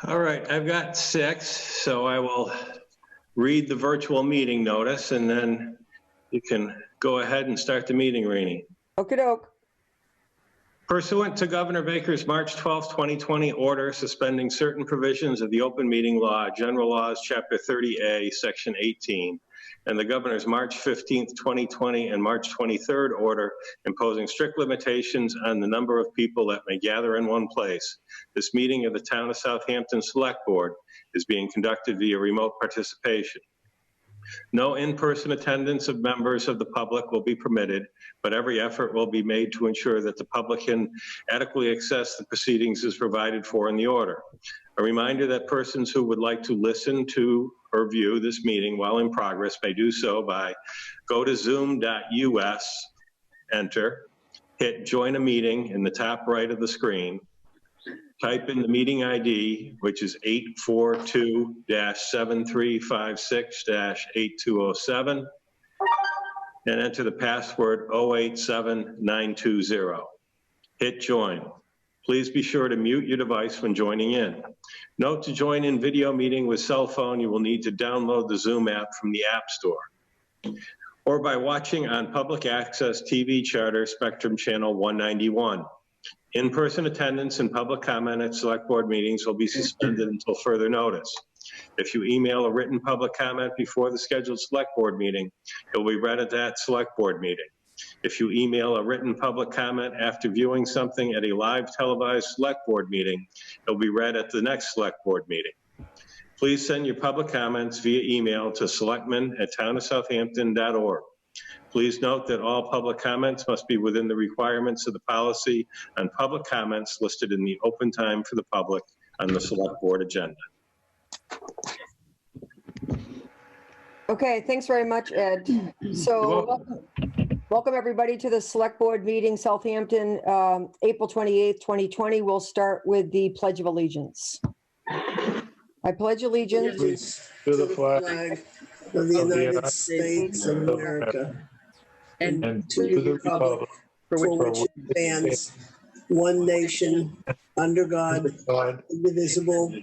All right, I've got 6, so I will read the virtual meeting notice and then you can go ahead and start the meeting, Rainey. Okey-doke. Pursuant to Governor Baker's March 12, 2020 order suspending certain provisions of the open meeting law, General Laws, Chapter 30A, Section 18, and the Governor's March 15, 2020 and March 23rd order imposing strict limitations on the number of people that may gather in one place, this meeting of the Town of Southampton Select Board is being conducted via remote participation. No in-person attendance of members of the public will be permitted, but every effort will be made to ensure that the public can adequately access the proceedings as provided for in the order. A reminder that persons who would like to listen to or view this meeting while in progress may do so by go to zoom.us, enter, hit join a meeting in the top right of the screen, type in the meeting ID, which is 842-7356-8207, and enter the password 087920. Hit join. Please be sure to mute your device when joining in. Note, to join in video meeting with cell phone, you will need to download the Zoom app from the App Store or by watching on public access TV Charter Spectrum Channel 191. In-person attendance and public comment at select board meetings will be suspended until further notice. If you email a written public comment before the scheduled select board meeting, it will be read at that select board meeting. If you email a written public comment after viewing something at a live televised select board meeting, it will be read at the next select board meeting. Please send your public comments via email to selectmen@townofsouthampton.org. Please note that all public comments must be within the requirements of the policy on public comments listed in the open time for the public on the select board agenda. Okay, thanks very much, Ed. So welcome everybody to the select board meeting, Southampton, April 28th, 2020. We'll start with the Pledge of Allegiance. I pledge allegiance to the flag of the United States of America and to the republic for which it stands, one nation, under God, indivisible,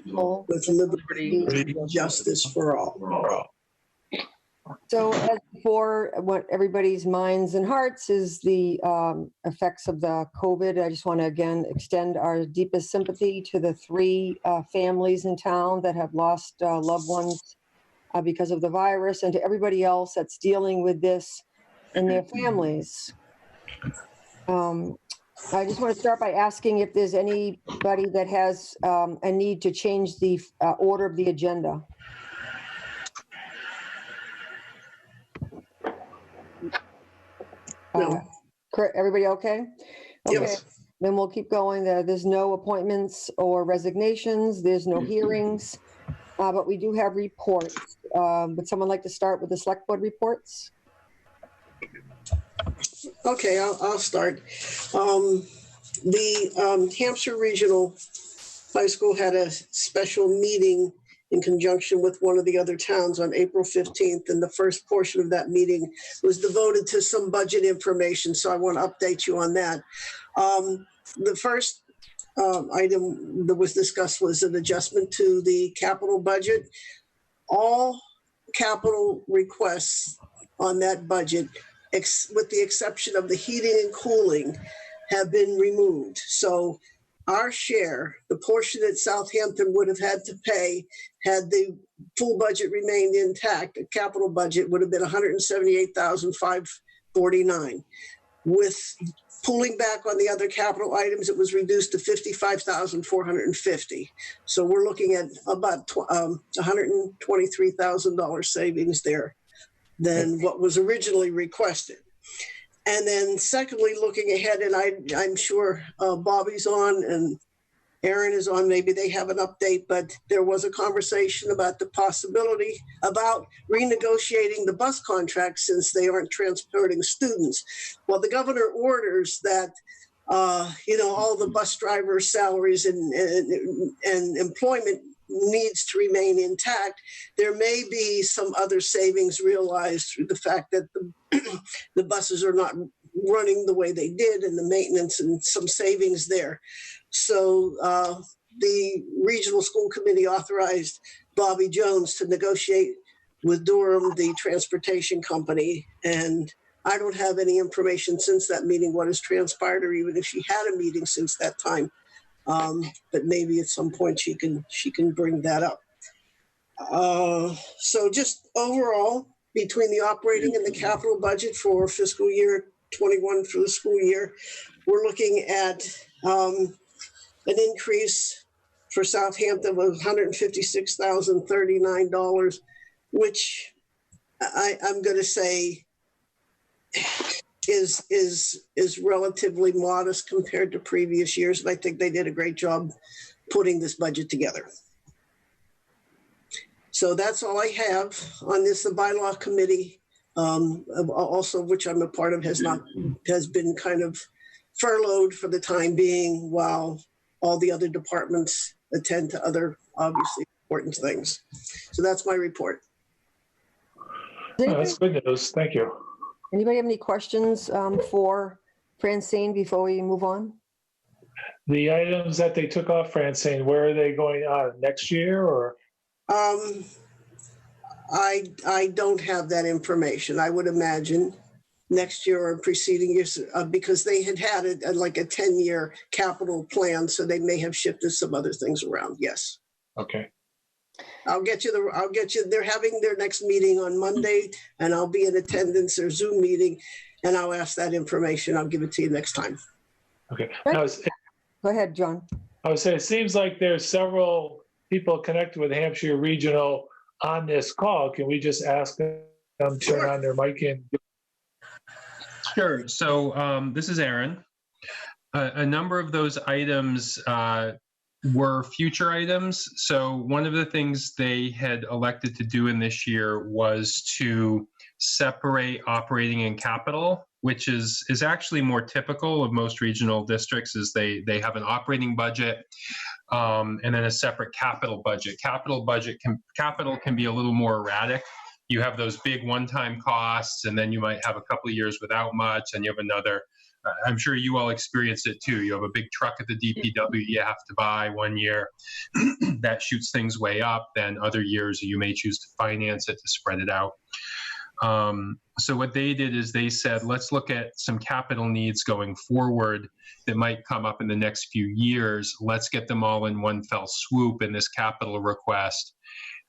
with liberty and justice for all. So as before, what everybody's minds and hearts is the effects of the COVID. I just want to again extend our deepest sympathy to the 3 families in town that have lost loved ones because of the virus, and to everybody else that's dealing with this and their families. I just want to start by asking if there's anybody that has a need to change the order of the agenda. No. Everybody okay? Okay. Yes. Then we'll keep going. There's no appointments or resignations. There's no hearings, but we do have reports. Would someone like to start with the select board reports? Okay, I'll start. The Hampshire Regional High School had a special meeting in conjunction with one of the other towns on April 15th, and the first portion of that meeting was devoted to some budget information, so I want to update you on that. The first item that was discussed was an adjustment to the capital budget. All capital requests on that budget, with the exception of the heating and cooling, have been removed. So our share, the portion that Southampton would have had to pay had the full budget remained intact, the capital budget would have been $178,549. With pulling back on the other capital items, it was reduced to $55,450. So we're looking at about $123,000 savings there than what was originally requested. And then secondly, looking ahead, and I'm sure Bobby's on and Aaron is on, maybe they have an update, but there was a conversation about the possibility about renegotiating the bus contract since they aren't transporting students. Well, the governor orders that, all the bus drivers' salaries and employment needs to remain intact. There may be some other savings realized through the fact that the buses are not running the way they did, and the maintenance and some savings there. So the regional school committee authorized Bobby Jones to negotiate with Durham, the transportation company. And I don't have any information since that meeting, what has transpired, or even if she had a meeting since that time. But maybe at some point she can bring that up. So just overall, between the operating and the capital budget for fiscal year 21 for the school year, we're looking at an increase for Southampton of $156,039, which I'm going to say is relatively modest compared to previous years. And I think they did a great job putting this budget together. So that's all I have on this. The bylaw committee, also which I'm a part of, has been kind of furloughed for the time being while all the other departments attend to other obviously important things. So that's my report. That's good news. Thank you. Anybody have any questions for Francine before we move on? The items that they took off, Francine, where are they going on next year, or? I don't have that information. I would imagine next year or preceding years, because they had like a 10-year capital plan, so they may have shifted some other things around. Yes. Okay. I'll get you. They're having their next meeting on Monday, and I'll be in attendance, their Zoom meeting, and I'll ask that information. I'll give it to you next time. Okay. Go ahead, John. I would say it seems like there's several people connected with Hampshire Regional on this call. Can we just ask them to turn on their mic and? Sure. So this is Aaron. A number of those items were future items. So one of the things they had elected to do in this year was to separate operating and capital, which is actually more typical of most regional districts. Is they have an operating budget and then a separate capital budget. Capital can be a little more erratic. You have those big one-time costs, and then you might have a couple of years without much, and you have another. I'm sure you all experienced it too. You have a big truck at the DPW you have to buy one year. That shoots things way up. Then other years you may choose to finance it to spread it out. So what they did is they said, let's look at some capital needs going forward that might come up in the next few years. Let's get them all in one fell swoop in this capital request.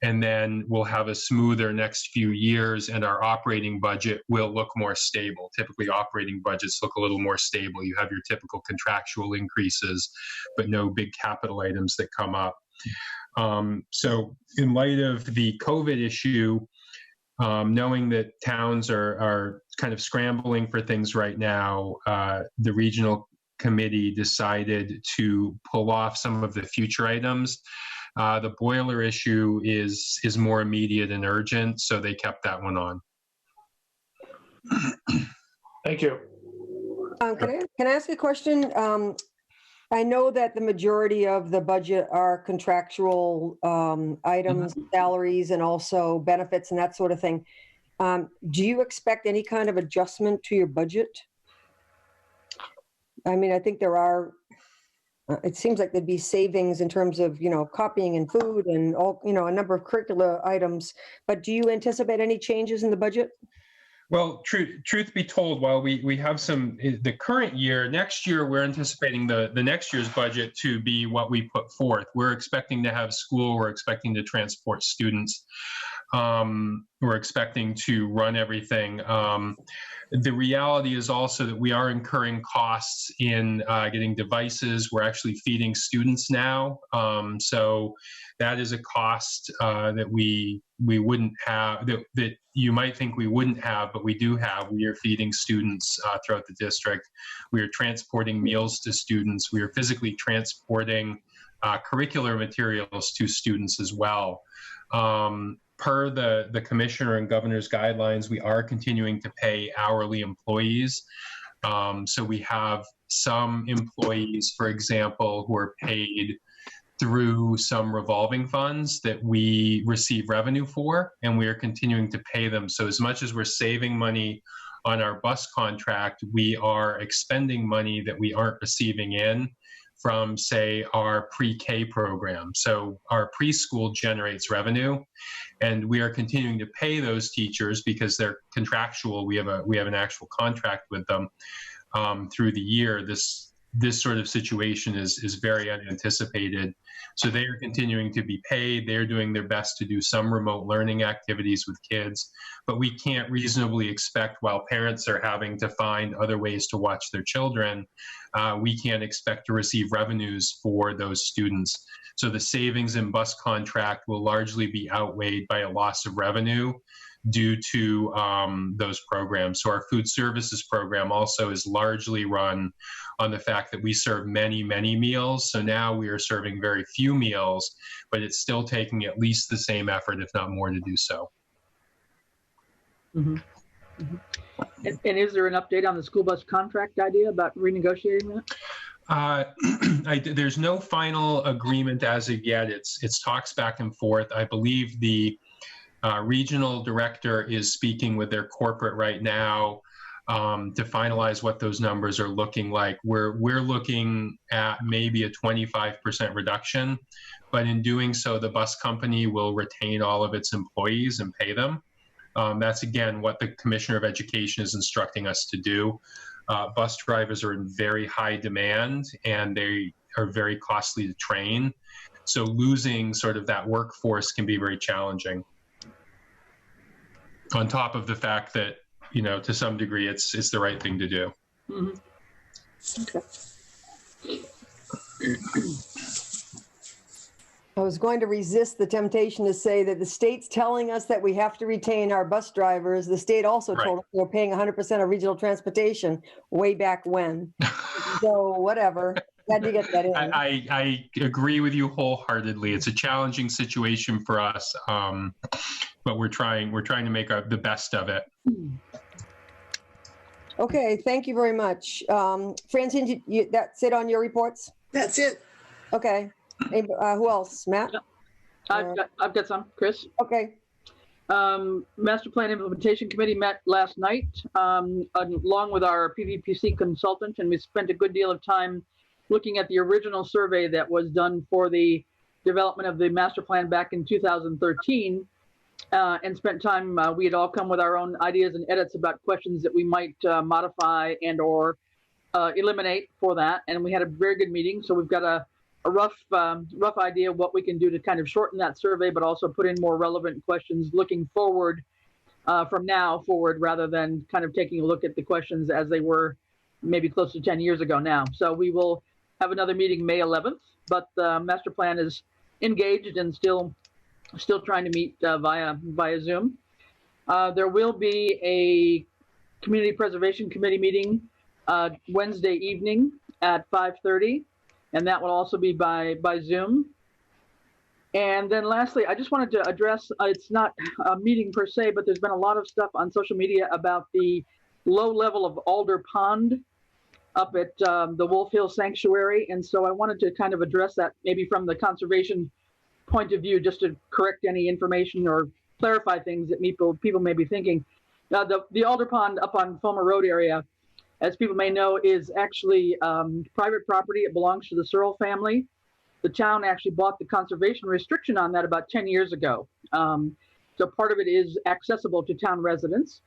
And then we'll have a smoother next few years, and our operating budget will look more stable. Typically, operating budgets look a little more stable. You have your typical contractual increases, but no big capital items that come up. So in light of the COVID issue, knowing that towns are kind of scrambling for things right now, the regional committee decided to pull off some of the future items. The boiler issue is more immediate and urgent, so they kept that one on. Thank you. Can I ask a question? I know that the majority of the budget are contractual items, salaries, and also benefits and that sort of thing. Do you expect any kind of adjustment to your budget? I mean, I think there are. It seems like there'd be savings in terms of, copying and food and all, a number of curricular items. But do you anticipate any changes in the budget? Well, truth be told, while we have the current year, next year, we're anticipating the next year's budget to be what we put forth. We're expecting to have school. We're expecting to transport students. We're expecting to run everything. The reality is also that we are incurring costs in getting devices. We're actually feeding students now. So that is a cost that we wouldn't have, that you might think we wouldn't have, but we do have. We are feeding students throughout the district. We are transporting meals to students. We are physically transporting curricular materials to students as well. Per the commissioner and governor's guidelines, we are continuing to pay hourly employees. So we have some employees, for example, who are paid through some revolving funds that we receive revenue for, and we are continuing to pay them. So as much as we're saving money on our bus contract, we are expending money that we aren't receiving in from, say, our pre-K program. So our preschool generates revenue, and we are continuing to pay those teachers because they're contractual. We have an actual contract with them through the year. This sort of situation is very unanticipated. So they are continuing to be paid. They're doing their best to do some remote learning activities with kids, but we can't reasonably expect, while parents are having to find other ways to watch their children, we can't expect to receive revenues for those students. So the savings in bus contract will largely be outweighed by a loss of revenue due to those programs. So our food services program also is largely run on the fact that we serve many, many meals. So now we are serving very few meals, but it's still taking at least the same effort, if not more, to do so. Mm-hmm. Mm-hmm. And is there an update on the school bus contract idea about renegotiating that? There's no final agreement as of yet. It's talks back and forth. I believe the regional director is speaking with their corporate right now to finalize what those numbers are looking like. We're looking at maybe a 25% reduction, but in doing so, the bus company will retain all of its employees and pay them. That's, again, what the Commissioner of Education is instructing us to do. Bus drivers are in very high demand, and they are very costly to train. So losing sort of that workforce can be very challenging. On top of the fact that, to some degree, it's the right thing to do. Mm-hmm. Okay. I was going to resist the temptation to say that the state's telling us that we have to retain our bus drivers. The state also Right. told us we're paying 100% of regional transportation way back when. So whatever, had to get that in. I agree with you wholeheartedly. It's a challenging situation for us, but we're trying to make the best of it. Okay, thank you very much. Francine, that's it on your reports? That's it. Okay. Who else? Matt? I've got some, Chris. Okay. Master Plan Implementation Committee met last night along with our PVPC consultant, and we spent a good deal of time looking at the original survey that was done for the development of the master plan back in 2013, and spent time, we had all come with our own ideas and edits about questions that we might modify and or eliminate for that. And we had a very good meeting. So we've got a rough idea of what we can do to kind of shorten that survey, but also put in more relevant questions looking forward from now forward, rather than kind of taking a look at the questions as they were maybe close to 10 years ago now. So we will have another meeting May 11th, but the master plan is engaged and still trying to meet via Zoom. There will be a Community Preservation Committee meeting Wednesday evening at 5:30. And that will also be by Zoom. And then lastly, I just wanted to address, it's not a meeting per se, but there's been a lot of stuff on social media about the low level of Alder Pond up at the Wolf Hill Sanctuary. And so I wanted to kind of address that maybe from the conservation point of view, just to correct any information or clarify things that people may be thinking. The Alder Pond up on Fulmer Road area, as people may know, is actually private property. It belongs to the Searle family. The town actually bought the conservation restriction on that about 10 years ago. So part of it is accessible to town residents.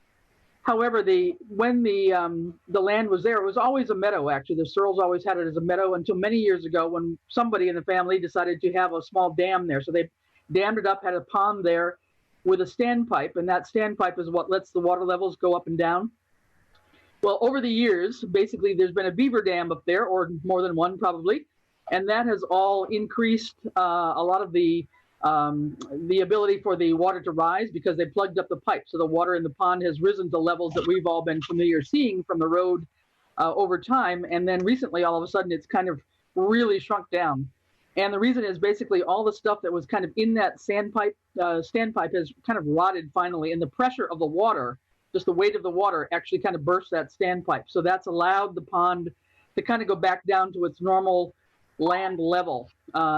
However, when the land was there, it was always a meadow, actually. The Searles always had it as a meadow until many years ago when somebody in the family decided to have a small dam there. So they dammed it up, had a pond there with a standpipe, and that standpipe is what lets the water levels go up and down. Well, over the years, basically, there's been a beaver dam up there, or more than one probably, and that has all increased a lot of the ability for the water to rise because they plugged up the pipe. So the water in the pond has risen to levels that we've all been familiar seeing from the road over time. And then recently, all of a sudden, it's kind of really shrunk down. And the reason is basically all the stuff that was kind of in that standpipe has kind of rotted finally, and the pressure of the water, just the weight of the water, actually kind of burst that standpipe. So that's allowed the pond to kind of go back down to its normal land level.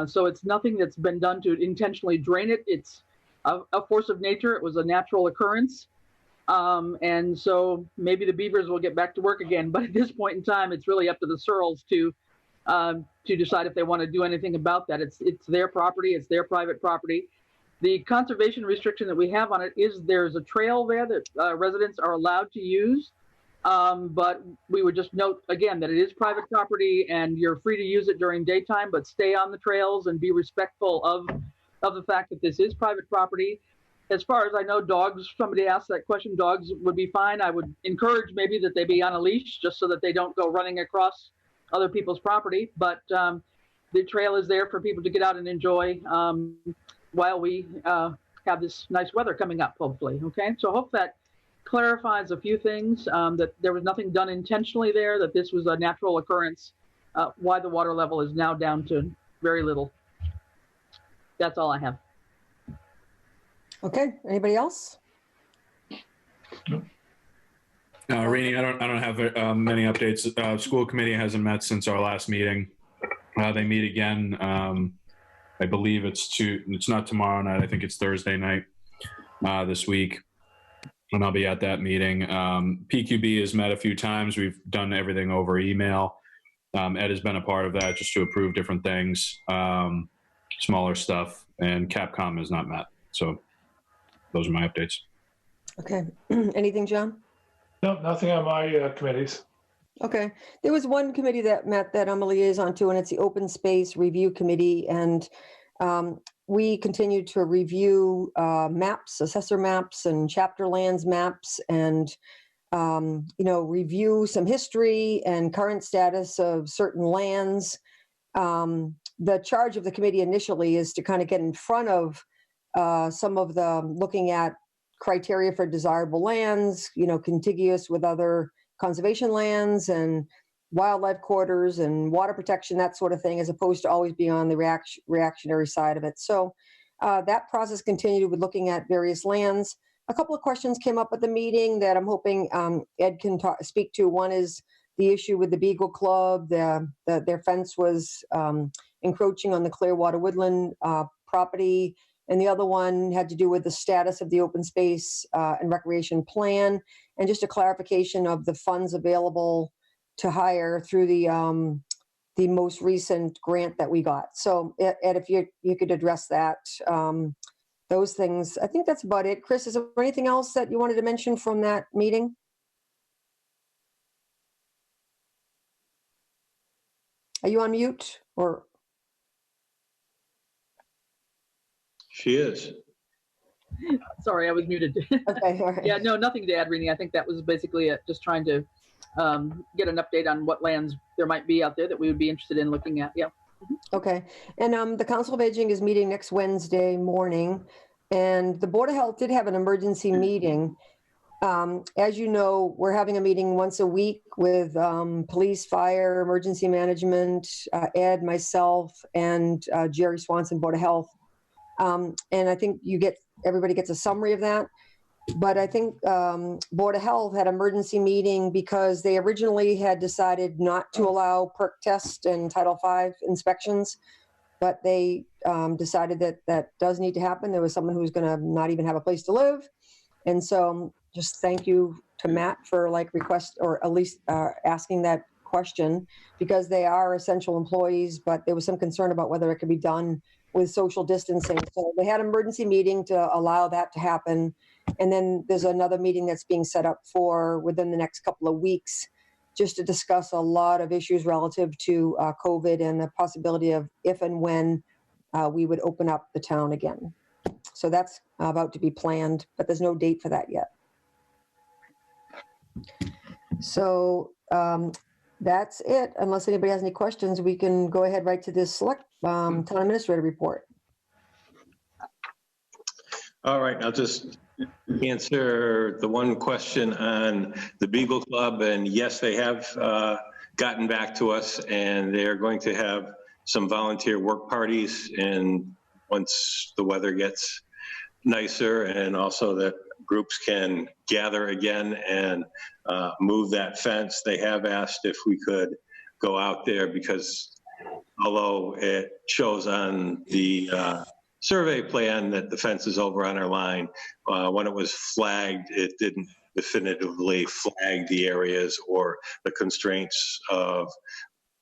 So it's nothing that's been done to intentionally drain it. It's a force of nature. It was a natural occurrence. And so maybe the beavers will get back to work again. But at this point in time, it's really up to the Searles to to decide if they want to do anything about that. It's their property. It's their private property. The conservation restriction that we have on it is there's a trail there that residents are allowed to use. But we would just note again that it is private property and you're free to use it during daytime, but stay on the trails and be respectful of the fact that this is private property. As far as I know, dogs, somebody asked that question, dogs would be fine. I would encourage maybe that they be on a leash just so that they don't go running across other people's property. But the trail is there for people to get out and enjoy while we have this nice weather coming up, hopefully. Okay, so I hope that clarifies a few things, that there was nothing done intentionally there, that this was a natural occurrence, why the water level is now down to very little. That's all I have. Okay, anybody else? Rainey, I don't have many updates. School committee hasn't met since our last meeting. They meet again. I believe it's not tomorrow night. I think it's Thursday night this week. And I'll be at that meeting. PQB has met a few times. We've done everything over email. Ed has been a part of that just to approve different things, smaller stuff, and Capcom has not met. So those are my updates. Okay, anything, John? No, nothing on my committees. Okay, there was one committee that met that I'm a liaison to, and it's the Open Space Review Committee. And we continue to review maps, assessor maps and chapter lands maps, and review some history and current status of certain lands. The charge of the committee initially is to kind of get in front of some of the looking at criteria for desirable lands, contiguous with other conservation lands and wildlife corridors and water protection, that sort of thing, as opposed to always being on the reactionary side of it. So that process continued with looking at various lands. A couple of questions came up at the meeting that I'm hoping Ed can speak to. One is the issue with the Beagle Club. Their fence was encroaching on the Clearwater Woodland property. And the other one had to do with the status of the open space and recreation plan, and just a clarification of the funds available to hire through the most recent grant that we got. So Ed, if you could address that, those things, I think that's about it. Chris, is there anything else that you wanted to mention from that meeting? Are you on mute or? She is. Sorry, I was muted. Okay, all right. Yeah, no, nothing to add, Rini. I think that was basically it. Just trying to get an update on what lands there might be out there that we would be interested in looking at. Yeah. Okay, and the Council of Aging is meeting next Wednesday morning, and the Board of Health did have an emergency meeting. As you know, we're having a meeting once a week with police, fire, emergency management, Ed, myself, and Jerry Swanson, Board of Health. And I think everybody gets a summary of that. But I think Board of Health had an emergency meeting because they originally had decided not to allow perk test and Title V inspections, but they decided that does need to happen. There was someone who was going to not even have a place to live. And so just thank you to Matt for request, or at least asking that question, because they are essential employees, but there was some concern about whether it could be done with social distancing. So they had an emergency meeting to allow that to happen. And then there's another meeting that's being set up for within the next couple of weeks, just to discuss a lot of issues relative to COVID and the possibility of if and when we would open up the town again. So that's about to be planned, but there's no date for that yet. So that's it. Unless anybody has any questions, we can go ahead right to this select town administrator report. All right, I'll just answer the one question on the Beagle Club. And yes, they have gotten back to us, and they're going to have some volunteer work parties. And once the weather gets nicer, and also that groups can gather again and move that fence, they have asked if we could go out there, because although it shows on the survey plan that the fence is over on our line, when it was flagged, it didn't definitively flag the areas or the constraints of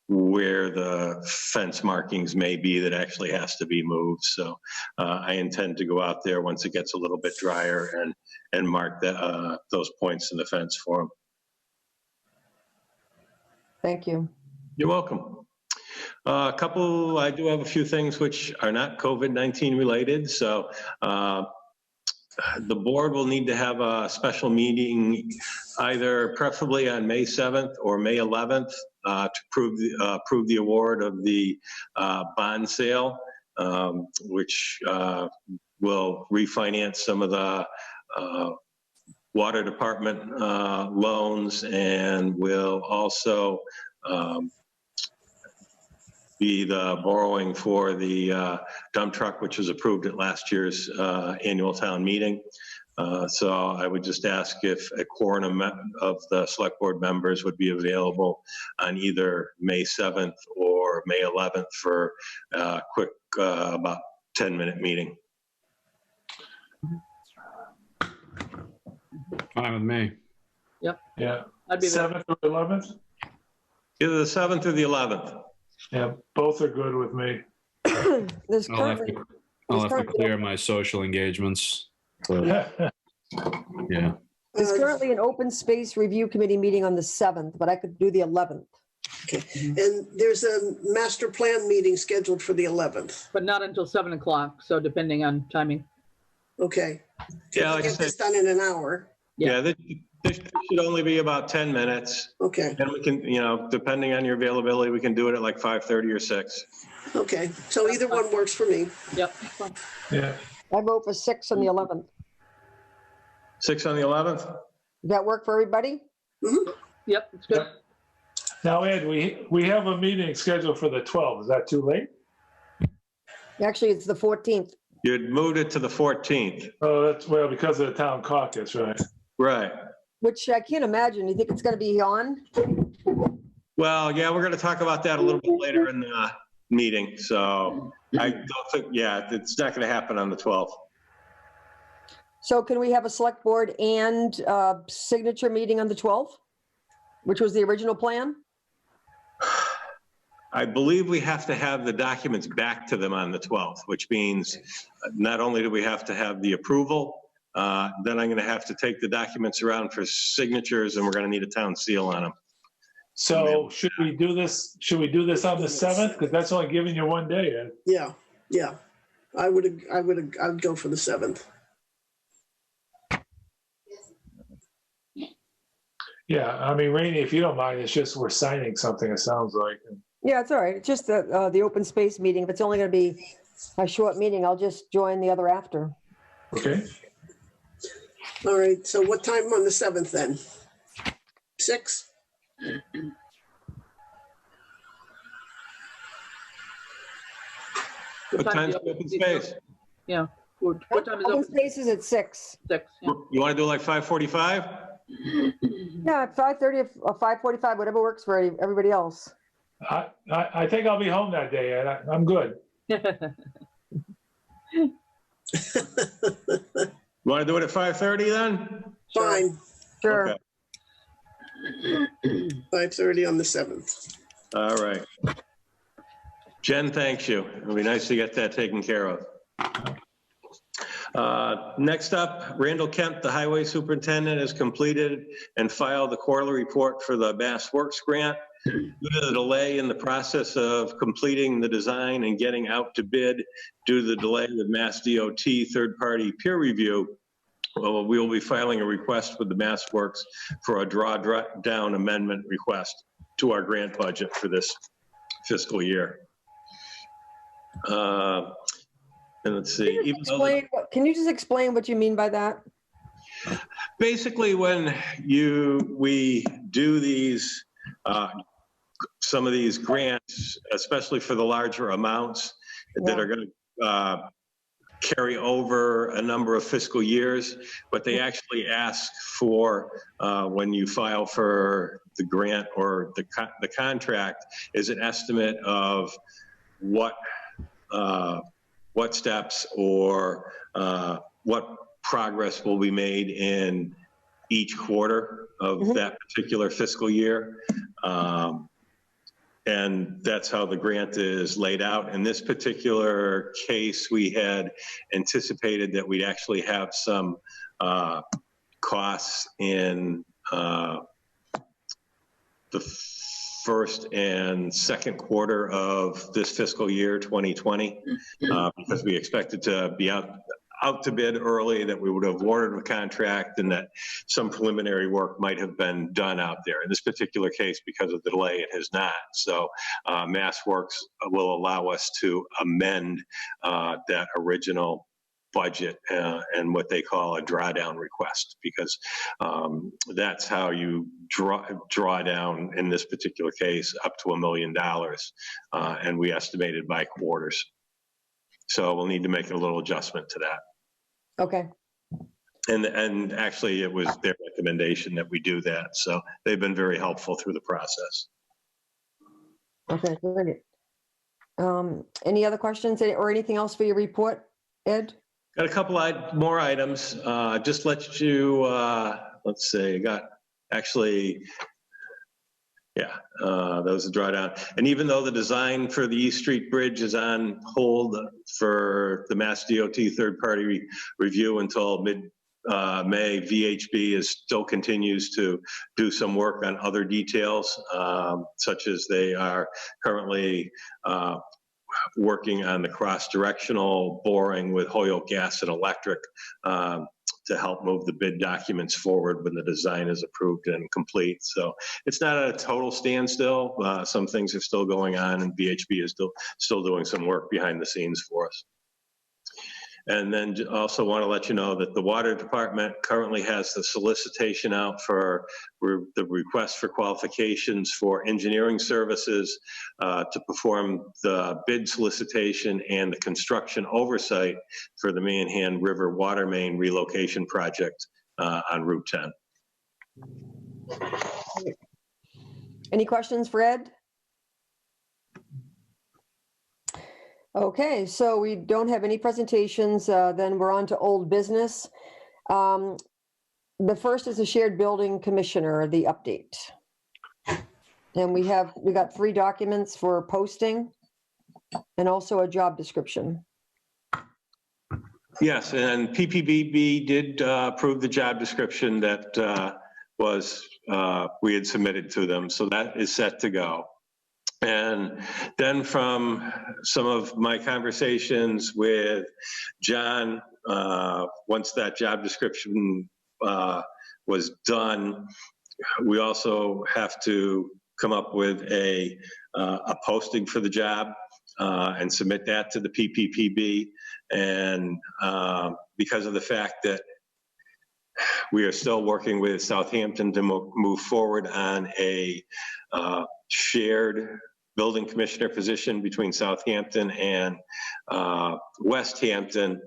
where the fence markings may be that actually has to be moved. So I intend to go out there once it gets a little bit drier and mark those points in the fence for them. Thank you. You're welcome. I do have a few things which are not COVID-19 related. So the board will need to have a special meeting either preferably on May 7th or May 11th to approve the award of the bond sale, which will refinance some of the water department loans and will also be the borrowing for the dump truck, which was approved at last year's annual town meeting. So I would just ask if a quorum of the select board members would be available on either May 7th or May 11th for a quick, about 10-minute meeting. Fine with me. Yeah. I'd be there. 7th or 11th? Either the 7th or the 11th. Yeah, both are good with me. There's I'll have currently, to clear my social engagements. But, yeah. there's currently an open space review committee meeting on the 7th, but I could do the 11th. And there's a master plan meeting scheduled for the 11th. But not until 7 o'clock, so depending on timing. Okay. Yeah, like I Get this said, done in an hour. yeah, this should only be about 10 minutes. Okay, And we can, depending on your availability, we can do it at like 5:30 or 6. okay. So either one works for me. Yep. fine. Yeah. I vote for 6 on the 11th. 6 on the 11th? Does that work for everybody? Yep, it's good. Now, Ed, we have a meeting scheduled for the 12th. Is that too late? Actually, it's the 14th. You'd moved it to the 14th. Oh, that's, well, because of the town caucus, right? Right. Which I can't imagine. You think it's going to be on? Well, yeah, we're going to talk about that a little bit later in the meeting. So I don't think, yeah, it's not going to happen on the 12th. So can we have a select board and signature meeting on the 12th, which was the original plan? I believe we have to have the documents back to them on the 12th, which means not only do we have to have the approval, then I'm going to have to take the documents around for signatures and we're going to need a town seal on them. So should we do this on the 7th? Because that's only giving you one day, Ed. Yeah. I would go for the 7th. Yeah, I mean, Rainey, if you don't mind, it's just we're signing something, it sounds like. Yeah, it's all right. It's just the open space meeting. If it's only going to be a short meeting, I'll just join the other after. Okay. All right, so what time on the 7th then? 6? What time's the open space? Yeah. What time is Open open? space is at 6. 6, yeah. You want to do like 5:45? Yeah, at 5:30 or 5:45, whatever works for everybody else. I think I'll be home that day, Ed. I'm good. You want to do it at 5:30 then? Fine, Sure. Okay. 5:30 on the 7th. All right. Jen, thanks you. It'll be nice to get that taken care of. Next up, Randall Kemp, the highway superintendent, has completed and filed the quarterly report for the Mass Works grant. Due to the delay in the process of completing the design and getting out to bid due to the delay with Mass DOT third-party peer review, we will be filing a request with the Mass Works for a drawdown amendment request to our grant budget for this fiscal year. And let's see. Can you just explain what you mean by that? Basically, when we do these, some of these grants, especially for the larger amounts that are going to carry over a number of fiscal years, what they actually ask for when you file for the grant or the contract is an estimate of what steps or what progress will be made in each quarter of that particular fiscal year. And that's how the grant is laid out. In this particular case, we had anticipated that we'd actually have some costs in the first and second quarter of this fiscal year, 2020, because we expected to be out to bid early, that we would have awarded a contract, and that some preliminary work might have been done out there. In this particular case, because of the delay, it has not. So MassWorks will allow us to amend that original budget and what they call a drawdown request, because that's how you draw down, in this particular case, up to $1 million, and we estimated by quarters. So we'll need to make a little adjustment to that. Okay. And actually, it was their recommendation that we do that. So they've been very helpful through the process. Okay, great. Any other questions or anything else for your report, Ed? Got a couple more items. Just let you, let's see, got actually, yeah, that was a drawdown. And even though the design for the East Street Bridge is on hold for the Mass DOT third-party review until mid-May, VHB still continues to do some work on other details, such as they are currently working on the cross-directional boring with Holyoke Gas and Electric to help move the bid documents forward when the design is approved and complete. So it's not at a total standstill. Some things are still going on, and VHB is still doing some work behind the scenes for us. And then also want to let you know that the water department currently has the solicitation out for the request for qualifications for engineering services to perform the bid solicitation and the construction oversight for the Manhan River water main relocation project on Route 10. Any questions for Ed? Okay, so we don't have any presentations, then we're on to old business. The first is the shared building commissioner, the update. And we got 3 documents for posting and also a job description. Yes, and PPBB did approve the job description that we had submitted to them, so that is set to go. And then from some of my conversations with John, once that job description was done, we also have to come up with a posting for the job and submit that to the PPPB. And because of the fact that we are still working with Southampton to move forward on a shared building commissioner position between Southampton and Westhampton,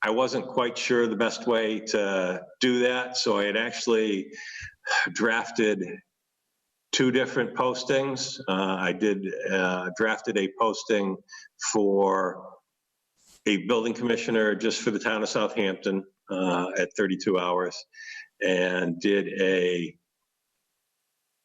I wasn't quite sure the best way to do that. So I had actually drafted 2 different postings. I drafted a posting for a building commissioner just for the town of Southampton at 32 hours, and did a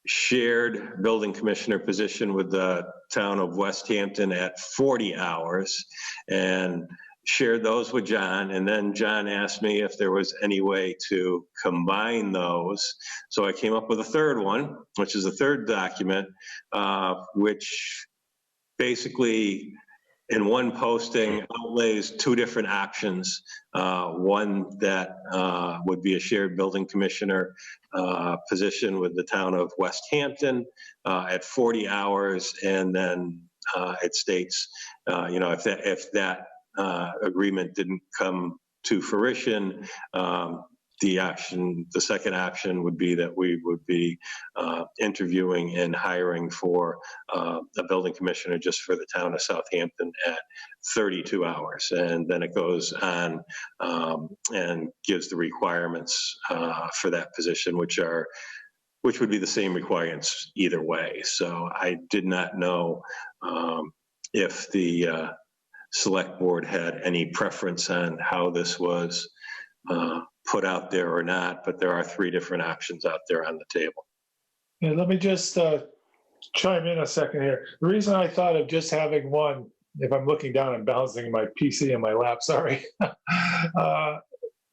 shared building commissioner position with the town of Westhampton at 40 hours, and shared those with John. And then John asked me if there was any way to combine those. So I came up with a third one, which is a third document, which basically in one posting outlays 2 different options. One that would be a shared building commissioner position with the town of Westhampton at 40 hours. And then it states, if that agreement didn't come to fruition, the second option would be that we would be interviewing and hiring for a building commissioner just for the town of Southampton at 32 hours. And then it goes on and gives the requirements for that position, which would be the same requirements either way. So I did not know if the select board had any preference on how this was put out there or not, but there are 3 different options out there on the table. Yeah, let me just chime in a second here. The reason I thought of just having one, if I'm looking down and balancing my PC in my lap, sorry.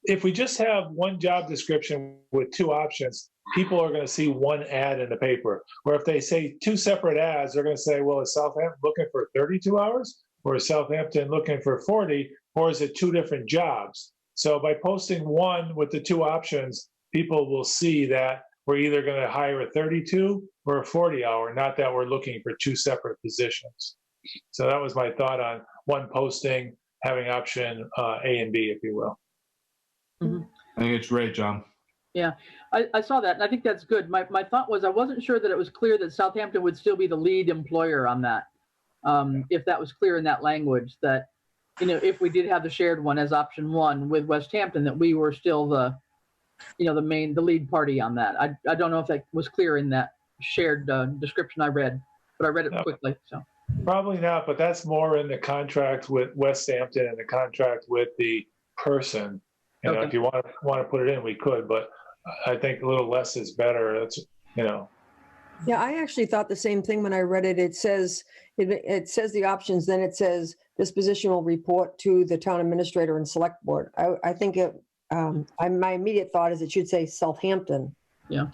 If we just have one job description with two options, people are going to see one ad in the paper. Or if they say two separate ads, they're going to say, well, is Southampton looking for 32 hours? Or is Southampton looking for 40? Or is it two different jobs? So by posting one with the two options, people will see that we're either going to hire a 32 or a 40 hour, not that we're looking for two separate positions. So that was my thought on one posting, having option A and B, if you will. I think it's great, John. Yeah, I saw that, and I think that's good. My thought was I wasn't sure that it was clear that Southampton would still be the lead employer on that. If that was clear in that language, that, you know, if we did have the shared one as option one with Westhampton, that we were still the, you know, the lead party on that. I don't know if that was clear in that shared description I read, but I read it quickly, so. Probably not, but that's more in the contract with Westhampton and the contract with the person. You know, Okay. if you want to put it in, we could, but I think a little less is better. That's, you know. Yeah, I actually thought the same thing when I read it. It says the options, then it says this position will report to the town administrator and select board. I think my immediate thought is it should say Southampton,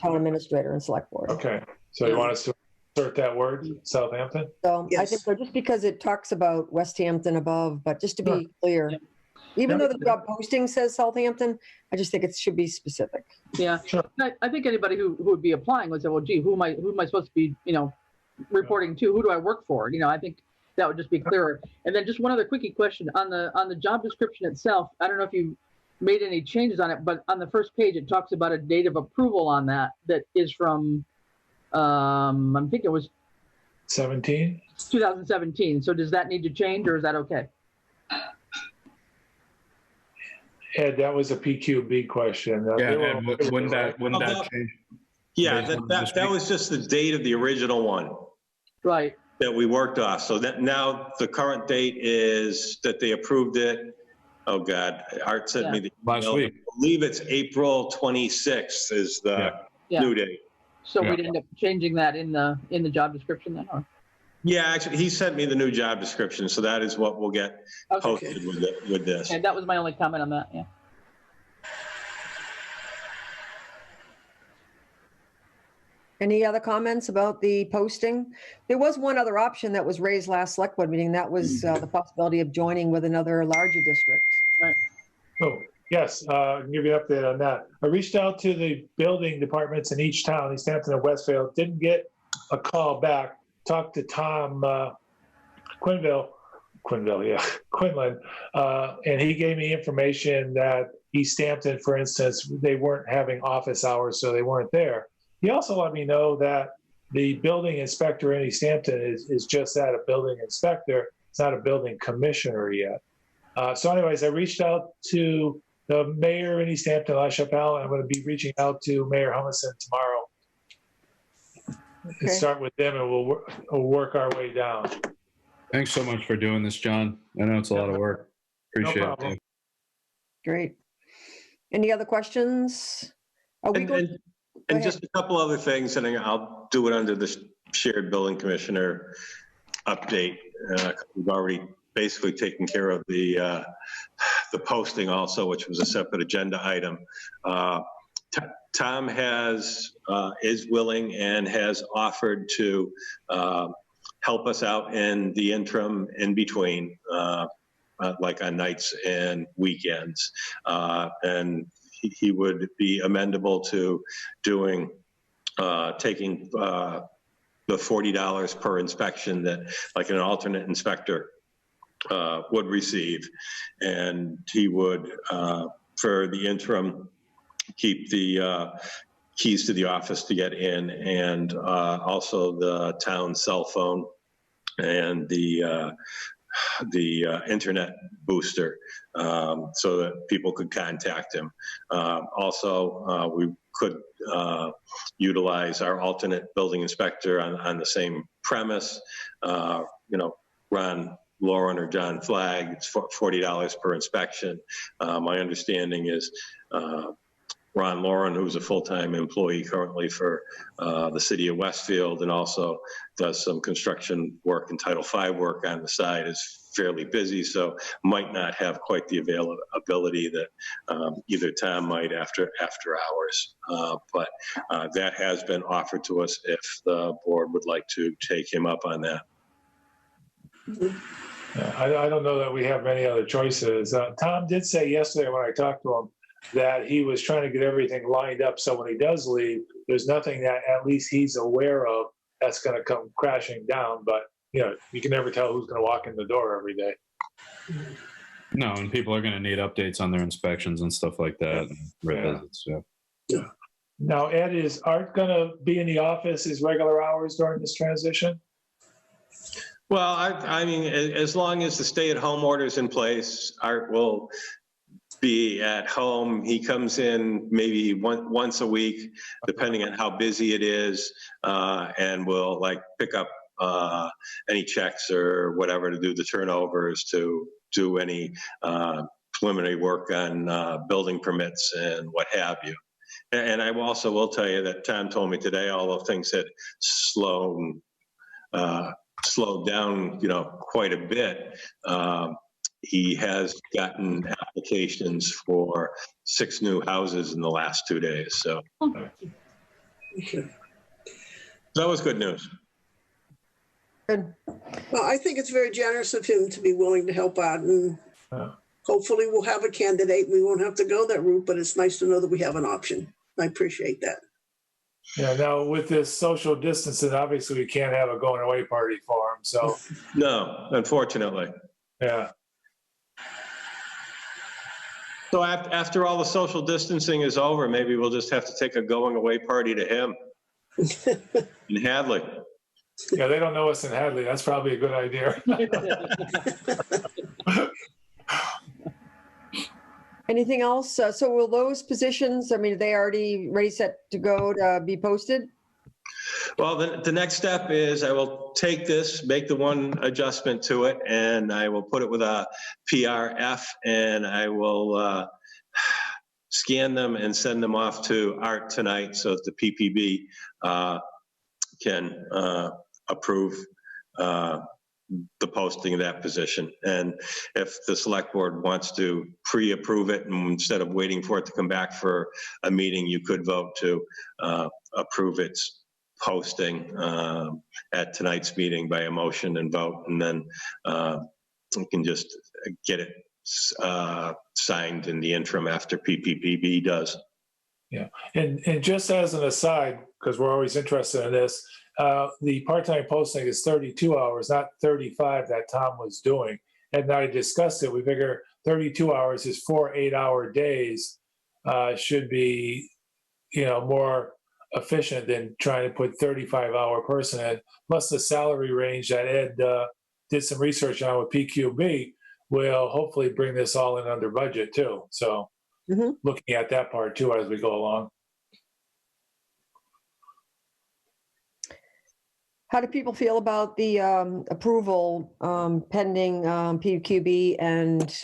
town administrator and select board. Okay, so you want us to insert that word, Southampton? So I Yes. think so, just because it talks about Westhampton above, but just to be Sure. clear, Yeah. even Yeah. though the job posting says Southampton, I just think it should be specific. Yeah, Sure. I think anybody who would be applying would say, well, gee, who am I supposed to be, you know, reporting to? Who do I work for? You know, I think that would just be clearer. And then just one other quickie question on the job description itself. I don't know if you made any changes on it, but on the first page, it talks about a date of approval on that is from, I think it was 17? 2017. So does that need to change, or is that okay? Ed, that was a PQB question. Yeah, They were- and wouldn't that change? Yeah, Based on that this was just the date of the original one Right. that we worked off. So that now the current date is that they approved it. Oh, God, Art sent me the Last email. week. I believe it's April 26th is the Yeah. new date. So Yeah. we'd end up changing that in the job description then, or? Yeah, actually, he sent me the new job description, so that is what will get Okay. posted with this. Okay, that was my only comment on that, yeah. Any other comments about the posting? There was one other option that was raised last select board meeting. That was the possibility of joining with another larger district. Oh, yes, I can give you an update on that. I reached out to the building departments in each town, Easthampton and Westfield, didn't get a call back. Talked to Tom Quinlan, and he gave me information that Easthampton, for instance, they weren't having office hours, so they weren't there. He also let me know that the building inspector in Easthampton is just that, a building inspector. It's not a building commissioner yet. So anyways, I reached out to the mayor in Easthampton, La Chapelle, and I'm going to be reaching out to Mayor Humison tomorrow. And Okay. start with them, and we'll work our way down. Thanks so much for doing this, John. I know it's a lot of work. Appreciate problem. it. Great. Any other questions? Are we going? And just a couple other things, and I'll do it under the shared building commissioner update. We've already basically taken care of the posting also, which was a separate agenda item. Tom is willing and has offered to help us out in the interim in between, like on nights and weekends. And he would be amendable to taking the $40 per inspection that like an alternate inspector would receive. And he would, for the interim, keep the keys to the office to get in, and also the town cell phone and the internet booster, so that people could contact him. Also, we could utilize our alternate building inspector on the same premise. Ron Lauren or John Flagg, it's $40 per inspection. My understanding is Ron Lauren, who's a full-time employee currently for the city of Westfield, and also does some construction work and Title V work on the side, is fairly busy, so might not have quite the availability that either Tom might after hours. But that has been offered to us if the board would like to take him up on that. Yeah, I don't know that we have many other choices. Tom did say yesterday when I talked to him that he was trying to get everything lined up so when he does leave, there's nothing that at least he's aware of that's going to come crashing down. But, you know, you can never tell who's going to walk in the door every day. No, and people are going to need updates on their inspections and stuff like that. And revisits, yeah. Now, Ed, is Art going to be in the office his regular hours during this transition? Well, I mean, as long as the stay-at-home order is in place, Art will be at home. He comes in maybe once a week, depending on how busy it is, and will like pick up any checks or whatever to do the turnovers, to do any preliminary work on building permits and what have you. And I also will tell you that Tom told me today, although things had slowed down, you know, quite a bit. He has gotten applications for 6 new houses in the last 2 days. So Okay. that was good news. Good. Well, I think it's very generous of him to be willing to help out, and hopefully we'll have a candidate. We won't have to go that route, but it's nice to know that we have an option. I appreciate that. Yeah, now with this social distancing, obviously we can't have a going away party for him. So, No, unfortunately. yeah. So after all the social distancing is over, maybe we'll just have to take a going away party to him in Hadley. Yeah, they don't know us in Hadley. That's probably a good idea. Anything else? So will those positions, I mean, are they already ready, set to go to be posted? Well, the next step is I will take this, make the one adjustment to it, and I will put it with a PRF, and I will scan them and send them off to Art tonight so that the PPB can approve the posting of that position. And if the select board wants to pre-approve it, and instead of waiting for it to come back for a meeting, you could vote to approve its posting at tonight's meeting by a motion and vote, and then you can just get it signed in the interim after PPPB does. Yeah, and just as an aside, because we're always interested in this, the part-time posting is 32 hours, not 35 that Tom was doing. And I discussed it. We figure 32 hours is 4 8-hour days, should be, you know, more efficient than trying to put 35-hour person in. Plus the salary range that Ed did some research on with PQB will hopefully bring this all in under budget too. So looking at that part too as we go along. How do people feel about the approval pending PQB and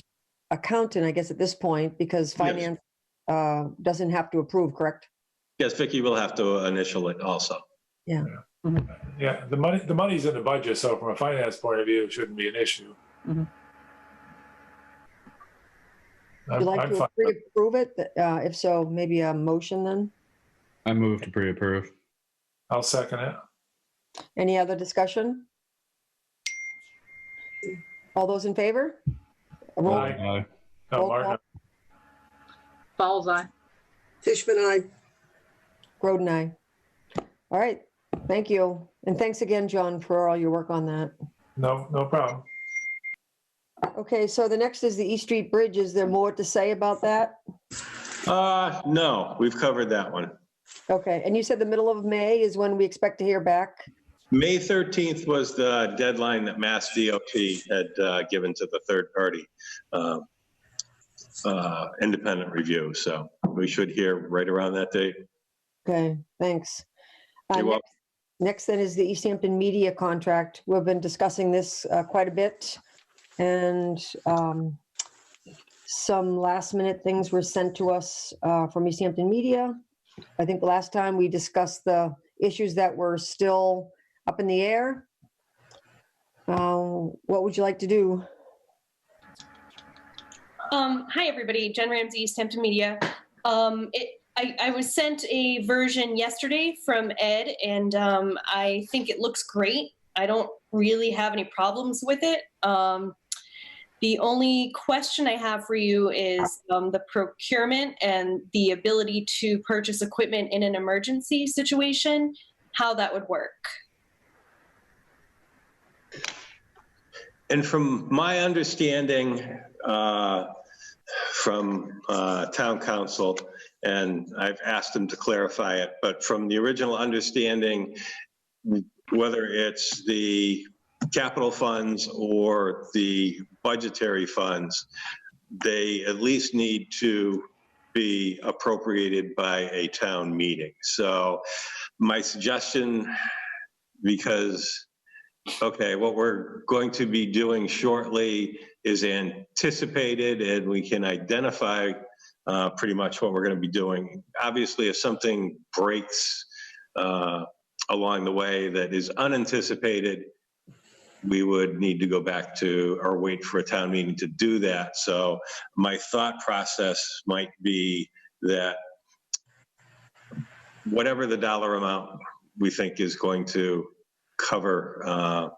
accountant, I guess, at this point, because finance doesn't have to approve, correct? Yes, Vicki will have to initial it also. Yeah. Yeah, the money's in the budget, so from a finance point of view, it shouldn't be an issue. Would you like to pre-approve it? If so, maybe a motion then? I move to pre-approve. I'll second it. Any other discussion? All those in favor? Roll- Aye. Aye. No, Roll Martin, call. Fowles eye. Tishman, I. Groden, aye. All right, thank you. And thanks again, John, for all your work on that. no problem. Okay, so the next is the East Street Bridge. Is there more to say about that? No, we've covered that one. Okay, and you said the middle of May is when we expect to hear back? May 13th was the deadline that Mass DOT had given to the third party independent review. So we should hear right around that date. Okay, thanks. You're welcome. Next then is the Easthampton media contract. We've been discussing this quite a bit. And some last minute things were sent to us from Easthampton Media. I think the last time we discussed the issues that were still up in the air. What would you like to do? Hi, everybody. Jen Ramsey, Easthampton Media. I was sent a version yesterday from Ed, and I think it looks great. I don't really have any problems with it. The only question I have for you is the procurement and the ability to purchase equipment in an emergency situation, how that would work. And from my understanding from town council, and I've asked them to clarify it, but from the original understanding, whether it's the capital funds or the budgetary funds, they at least need to be appropriated by a town meeting. So my suggestion, because, okay, what we're going to be doing shortly is anticipated, and we can identify pretty much what we're going to be doing. Obviously, if something breaks along the way that is unanticipated, we would need to go back to or wait for a town meeting to do that. So my thought process might be that whatever the dollar amount we think is going to cover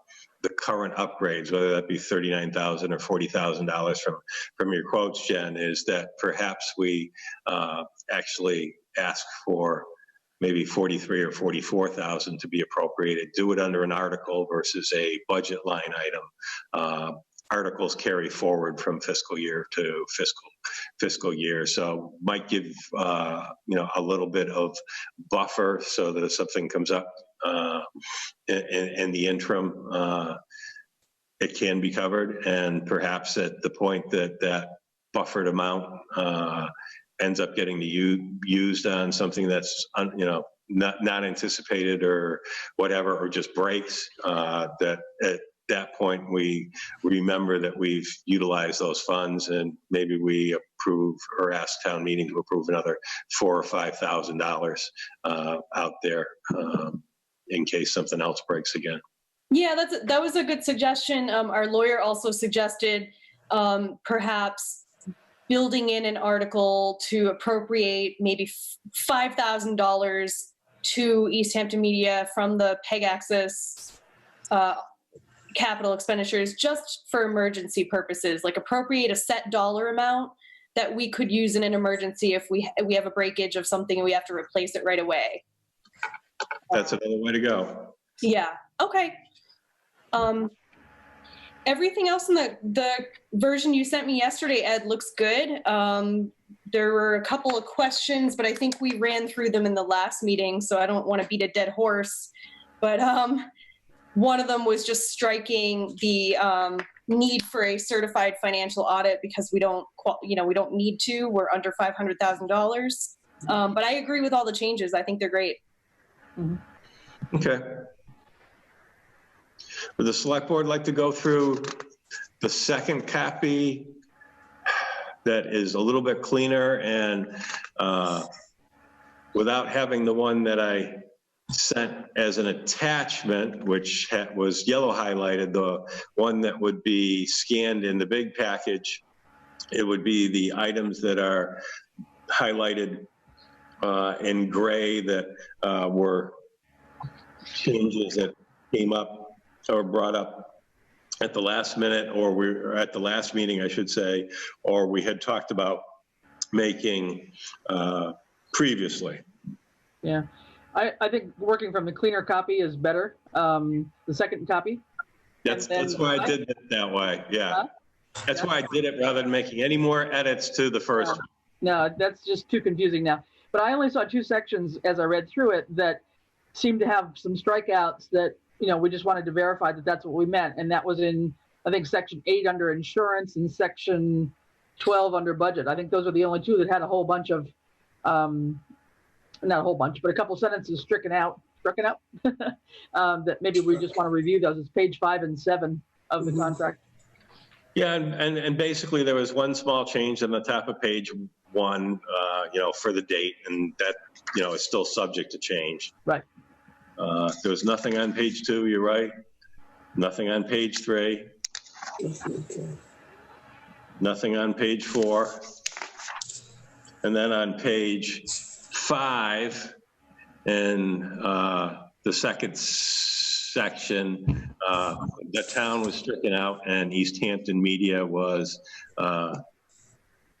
the current upgrades, whether that be $39,000 or $40,000 from your quotes, Jen, is that perhaps we actually ask for maybe 43 or 44,000 to be appropriated, do it under an article versus a budget line item. Articles carry forward from fiscal year to fiscal year. So might give, a little bit of buffer so that if something comes up in the interim, it can be covered. And perhaps at the point that that buffered amount ends up getting used on something that's, not anticipated or whatever, or just breaks, that at that point we remember that we've utilized those funds, and maybe we approve or ask town meeting to approve another $4,000 or $5,000 out there in case something else breaks again. Yeah, that was a good suggestion. Our lawyer also suggested perhaps building in an article to appropriate maybe $5,000 to Easthampton Media from the PEG Access capital expenditures just for emergency purposes, like appropriate a set dollar amount that we could use in an emergency if we have a breakage of something and we have to replace it right away. That's another way to go. Yeah, okay. Everything else in the version you sent me yesterday, Ed, looks good. There were a couple of questions, but I think we ran through them in the last meeting, so I don't want to beat a dead horse. But one of them was just striking the need for a certified financial audit because we don't need to. We're under $500,000. But I agree with all the changes. I think they're great. Mm-hmm. Okay. Would the select board like to go through the second copy that is a little bit cleaner and without having the one that I sent as an attachment, which was yellow highlighted, the one that would be scanned in the big package? It would be the items that are highlighted in gray that were changes that came up or brought up at the last minute, or we're at the last meeting, I should say, or we had talked about making previously. Yeah, I think working from the cleaner copy is better. The second copy. That's why I did it that way. Yeah. Huh? That's why I did it rather than making any more edits to the first one. No, that's just too confusing now. But I only saw two sections as I read through it that seemed to have some strikeouts that, we just wanted to verify that that's what we meant. And that was in, I think, section 8 under insurance and section 12 under budget. I think those are the only two that had a whole bunch of, not a whole bunch, but a couple sentences stricken out, that maybe we just want to review those. It's page 5 and 7 of the contract. Yeah, and basically there was one small change on the top of page 1, for the date, and that, is still subject to change. Right. There was nothing on page 2, you're right. Nothing on page 3. Nothing on page 4. And then on page 5, in the second section, the town was stricken out and Easthampton Media was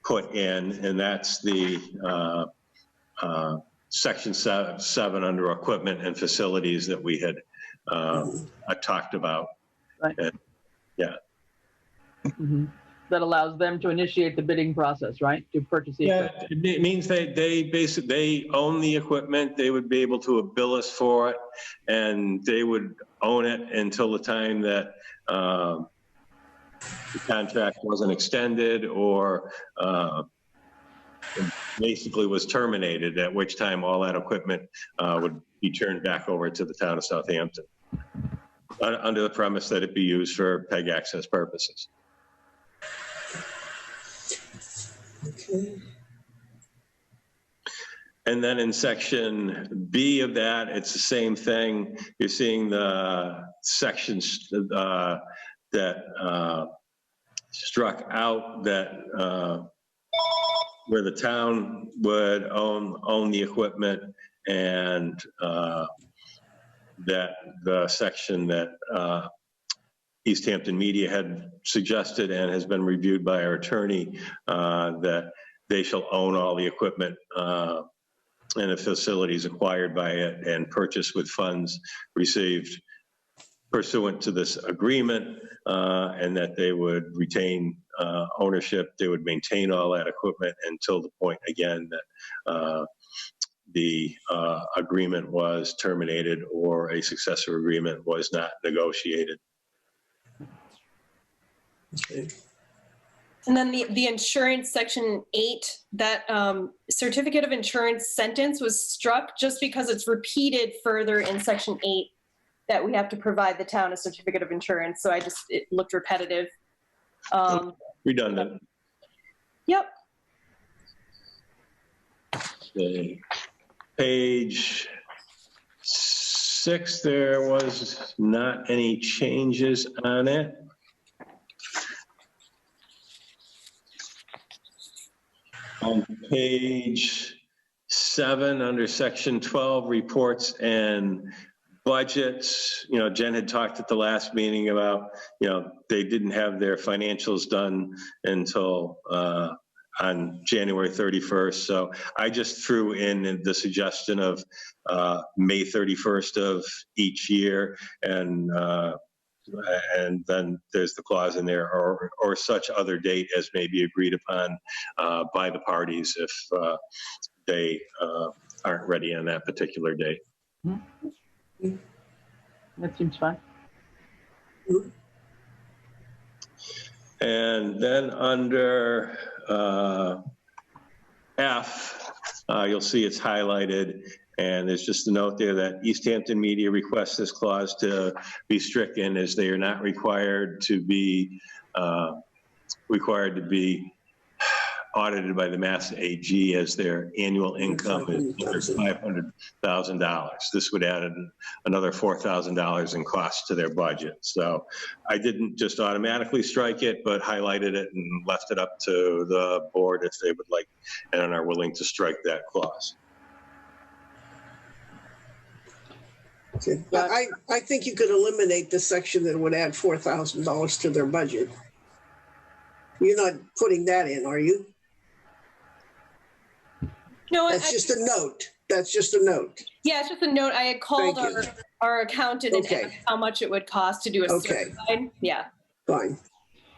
put in, and that's the section 7 under equipment and facilities that we had talked about. Right. And, yeah. That allows them to initiate the bidding process, right? To purchase the Yeah, equipment. it means they own the equipment. They would be able to bill us for it, and they would own it until the time that the contract wasn't extended or basically was terminated, at which time all that equipment would be turned back over to the town of Southampton under the premise that it be used for PEG access purposes. Okay. And then in section B of that, it's the same thing. You're seeing the sections that struck out that where the town would own the equipment, and that the section that Easthampton Media had suggested and has been reviewed by our attorney, that they shall own all the equipment and the facilities acquired by it and purchased with funds received pursuant to this agreement, and that they would retain ownership. They would maintain all that equipment until the point, again, that the agreement was terminated or a successor agreement was not negotiated. Okay. And then the insurance section 8, that certificate of insurance sentence was struck just because it's repeated further in section 8 that we have to provide the town a certificate of insurance. So it looked repetitive. Redundant. Yep. Okay. Page 6, there was not any changes on it. On page 7, under section 12, reports and budgets, Jen had talked at the last meeting about, they didn't have their financials done until on January 31st. So I just threw in the suggestion of May 31st of each year, and then there's the clause in there, or such other date as may be agreed upon by the parties if they aren't ready on that particular date. That seems fine. And then under F, you'll see it's highlighted, and there's just a note there that Easthampton Media requests this clause to be stricken, as they are not required to be audited by the Mass AG, as their annual income is under $500,000. This would add another $4,000 in costs to their budget. So I didn't just automatically strike it, but highlighted it and left it up to the board if they would like and are willing to strike that clause. Okay. I think you could eliminate the section that would add $4,000 to their budget. You're not putting that in, are you? No, That's just a note. That's just a note. Yeah, it's just a note. I had called Thank you. our accountant and Okay. asked how much it would cost to do a Okay. certified. Yeah. Fine.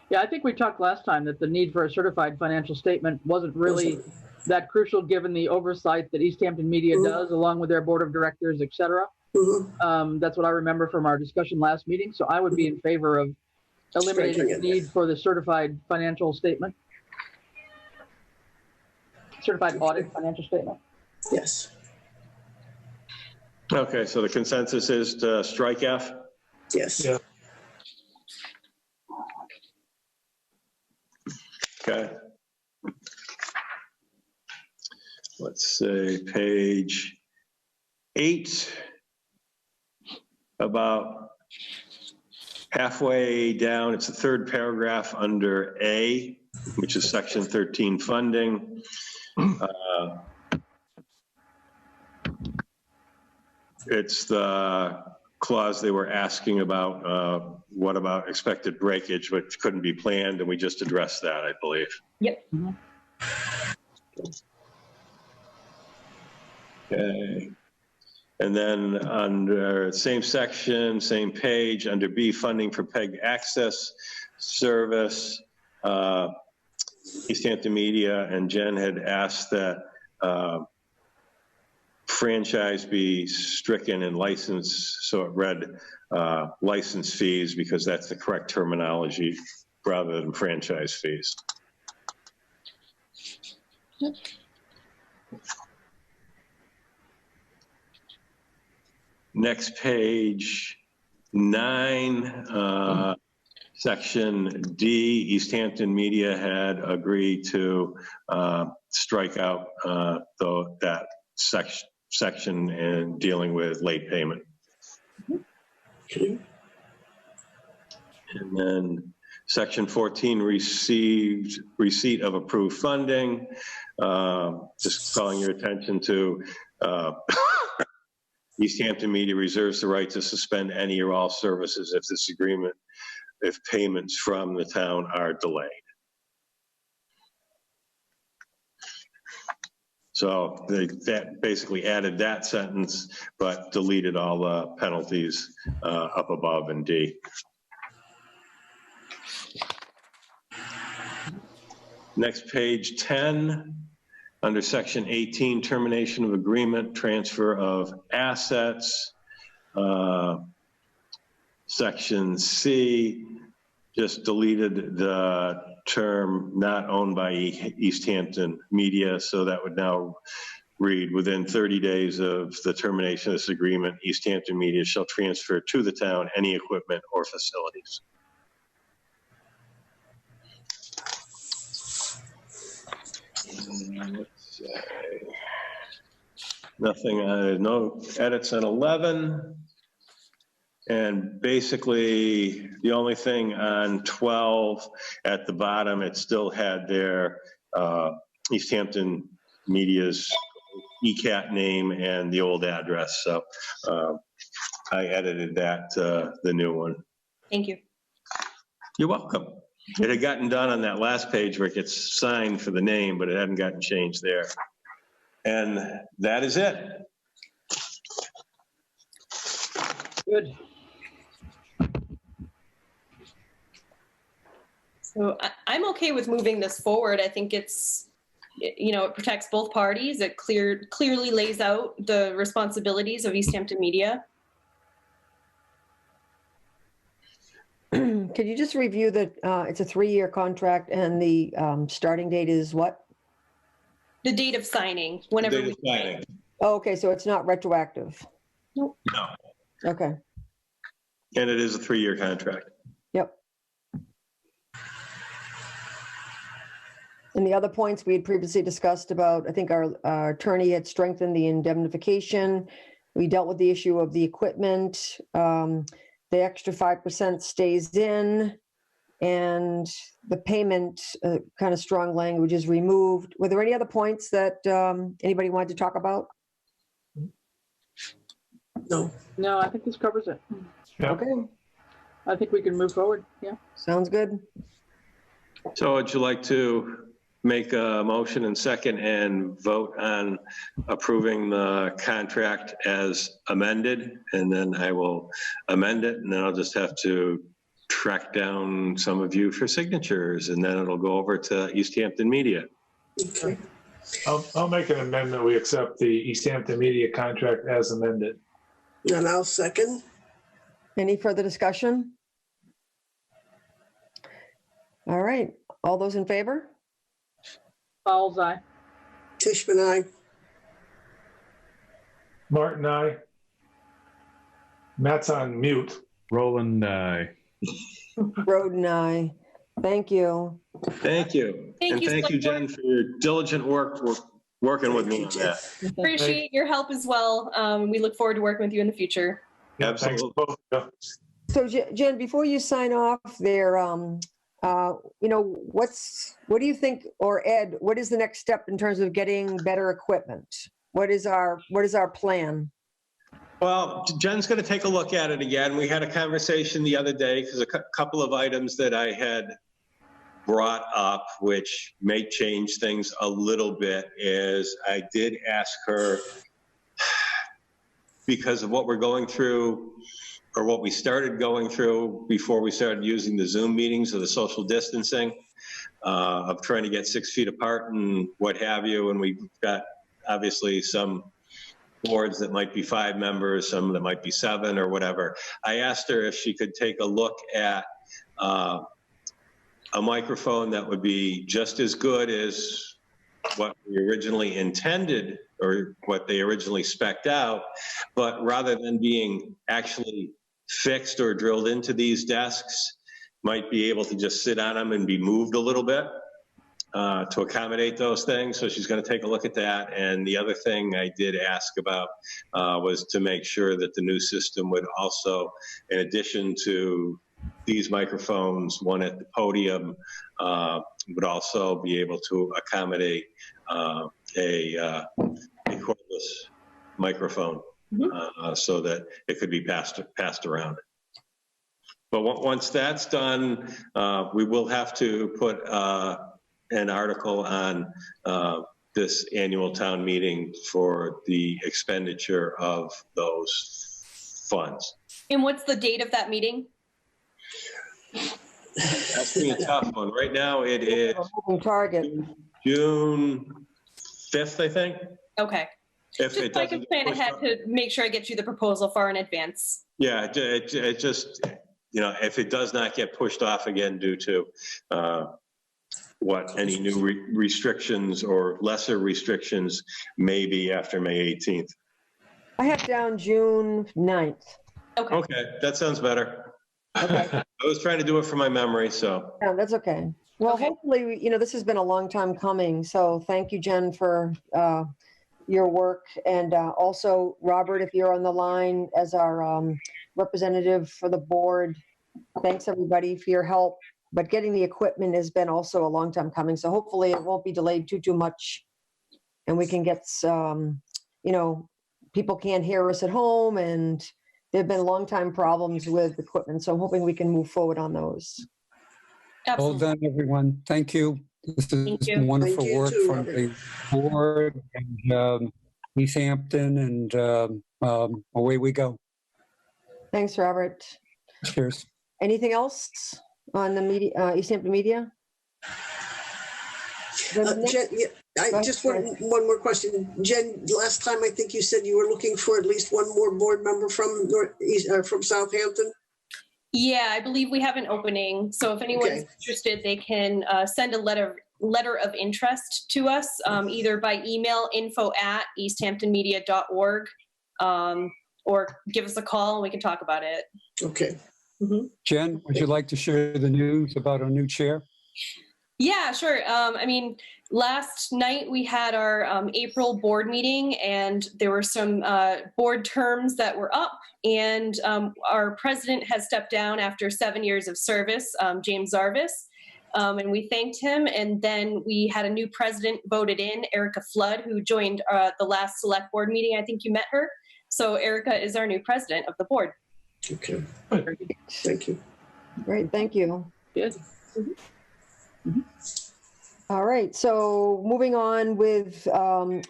Yeah, I think we talked last time that the need for a certified financial statement wasn't really that crucial, given the oversight that Easthampton Media does, along with their board of directors, et cetera. That's what I remember from our discussion last meeting. So I would be in favor of eliminating the need for the certified financial statement. Certified audit financial statement. Yes. Okay, so the consensus is to strike F? Yes. Yeah. Okay. Let's say page 8, about halfway down, it's the third paragraph under A, which is section 13 funding. It's the clause they were asking about, what about expected breakage, which couldn't be planned, and we just addressed that, I believe. Yep. Okay. And then under same section, same page, under B, funding for PEG access service, Easthampton Media and Jen had asked that franchise be stricken and license, so it read license fees because that's the correct terminology rather than franchise fees. Yep. Next page 9, section D, Easthampton Media had agreed to strike out that section in dealing with late payment. Okay. And then section 14, receipt of approved funding. Just calling your attention to Easthampton Media reserves the right to suspend any or all services if payments from the town are delayed. So that basically added that sentence, but deleted all the penalties up above in D. Next, page 10. Under section 18, termination of agreement, transfer of assets. Section C, just deleted the term not owned by Easthampton Media, so that would now read, within 30 days of the termination of this agreement, Easthampton Media shall transfer to the town any equipment or facilities. Let's see. Nothing, no edits on 11. And basically, the only thing on 12 at the bottom, it still had their Easthampton Media's ECAT name and the old address. So I edited that to the new one. Thank you. You're welcome. It had gotten done on that last page where it gets signed for the name, but it hadn't gotten changed there. And that is it. Good. So I'm okay with moving this forward. I think it's, you know, it protects both parties. It clearly lays out the responsibilities of Easthampton Media. Could you just review that it's a 3-year contract and the starting date is what? The date of signing, whenever Date of signing. Oh, okay, so it's not retroactive. No. Okay, And it is a 3-year contract. yep. And the other points we had previously discussed about, I think our attorney had strengthened the indemnification. We dealt with the issue of the equipment. The extra 5% stays in, and the payment, kind of strong language, is removed. Were there any other points that anybody wanted to talk about? No. No, I think this covers it. Yeah. Okay, I think we can move forward. Yeah. sounds good. So would you like to make a motion and second and vote on approving the contract as amended? And then I will amend it, and then I'll just have to track down some of you for signatures, and then it'll go over to Easthampton Media. Okay. I'll make an amendment. We accept the Easthampton Media contract as amended. And I'll second. Any further discussion? All right, all those in favor? Fowles eye. Tishman, aye. Martin, aye. Matt's on mute. Roland, Roden, aye. Thank you. Thank you. Thank And you, thank you, Select Jen, for your diligent work working with me on that. Appreciate your help as well. We look forward to working with you in the future. Yeah, thanks Absolutely. both of you. So Jen, before you sign off there, what do you think, or Ed, what is the next step in terms of getting better equipment? What is our plan? Well, Jen's going to take a look at it again. We had a conversation the other day because a couple of items that I had brought up, which may change things a little bit, is I did ask her, because of what we're going through, or what we started going through before we started using the Zoom meetings or the social distancing, of trying to get 6 feet apart and what have you. And we've got obviously some boards that might be 5 members, some that might be 7 or whatever. I asked her if she could take a look at a microphone that would be just as good as what we originally intended or what they originally spec'd out, but rather than being actually fixed or drilled into these desks, might be able to just sit on them and be moved a little bit to accommodate those things. So she's going to take a look at that. And the other thing I did ask about was to make sure that the new system would also, in addition to these microphones, one at the podium, would also be able to accommodate a cordless microphone, so that it could be passed around. But once that's done, we will have to put an article on this annual town meeting for the expenditure of those funds. And what's the date of that meeting? That's gonna be a tough one. Right now, it is Moving target. June 5th, I think. Okay. If Just it so I can doesn't plan push ahead up- to make sure I get you the proposal far in advance. Yeah, it just, if it does not get pushed off again due to any new restrictions or lesser restrictions may be after May 18th. I have down June 9th. Okay. Okay, that sounds better. Okay. I was trying to do it from my memory, so. No, that's okay. Well, Okay. hopefully, this has been a long time coming. So thank you, Jen, for your work. And also, Robert, if you're on the line as our representative for the board, thanks everybody for your help. But getting the equipment has been also a long time coming. So hopefully it won't be delayed too much. And we can get people can't hear us at home, and there've been long time problems with equipment. So I'm hoping we can move forward on those. Well Absolutely. done, everyone. Thank you. This Thank is you. wonderful Thank you work too, from Robert. the board and Easthampton, and away we go. Thanks, Robert. Cheers. Anything else on the media, Easthampton media? The next- Jen, yeah, I Go just ahead. one more question. Jen, last time I think you said you were looking for at least one more board member from from Southampton. Yeah, I believe we have an opening. So if anyone's Okay. interested, they can send a letter of interest to us, either by email, info@easthamptonmedia.org, or give us a call and we can talk about it. Okay. Jen, would you like to share the news about our new chair? Yeah, sure. Last night we had our April board meeting, and there were some board terms that were up, and our president has stepped down after 7 years of service, James Zarvis, and we thanked him. And then we had a new president voted in, Erica Flood, who joined the last select board meeting. I think you met her. So Erica is our new president of the board. Okay. Thank you. Great, thank you. Good. All right, so moving on with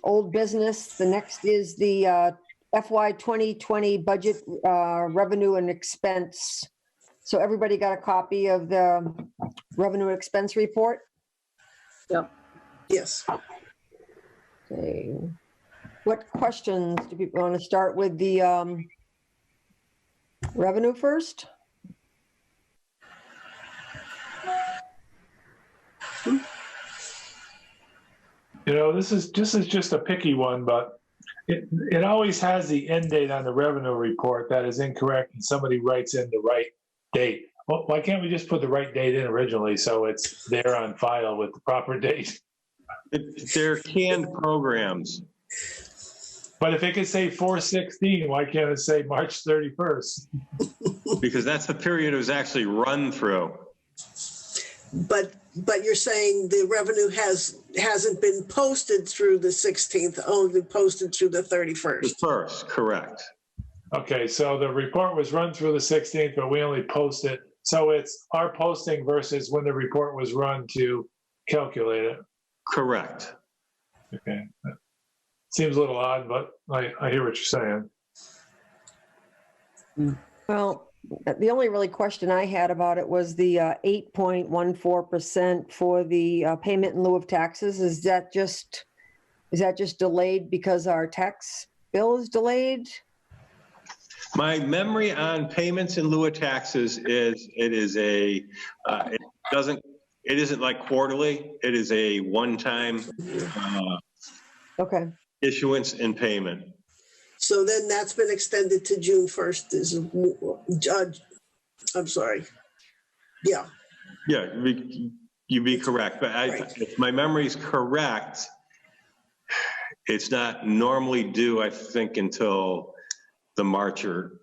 old business. The next is the FY 2020 budget revenue and expense. So everybody got a copy of the revenue and expense report? Yes. Okay. What questions do people want to start with the revenue first? This is just a picky one, but it always has the end date on the revenue report that is incorrect, and somebody writes in the right date Well, why can't we just put the right date in originally so it's there on file with the proper date? They're canned programs. But if it could say 4/16, why can't it say March 31st? Because that's the period it was actually run through. But you're saying the revenue hasn't been posted through the 16th, only posted through the 31st. The first, correct. Okay, so the report was run through the 16th, but we only post it. So it's our posting versus when the report was run to calculate it. Correct. Okay. Seems a little odd, but I hear what you're saying. Well, the only really question I had about it was the 8.14% for the payment in lieu of taxes. Is that just delayed because our tax bill is delayed? My memory on payments in lieu of taxes is it isn't like quarterly. It is a one-time Okay. issuance and payment. So then that's been extended to June 1st I'm sorry. Yeah. Yeah, you'd be correct. But Right. if my memory's correct, it's not normally due, I think, until the March or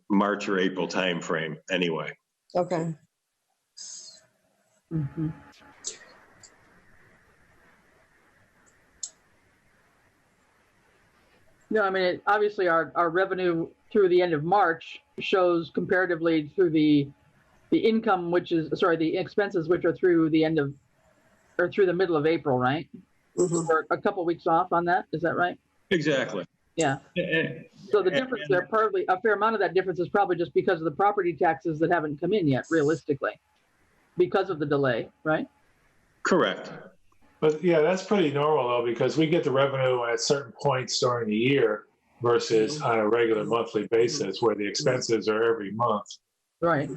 April timeframe anyway. Okay. Mhm. No, I mean, obviously our revenue through the end of March shows comparatively through the income, the expenses, which are through the end of, or through the middle of April, right? Mhm. We're a couple weeks off on that, is that right? Exactly. Yeah. So the difference there, partly, a fair amount of that difference is probably just because of the property taxes that haven't come in yet, realistically, because of the delay, right? Correct. But yeah, that's pretty normal though, because we get the revenue at certain points during the year versus on a regular monthly basis where the expenses are every month. Right.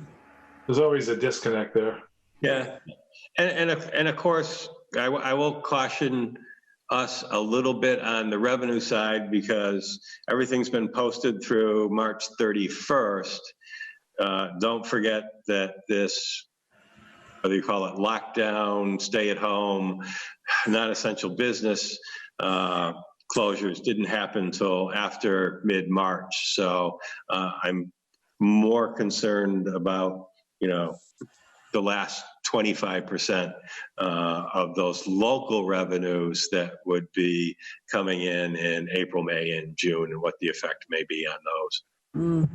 There's always a disconnect there. Yeah. And of course, I will caution us a little bit on the revenue side because everything's been posted through March 31st. Don't forget that this, whether you call it lockdown, stay at home, non-essential business closures didn't happen until after mid-March. So I'm more concerned about, the last 25% of those local revenues that would be coming in April, May, and June, and what the effect may be on those.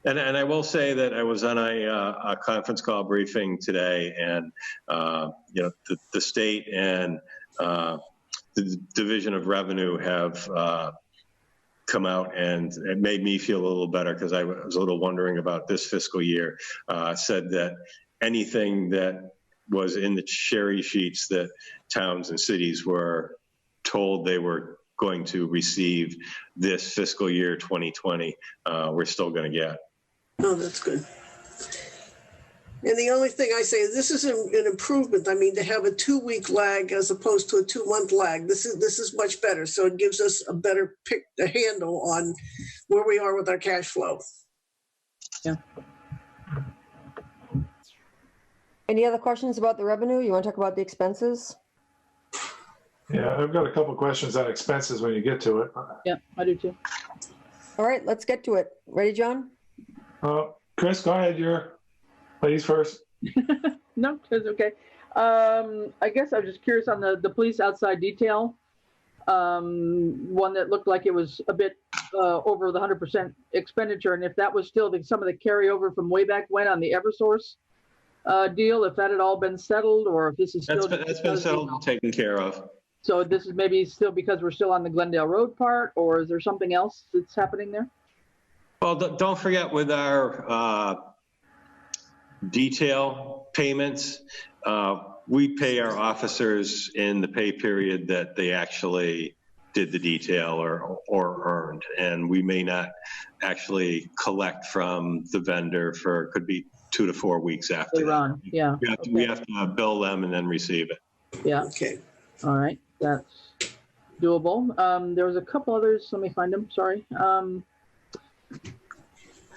And I will say that I was on a conference call briefing today, and the state and the Division of Revenue have come out, and it made me feel a little better because I was a little wondering about this fiscal year. Said that anything that was in the cherry sheets that towns and cities were told they were going to receive this fiscal year 2020, we're still going to get. Oh, that's good. And the only thing I say is this is an improvement. I mean, to have a 2-week lag as opposed to a 2-month lag, this is much better. So it gives us a better handle on where we are with our cash flow. Yeah. Any other questions about the revenue? You want to talk about the expenses? Yeah, I've got a couple questions on expenses when you get to it. Yeah, I do too. All right, let's get to it. Ready, John? Chris, go ahead. You're ladies first. No, it's okay. I guess I was just curious on the police outside detail. One that looked like it was a bit over the 100% expenditure, and if that was still some of the carryover from way back when on the Eversource deal, if that had all been settled, or if this is still That's been settled and taken care of. So this is maybe still because we're still on the Glendale Road part, or is there something else that's happening there? Well, don't forget with our detail payments, we pay our officers in the pay period that they actually did the detail or earned, and we may not actually collect from the vendor for, could be 2 to 4 weeks after Later that. on, yeah. We have to bill them and then receive it. Yeah. Okay. All right, that's doable. There was a couple others. Let me find them. Sorry.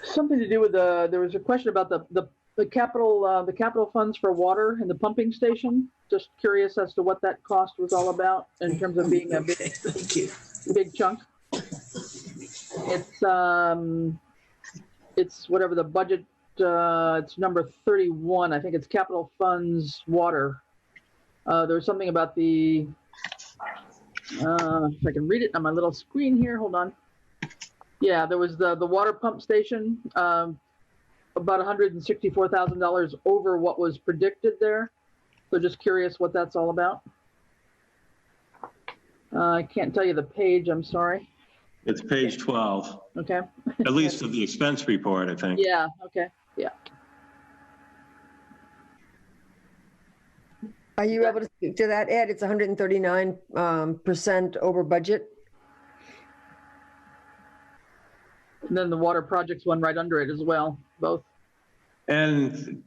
Something to do with there was a question about the the capital funds for water and the pumping station. Just curious as to what that cost was all about in terms of being a Okay, thank you. big chunk. It's whatever the budget, it's number 31. I think it's capital funds water. There's something about the, if I can read it on my little screen here, hold on. Yeah, there was the water pump station, about $164,000 over what was predicted there. So just curious what that's all about. I can't tell you the page, I'm sorry. It's page 12, Okay. at least of the expense report, I think. Yeah, okay, yeah. Are you able to speak to that, Ed? It's 139% over budget. And then the water projects one right under it as well, both. And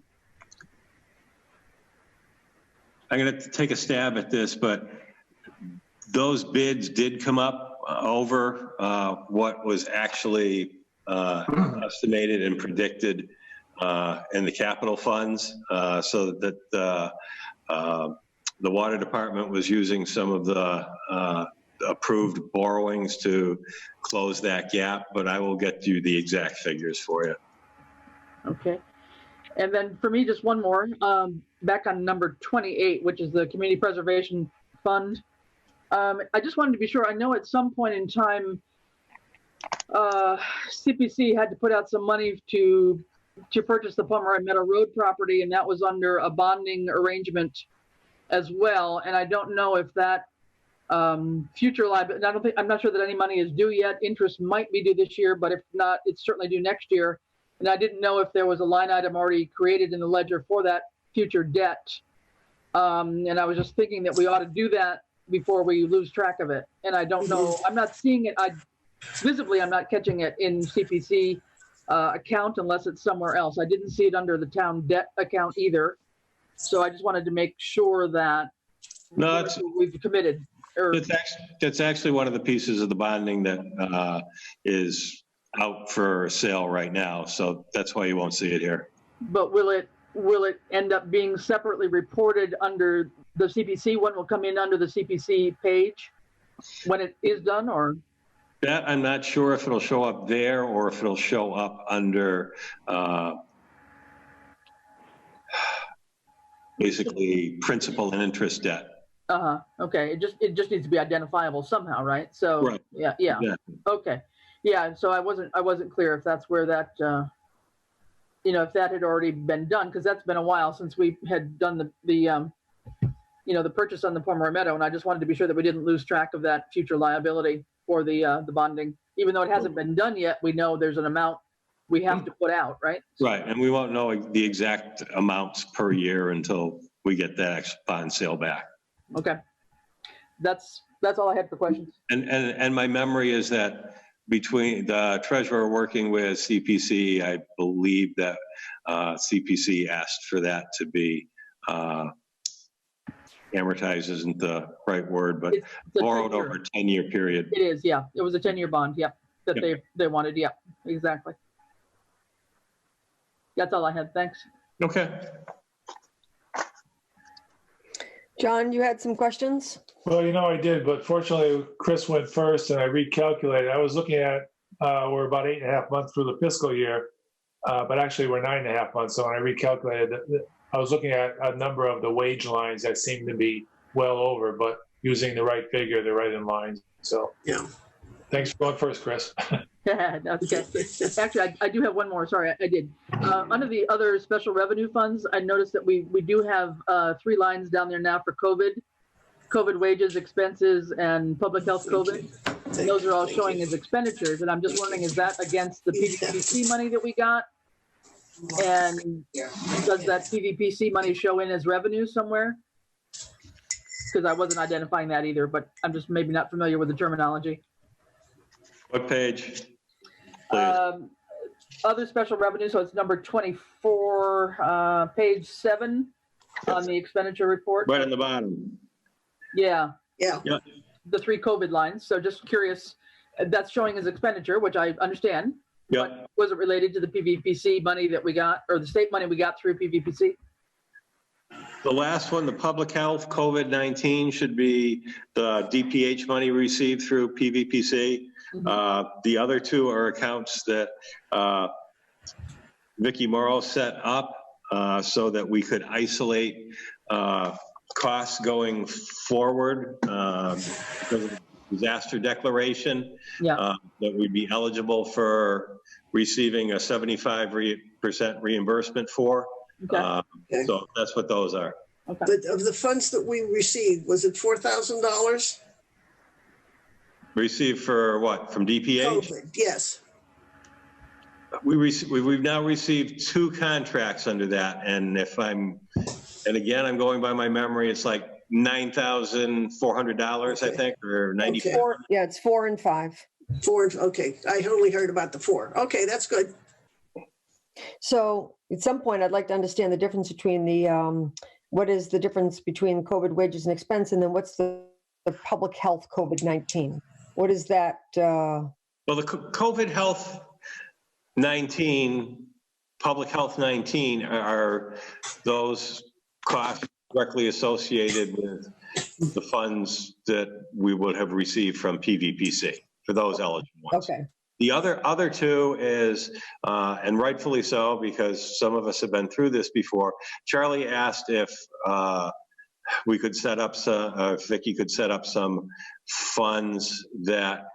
I'm going to take a stab at this, but those bids did come up over what was actually estimated and predicted in the capital funds, so that the water department was using some of the approved borrowings to close that gap, but I will get you the exact figures for you. Okay. And then for me, just one more, back on number 28, which is the Community Preservation Fund. I just wanted to be sure, I know at some point in time, CPC had to put out some money to purchase the Pomeroy Meadow Road property, and that was under a bonding arrangement as well. And I don't know if that future liability, I'm not sure that any money is due yet. Interest might be due this year, but if not, it's certainly due next year. And I didn't know if there was a line item already created in the ledger for that future debt. And I was just thinking that we ought to do that before we lose track of it. And I don't know, I'm not seeing it, visibly I'm not catching it in CPC account unless it's somewhere else. I didn't see it under the town debt account either. So I just wanted to make sure that we've committed. That's actually one of the pieces of the bonding that is out for sale right now. So that's why you won't see it here. But will it end up being separately reported under the CPC? One will come in under the CPC page when it is done, or? That I'm not sure if it'll show up there or if it'll show up under basically principal and interest debt. Okay. It just needs to be identifiable somehow, right? So Right. Yeah. Yeah. Okay. Yeah. So I wasn't clear if that's where that if that had already been done, because that's been a while since we had done the purchase on the Pomeroy Meadow, and I just wanted to be sure that we didn't lose track of that future liability for the bonding. Even though it hasn't been done yet, we know there's an amount we have to put out, right? Right. And we won't know the exact amounts per year until we get that bond sale back. Okay. That's all I had for questions. And my memory is that between the treasurer working with CPC, I believe that CPC asked for that to be amortized isn't the right word, but borrowed over a 10-year period. It is, yeah. It was a 10-year bond, yep, that they wanted, yeah, exactly. That's all I had, thanks. Okay. John, you had some questions? Well, I did, but fortunately, Chris went first and I recalculated. I was looking at, we're about 8.5 months through the fiscal year, but actually we're 9.5 months. So when I recalculated, I was looking at a number of the wage lines that seemed to be well over, but using the right figure, they're right in line. So Yeah. Thanks for going first, Chris. Yeah, that's okay. Actually, I do have one more. Sorry, I did. Under the other special revenue funds, I noticed that we do have 3 lines down there now for COVID wages, expenses, and public health COVID. And those are all showing as expenditures. And I'm just wondering, is that against the PVPC money that we got? And does that PVPC money show in as revenue somewhere? Because I wasn't identifying that either, but I'm just maybe not familiar with the terminology. What page? Please. Other special revenue, so it's number 24, page 7 on the expenditure report. Right on the bottom. Yeah. Yeah. The 3 COVID lines. So just curious, that's showing as expenditure, which I understand. Yep. Was it related to the PVPC money that we got, or the state money we got through PVPC? The last one, the public health COVID-19, should be the DPH money received through PVPC. The other two are accounts that Vicky Morrow set up so that we could isolate costs going forward because of the disaster declaration. Yeah. That we'd be eligible for receiving a 75% reimbursement for. Okay. So that's what those are. Okay. But of the funds that we received, was it $4,000? Received for what, from DPH? COVID, yes. We've now received 2 contracts under that, and and again, I'm going by my memory, it's like $9,400, I think, or 94. Okay. Yeah, it's 4 and 5. 4, okay. I only heard about the 4. Okay, that's good. So at some point, I'd like to understand the difference between what is the difference between COVID wages and expense, and then what's the public health COVID-19? What is that? Well, the COVID health 19, public health 19 are those costs directly associated with the funds that we would have received from PVPC for those eligible ones. Okay. The other 2 is, and rightfully so, because some of us have been through this before. Charlie asked if we could set up if Vicky could set up some funds that,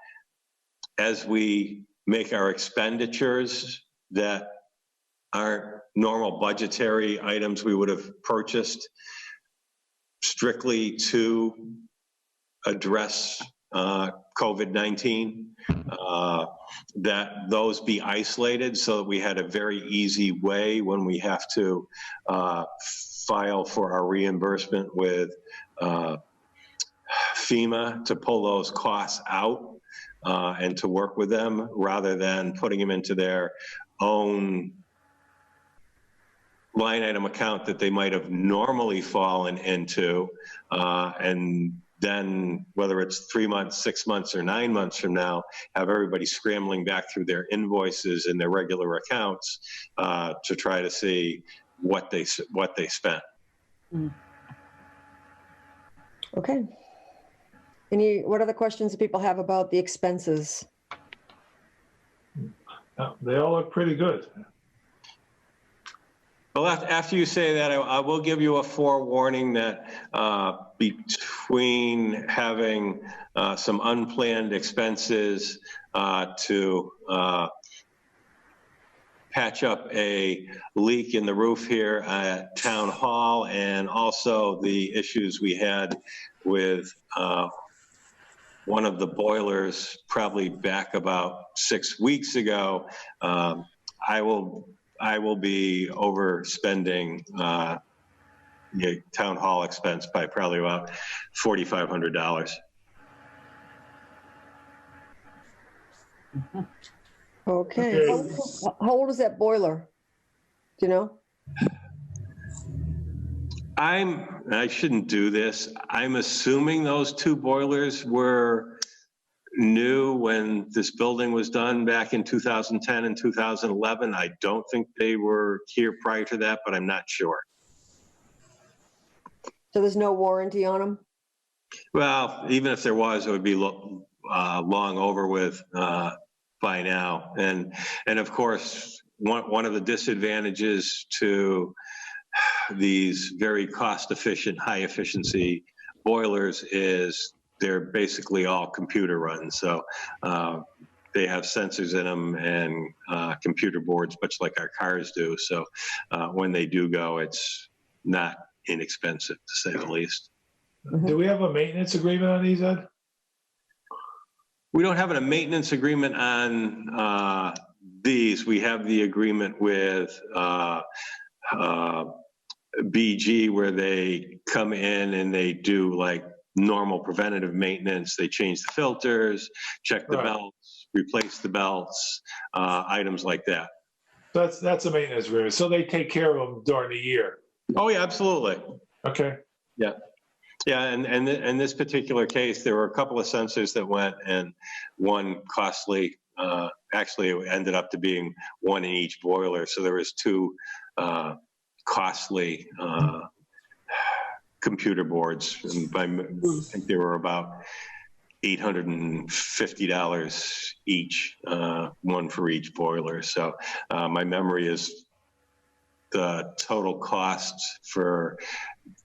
as we make our expenditures that aren't normal budgetary items we would have purchased, strictly to address COVID-19, that those be isolated so that we had a very easy way when we have to file for our reimbursement with FEMA to pull those costs out and to work with them rather than putting them into their own line item account that they might have normally fallen into. And then whether it's 3 months, 6 months, or 9 months from now, have everybody scrambling back through their invoices and their regular accounts to try to see what they spent. Okay. What other questions do people have about the expenses? They all look pretty good. Well, after you say that, I will give you a forewarning that between having some unplanned expenses to patch up a leak in the roof here at Town Hall, and also the issues we had with one of the boilers probably back about 6 weeks ago, I will be overspending the town hall expense by probably about $4,500. Okay. How old is that boiler? Do you know? I shouldn't do this. I'm assuming those 2 boilers were new when this building was done back in 2010 and 2011. I don't think they were here prior to that, but I'm not sure. So there's no warranty on them? Well, even if there was, it would be long over with by now. And of course, one of the disadvantages to these very cost-efficient, high-efficiency boilers is they're basically all computer run. So they have sensors in them and computer boards, much like our cars do. So when they do go, it's not inexpensive, to say the least. Do we have a maintenance agreement on these, Ed? We don't have a maintenance agreement on these. We have the agreement with BG, where they come in and they do like normal preventative maintenance. They change the filters, check the belts, replace the belts, items like that. That's a maintenance agreement. So they take care of them during the year. Oh yeah, absolutely. Okay. Yeah. Yeah, and in this particular case, there were a couple of sensors that went, and one costly actually it ended up to being one in each boiler. So there was two costly computer boards. And I think they were about $850 each, one for each boiler. So my memory is the total cost for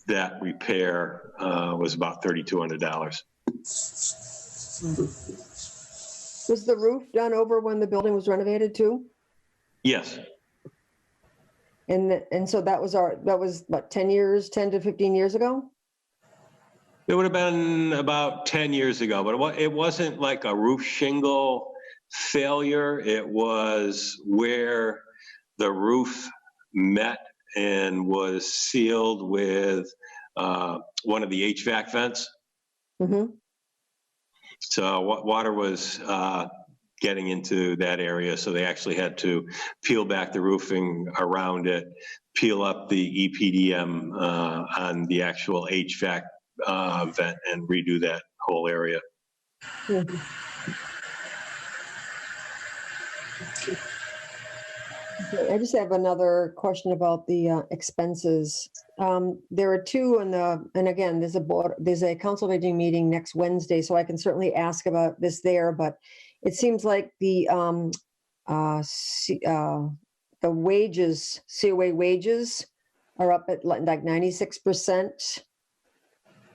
that repair was about $3,200. Was the roof done over when the building was renovated too? Yes. And so that was what, 10 to 15 years ago? It would have been about 10 years ago, but it wasn't like a roof shingle failure. It was where the roof met and was sealed with one of the HVAC vents. Mm-hmm. So water was getting into that area, so they actually had to peel back the roofing around it, peel up the EPDM on the actual HVAC vent, and redo that whole area. Mm-hmm. Okay, I just have another question about the expenses. There are two and again, there's a council aging meeting next Wednesday, so I can certainly ask about this there, but it seems like the wages, COA wages are up at like 96%.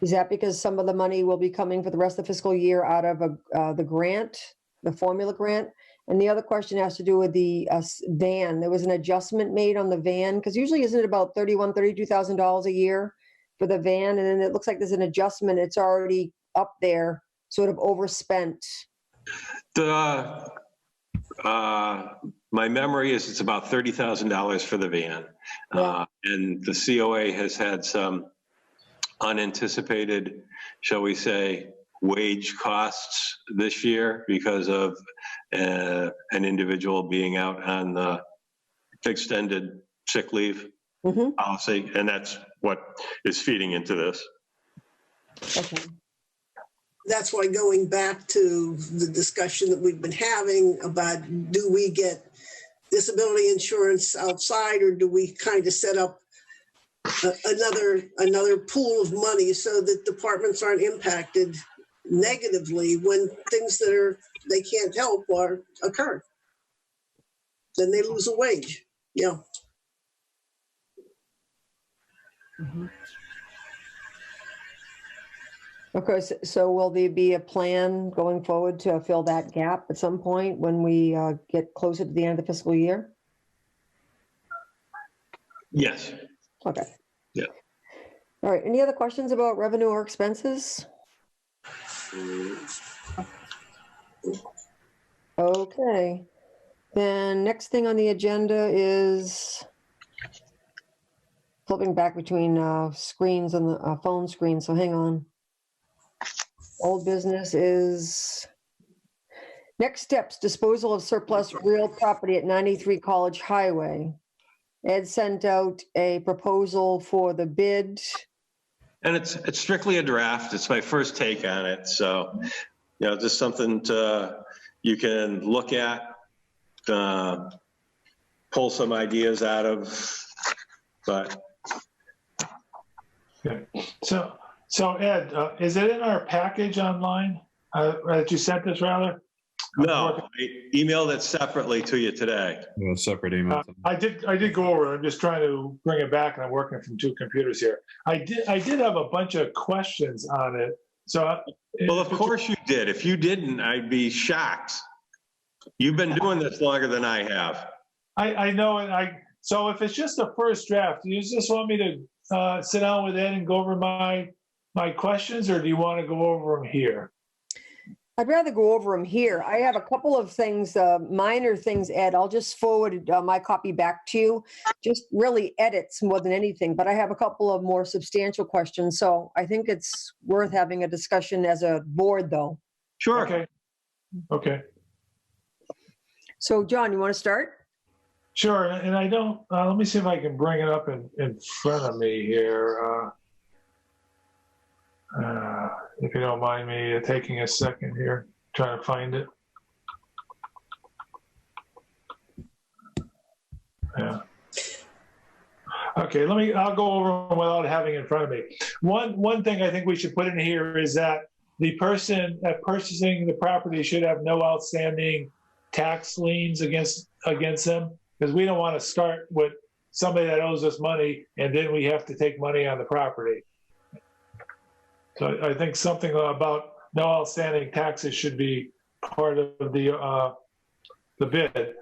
Is that because some of the money will be coming for the rest of the fiscal year out of the grant, the formula grant? And the other question has to do with the van. There was an adjustment made on the van, because usually isn't it about $32,000 a year for the van? And then it looks like there's an adjustment. It's already up there, sort of overspent. My memory is it's about $30,000 for the van. Yeah. And the COA has had some unanticipated, shall we say, wage costs this year because of an individual being out on the extended sick leave policy, and that's what is feeding into this. Okay. That's why, going back to the discussion that we've been having about, do we get disability insurance outside, or do we kind of set up another pool of money so that departments aren't impacted negatively when things that they can't help occur? Then they lose a wage. Yeah. Mm-hmm. Okay, so will there be a plan going forward to fill that gap at some point when we get closer to the end of the fiscal year? Yes. Okay. Yeah. All right, any other questions about revenue or expenses? Okay, then next thing on the agenda is flipping back between screens on the phone screen, so hang on. Old business is next steps, disposal of surplus real property at 93 College Highway. Ed sent out a proposal for the bid. And it's strictly a draft. It's my first take on it. So, just something you can look at, pull some ideas out of, but. Okay. So Ed, is it in our package online that you sent us, rather? No, I emailed it separately to you today. A separate email. I did go over it. I'm just trying to bring it back, and I'm working from two computers here. I did have a bunch of questions on it. So, well, of course you did. If you didn't, I'd be shocked. You've been doing this longer than I have. I know, and so if it's just a first draft, do you just want me to sit down with Ed and go over my questions, or do you want to go over them here? I'd rather go over them here. I have a couple of things, minor things, Ed. I'll just forward my copy back to you. Just really edits more than anything, but I have a couple of more substantial questions. So I think it's worth having a discussion as a board, though. Sure. Okay. So, John, you want to start? Sure. And I don't, let me see if I can bring it up in front of me here. If you don't mind me taking a second here, trying to find it. Okay, I'll go over them without having it in front of me. One thing I think we should put in here is that the person purchasing the property should have no outstanding tax liens against them, because we don't want to start with somebody that owes us money and then we have to take money on the property. So I think something about no outstanding taxes should be part of the bid.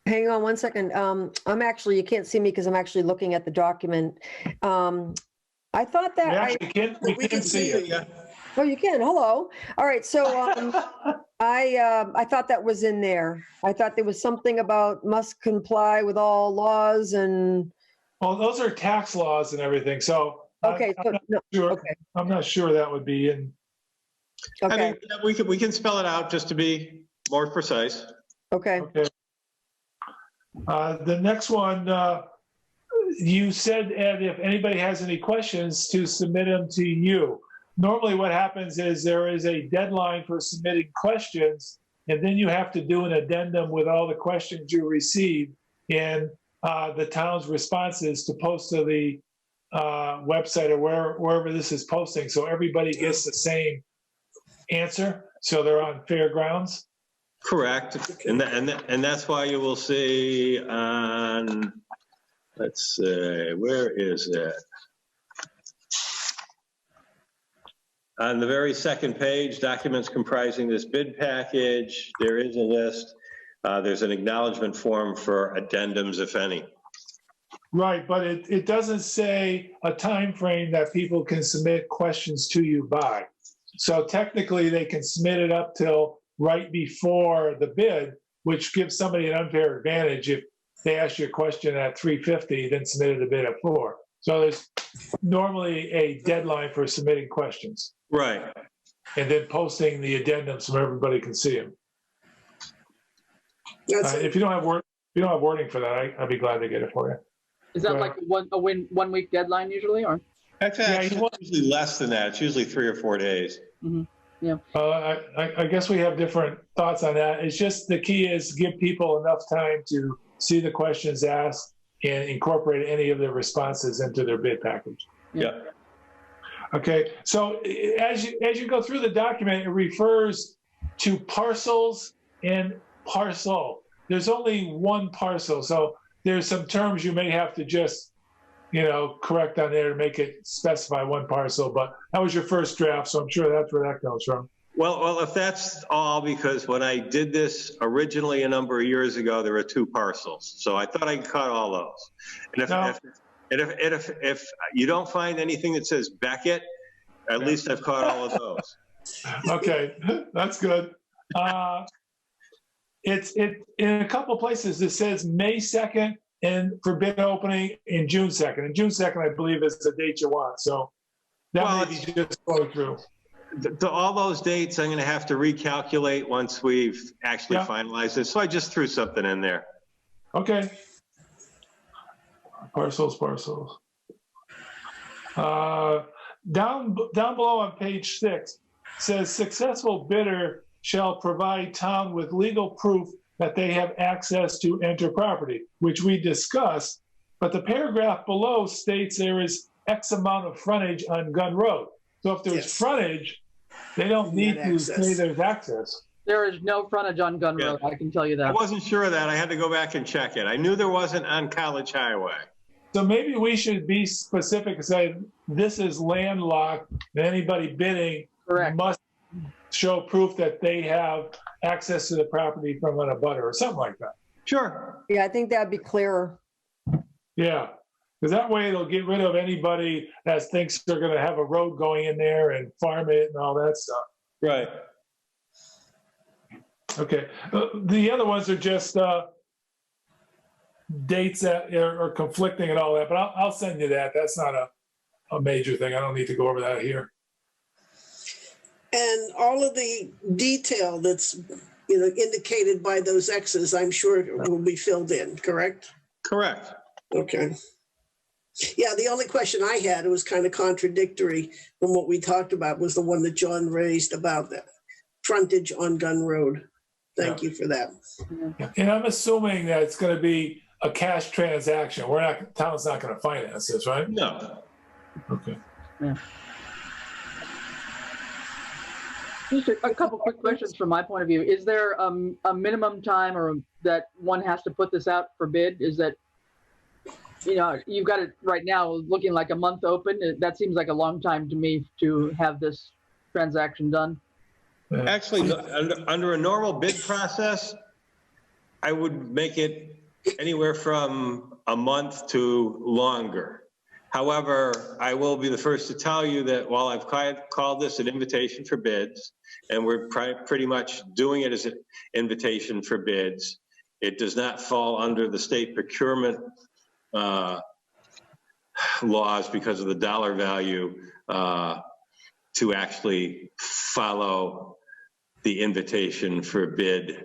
Hang on one second. I'm actually, you can't see me because I'm actually looking at the document. I thought that We I, actually we can see it. Yeah. oh, you can, hello. All right, so I thought that was in there. I thought there was something about must comply with all laws and, Well, those are tax laws and everything, so okay, so, no, sure. okay, I'm not sure that would be in. I okay, mean, we can spell it out just to be more precise. okay. Okay. The next one, you said, Ed, if anybody has any questions, to submit them to you. Normally what happens is there is a deadline for submitting questions, and then you have to do an addendum with all the questions you receive in the town's responses to post to the website or wherever this is posting, so everybody gets the same answer, so they're on fair grounds. Correct. And that's why you will see on, let's see, where is it? On the very second page, documents comprising this bid package, there is a list. There's an acknowledgement form for addendums, if any. Right, but it doesn't say a time frame that people can submit questions to you by. So technically, they can submit it up till right before the bid, which gives somebody an unfair advantage if they ask you a question at 3:50, then submitted a bid at 4. So there's normally a deadline for submitting questions Right. and then posting the addendums so everybody can see them. If you don't have wording for that, I'd be glad to get it for you. Is that like a 1 week deadline usually, or? Actually, it's usually less than that. It's usually 3 or 4 days. Mm-hmm. Yeah. I guess we have different thoughts on that. It's just the key is give people enough time to see the questions asked and incorporate any of their responses into their bid package. Yeah. Okay, so as you go through the document, it refers to parcels and parcel. There's only one parcel, so there's some terms you may have to just, correct on there to make it specify one parcel, but that was your first draft, so I'm sure that's where that comes from. Well, if that's all, because when I did this originally a number of years ago, there were 2 parcels. So I thought I could cut all those. And if you don't find anything that says Beckett, at least I've caught all of those. Okay, that's good. It's in a couple places it says May 2nd and for bid opening in June 2nd. And June 2nd, I believe, is the date you want. So that may be just going through. To all those dates, I'm going to have to recalculate once we've actually finalized it. So I just threw something in there. Okay. Parcels. Down below on page 6 says successful bidder shall provide town with legal proof that they have access to enter property, which we discussed. But the paragraph below states there is X amount of frontage on Gun Road. So if there's frontage, they don't need to say there's access. There is no frontage on Gun Road, I can tell you that. I wasn't sure of that. I had to go back and check it. I knew there wasn't on College Highway. So maybe we should be specific and say this is landlocked and anybody bidding must show proof that they have access to the property from an abutter or something like that. Sure. Yeah, I think that'd be clearer. Yeah, because that way it'll get rid of anybody that thinks they're going to have a road going in there and farm it and all that stuff. Right. Okay. The other ones are just dates that are conflicting and all that, but I'll send you that. That's not a major thing. I don't need to go over that here. And all of the detail that's, indicated by those X's, I'm sure will be filled in, correct? Correct. Okay. Yeah, the only question I had, it was kind of contradictory from what we talked about, was the one that John raised about the frontage on Gun Road. Thank you for that. And I'm assuming that it's going to be a cash transaction. Town's not going to finance this, right? No. Okay. Just a couple quick questions from my point of view. Is there a minimum time or that one has to put this out for bid? Is that, you've got it right now looking like a month open. That seems like a long time to me to have this transaction done. Actually, under a normal bid process, I would make it anywhere from a month to longer. However, I will be the first to tell you that while I've called this an invitation for bids, and we're pretty much doing it as an invitation for bids, it does not fall under the state procurement laws because of the dollar value to actually follow the invitation for bid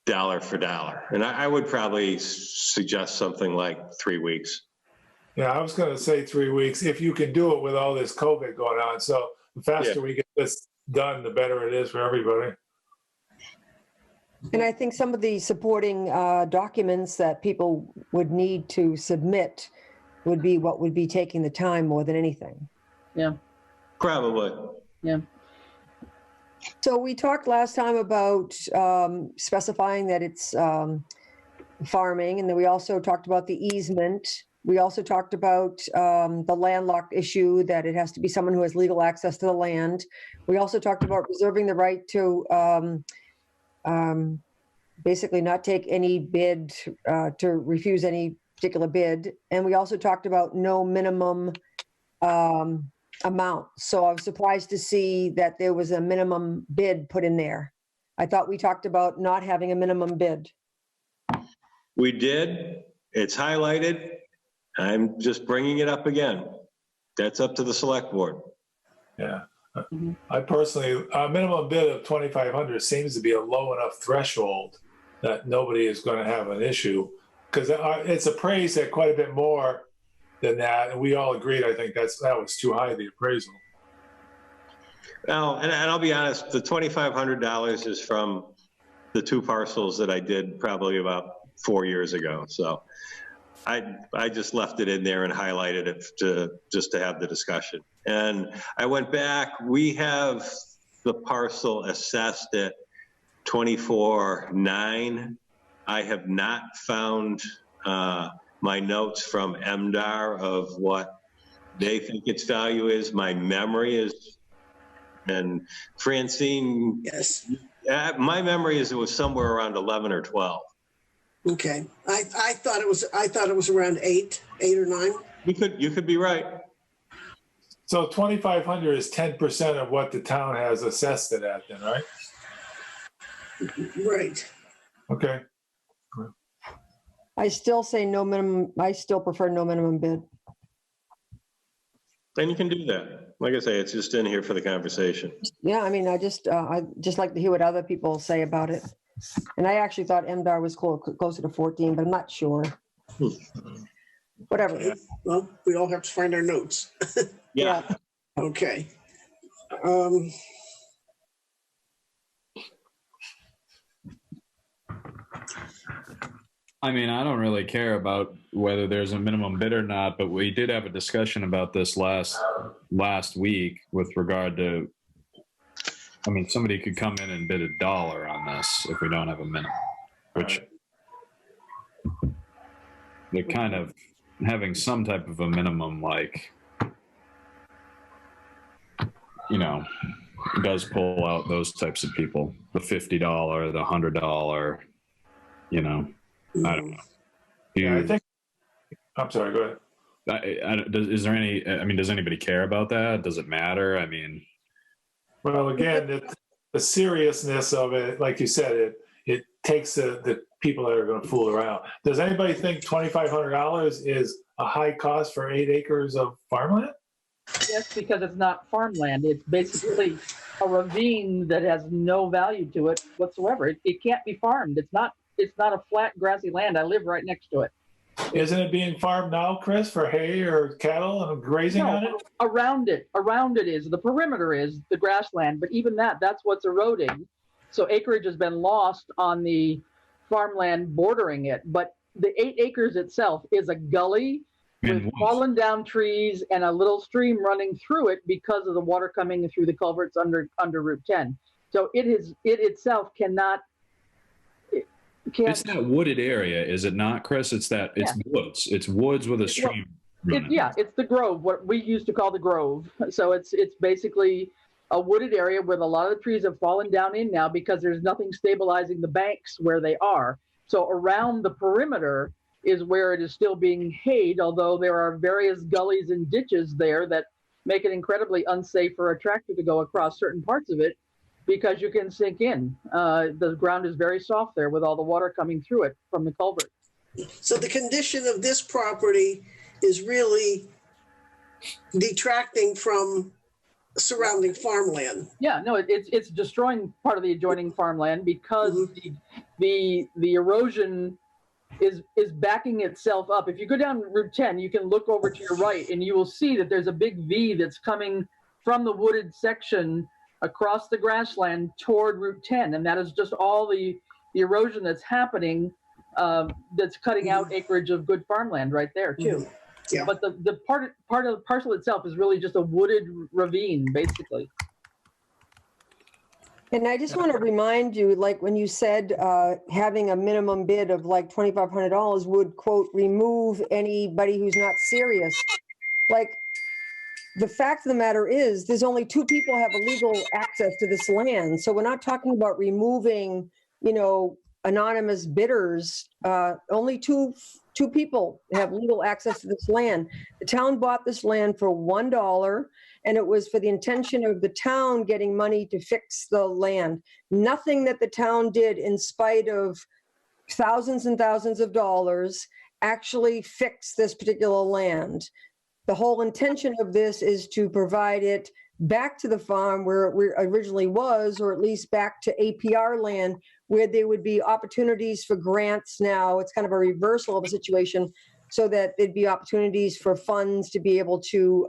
dollar for dollar. And I would probably suggest something like 3 weeks. Yeah, I was going to say 3 weeks if you can do it with all this COVID going on. So the faster we get this done, the better it is for everybody. And I think some of the supporting documents that people would need to submit would be what would be taking the time more than anything. Yeah. Probably. Yeah. So we talked last time about specifying that it's farming, and then we also talked about the easement. We also talked about the landlocked issue, that it has to be someone who has legal access to the land. We also talked about reserving the right to basically not take any bid, to refuse any particular bid. And we also talked about no minimum amount. So I was surprised to see that there was a minimum bid put in there. I thought we talked about not having a minimum bid. We did. It's highlighted. I'm just bringing it up again. That's up to the select board. Yeah. I personally, a minimum bid of 2,500 seems to be a low enough threshold that nobody is going to have an issue, because it's appraised at quite a bit more than that, and we all agreed. I think that was too high, the appraisal. Now, and I'll be honest, the $2,500 is from the 2 parcels that I did probably about 4 years ago. So I just left it in there and highlighted it just to have the discussion. And I went back. We have the parcel assessed at 24.9. I have not found my notes from MDR of what they think its value is. My memory is, and Francine, Yes. My memory is it was somewhere around 11 or 12. Okay. I thought it was around 8 or 9. You could be right. So 2,500 is 10% of what the town has assessed it at, then, right? Right. Okay. I still say no minimum, I still prefer no minimum bid. Then you can do that. Like I say, it's just in here for the conversation. Yeah, I mean, I just like to hear what other people say about it. And I actually thought MDR was closer to 14, but I'm not sure. Whatever. Okay. Well, we all have to find our notes. Yeah. Okay. I mean, I don't really care about whether there's a minimum bid or not, but we did have a discussion about this last week with regard to, I mean, somebody could come in and bid $1 on this if we don't have a minimum, which they're kind of having some type of a minimum, like, does pull out those types of people, the $50, the $100, I don't know. Yeah, I think. I'm sorry. Go ahead. Is there any? I mean, does anybody care about that? Does it matter? I mean, Well, again, the seriousness of it, like you said, it takes the people that are going to fool around. Does anybody think $2,500 is a high cost for 8 acres of farmland? Yes, because it's not farmland. It's basically a ravine that has no value to it whatsoever. It can't be farmed. It's not a flat grassy land. I live right next to it. Isn't it being farmed now, Chris, for hay or cattle and grazing on it? Around it is, the perimeter is the grassland, but even that's what's eroding. So acreage has been lost on the farmland bordering it, but the 8 acres itself is a gully And with woods. fallen down trees and a little stream running through it because of the water coming through the culverts under Route 10. So it itself can't. It's that wooded area, is it not, Chris? It's woods. It's woods with a stream. running. It's the Grove, what we used to call the Grove. So it's basically a wooded area where a lot of the trees have fallen down in now because there's nothing stabilizing the banks where they are. So around the perimeter is where it is still being hayed, although there are various gullies and ditches there that make it incredibly unsafe for a tractor to go across certain parts of it because you can sink in. The ground is very soft there with all the water coming through it from the culvert. So the condition of this property is really detracting from surrounding farmland. Yeah, no, it's destroying part of the adjoining farmland because the erosion is backing itself up. If you go down Route 10, you can look over to your right and you will see that there's a big V that's coming from the wooded section across the grassland toward Route 10, and that is just all the erosion that's happening that's cutting out acreage of good farmland right there too. Yeah. But the part of the parcel itself is really just a wooded ravine, basically. And I just want to remind you, like when you said having a minimum bid of like $2,500 would, quote, remove anybody who's not serious. Like, the fact of the matter is, there's only 2 people have a legal access to this land. So we're not talking about removing, anonymous bidders. Only two people have legal access to this land. The town bought this land for $1, and it was for the intention of the town getting money to fix the land. Nothing that the town did, in spite of thousands and thousands of dollars, actually fixed this particular land. The whole intention of this is to provide it back to the farm where it originally was, or at least back to APR land, where there would be opportunities for grants now. It's kind of a reversal of a situation, so that there'd be opportunities for funds to be able to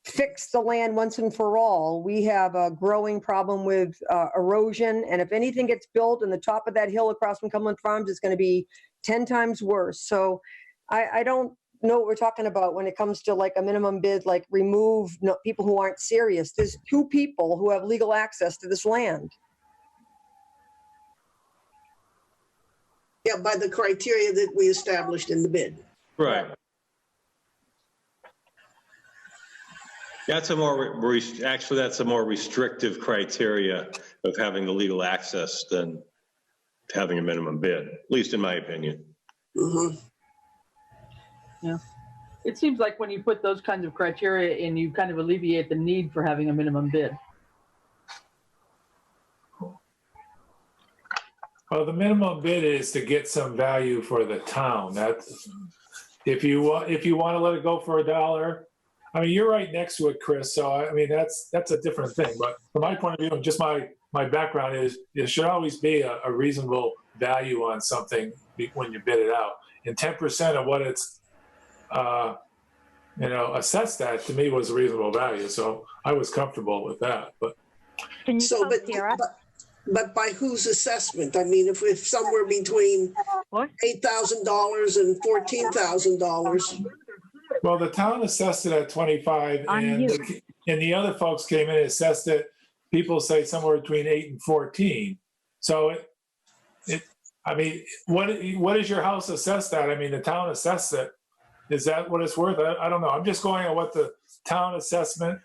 fix the land once and for all. We have a growing problem with erosion, and if anything gets built on the top of that hill across from Cumberland Farms, it's going to be 10 times worse. So I don't know what we're talking about when it comes to like a minimum bid, like remove people who aren't serious. There's 2 people who have legal access to this land. Yeah, by the criteria that we established in the bid. Right. That's a more, actually, that's a more restrictive criteria of having the legal access than having a minimum bid, at least in my opinion. Mhm. Yeah. It seems like when you put those kinds of criteria in, you kind of alleviate the need for having a minimum bid. Well, the minimum bid is to get some value for the town. That's, if you want to let it go for $1, I mean, you're right next to it, Chris. So I mean, that's a different thing. But from my point of view, and just my background is, it should always be a reasonable value on something when you bid it out. And 10% of what it's assessed at, to me, was a reasonable value. So I was comfortable with that. But Can you So, tell but, Sarah? but by whose assessment? I mean, if somewhere between What? $8,000 and $14,000. well, the town assessed it at 25, and the other folks came in and assessed it. People say somewhere between 8 and 14. So I mean, what is your house assessed at? I mean, the town assessed it. Is that what it's worth? I don't know. I'm just going on what the town assessment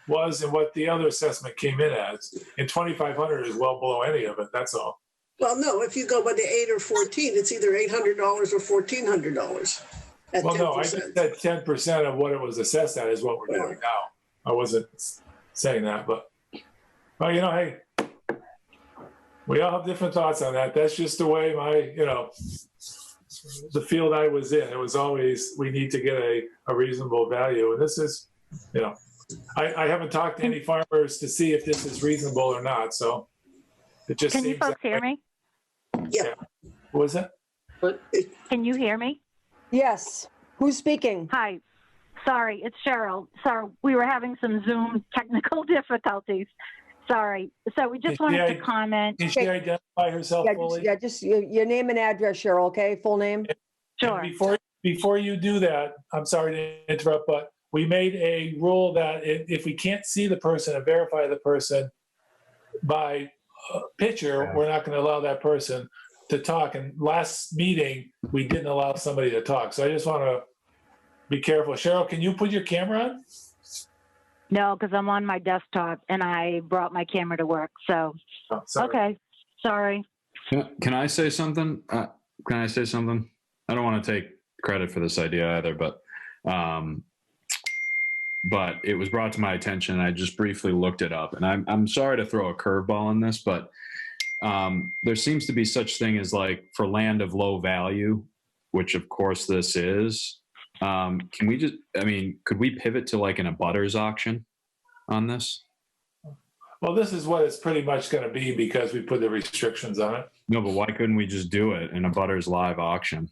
was and what the other assessment came in as. And 2,500 is well below any of it. That's all. Well, no, if you go by the 8 or 14, it's either $800 or $1,400 at 10%. Well, no, I just said 10% of what it was assessed at is what we're doing now. I wasn't saying that, but well, hey, we all have different thoughts on that. That's just the way the field I was in. It was always, we need to get a reasonable value. And this is, I haven't talked to any farmers to see if this is reasonable or not. So it just Can you seems folks hear me? Yeah. What was that? Can you hear me? Yes. Who's speaking? Hi. Sorry, it's Cheryl. Sorry, we were having some Zoom technical difficulties. Sorry. So we just Yeah, wanted yeah. to comment. Can she identify herself fully? Just your name and address, Cheryl, okay? Full name? Sure. Before you do that, I'm sorry to interrupt, but we made a rule that if we can't see the person and verify the person by picture, we're not going to allow that person to talk. And last meeting, we didn't allow somebody to talk. So I just want to be careful. Cheryl, can you put your camera on? No, because I'm on my desktop and I brought my camera to work. So, Oh, sorry. okay. Sorry. Can I say something? I don't want to take credit for this idea either, but it was brought to my attention. I just briefly looked it up, and I'm sorry to throw a curveball in this, but there seems to be such thing as like for land of low value, which of course this is. Could we pivot to like an abutters auction on this? Well, this is what it's pretty much going to be because we put the restrictions on it. No, but why couldn't we just do it in a abutters live auction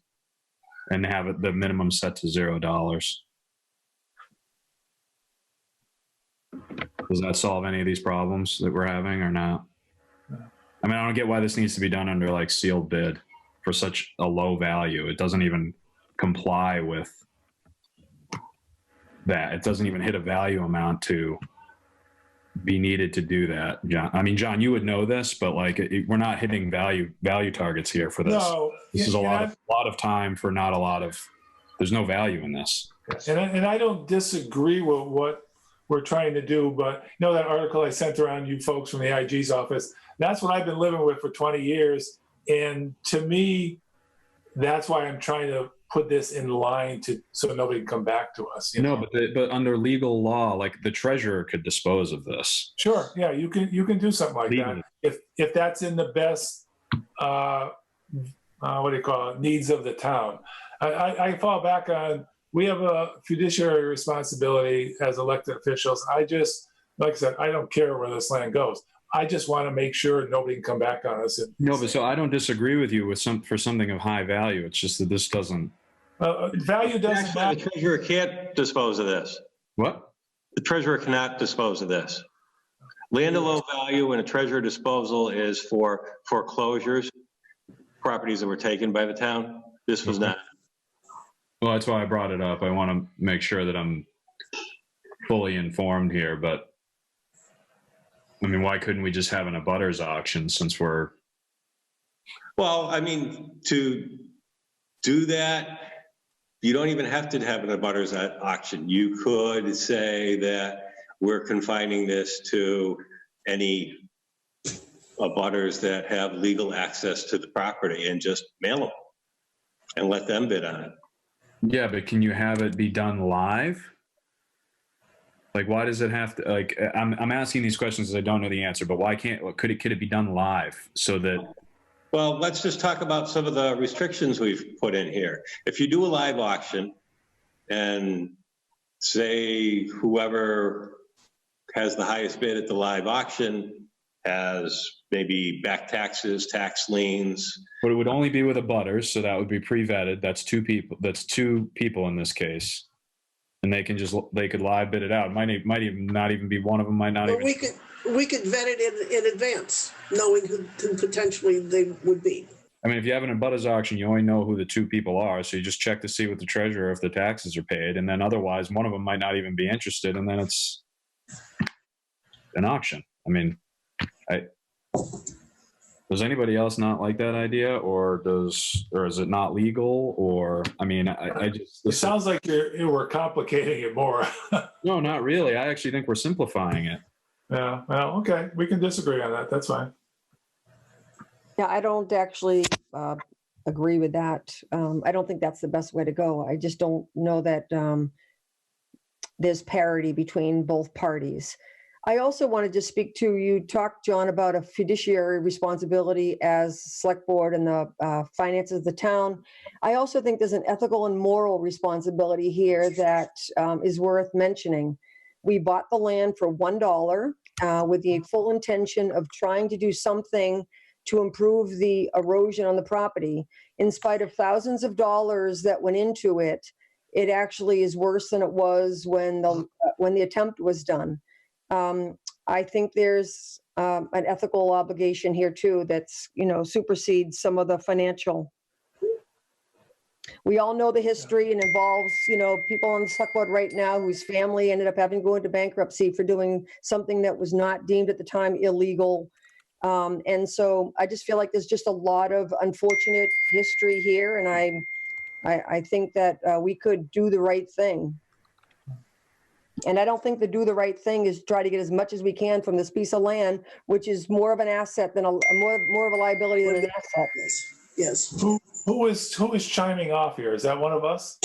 and have it the minimum set to $0? Does that solve any of these problems that we're having or not? I mean, I don't get why this needs to be done under like sealed bid for such a low value. It doesn't even comply with that. It doesn't even hit a value amount to be needed to do that, John. I mean, John, you would know this, but like we're not hitting value targets here for this. No, this is a lot of time for not a lot of. There's no value in this. And I don't disagree with what we're trying to do, but you know that article I sent around you folks from the IG's office, that's what I've been living with for 20 years. And to me, that's why I'm trying to put this in line so nobody can come back to us. You know? But under legal law, like the treasurer could dispose of this. Sure. Yeah, you can do something like Legally. that. If that's in the best, needs of the town. I fall back on, we have a fiduciary responsibility as elected officials. Like I said, I don't care where this land goes. I just want to make sure nobody can come back on us. So I don't disagree with you for something of high value. It's just that this doesn't. Value doesn't Actually, matter. the treasurer can't dispose of this. What? The treasurer cannot dispose of this. Land of low value and a treasurer disposal is for foreclosures, properties that were taken by the town. This was not. Well, that's why I brought it up. I want to make sure that I'm fully informed here, but I mean, why couldn't we just have an abutters auction since we're... Well, I mean, to do that, you don't even have to have an abutters auction. You could say that we're confining this to any abutters that have legal access to the property and just mail them and let them bid on it. Yeah, but can you have it be done live? Like, why does it have to, like, I'm asking these questions because I don't know the answer, but why could it be done live so that... Well, let's just talk about some of the restrictions we've put in here. If you do a live auction and say whoever has the highest bid at the live auction has maybe back taxes, tax liens. But it would only be with abutters, so that would be pre-vetted. That's two people in this case. And they could live bid it out. It might even not even be one of them, might not But even. we could vet it in advance, knowing who potentially they would be. I mean, if you have an abutters auction, you only know who the two people are. So you just check to see with the treasurer if the taxes are paid. And then otherwise, one of them might not even be interested. And then it's an auction. I mean, does anybody else not like that idea, or is it not legal? Or, I mean, it sounds like we're complicating it more. No, not really. I actually think we're simplifying it. Yeah. Well, okay. We can disagree on that. That's fine. Yeah, I don't actually agree with that. I don't think that's the best way to go. I just don't know that there's parity between both parties. I also wanted to speak to you, talk, John, about a fiduciary responsibility as select board and the finances of the town. I also think there's an ethical and moral responsibility here that is worth mentioning. We bought the land for $1 with the full intention of trying to do something to improve the erosion on the property. In spite of thousands of dollars that went into it, it actually is worse than it was when the attempt was done. I think there's an ethical obligation here too that's, supersedes some of the financial. We all know the history and involves, people on the select board right now whose family ended up having to go into bankruptcy for doing something that was not deemed at the time illegal. And so I just feel like there's just a lot of unfortunate history here, and I think that we could do the right thing. And I don't think the do the right thing is try to get as much as we can from this piece of land, which is more of an asset than more of a liability than an asset. Yes. Who is chiming off here? Is that one of us?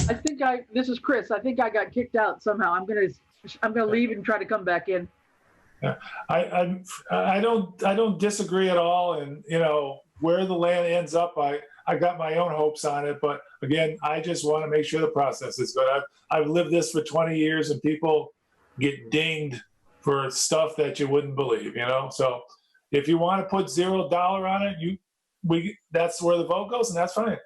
This is Chris. I think I got kicked out somehow. I'm gonna leave and try to come back in. Yeah. I don't disagree at all. And where the land ends up, I got my own hopes on it. But again, I just want to make sure the process is good. I've lived this for 20 years, and people get dinged for stuff that you wouldn't believe. So if you want to put $0 on it, that's where the vote goes, and that's fine.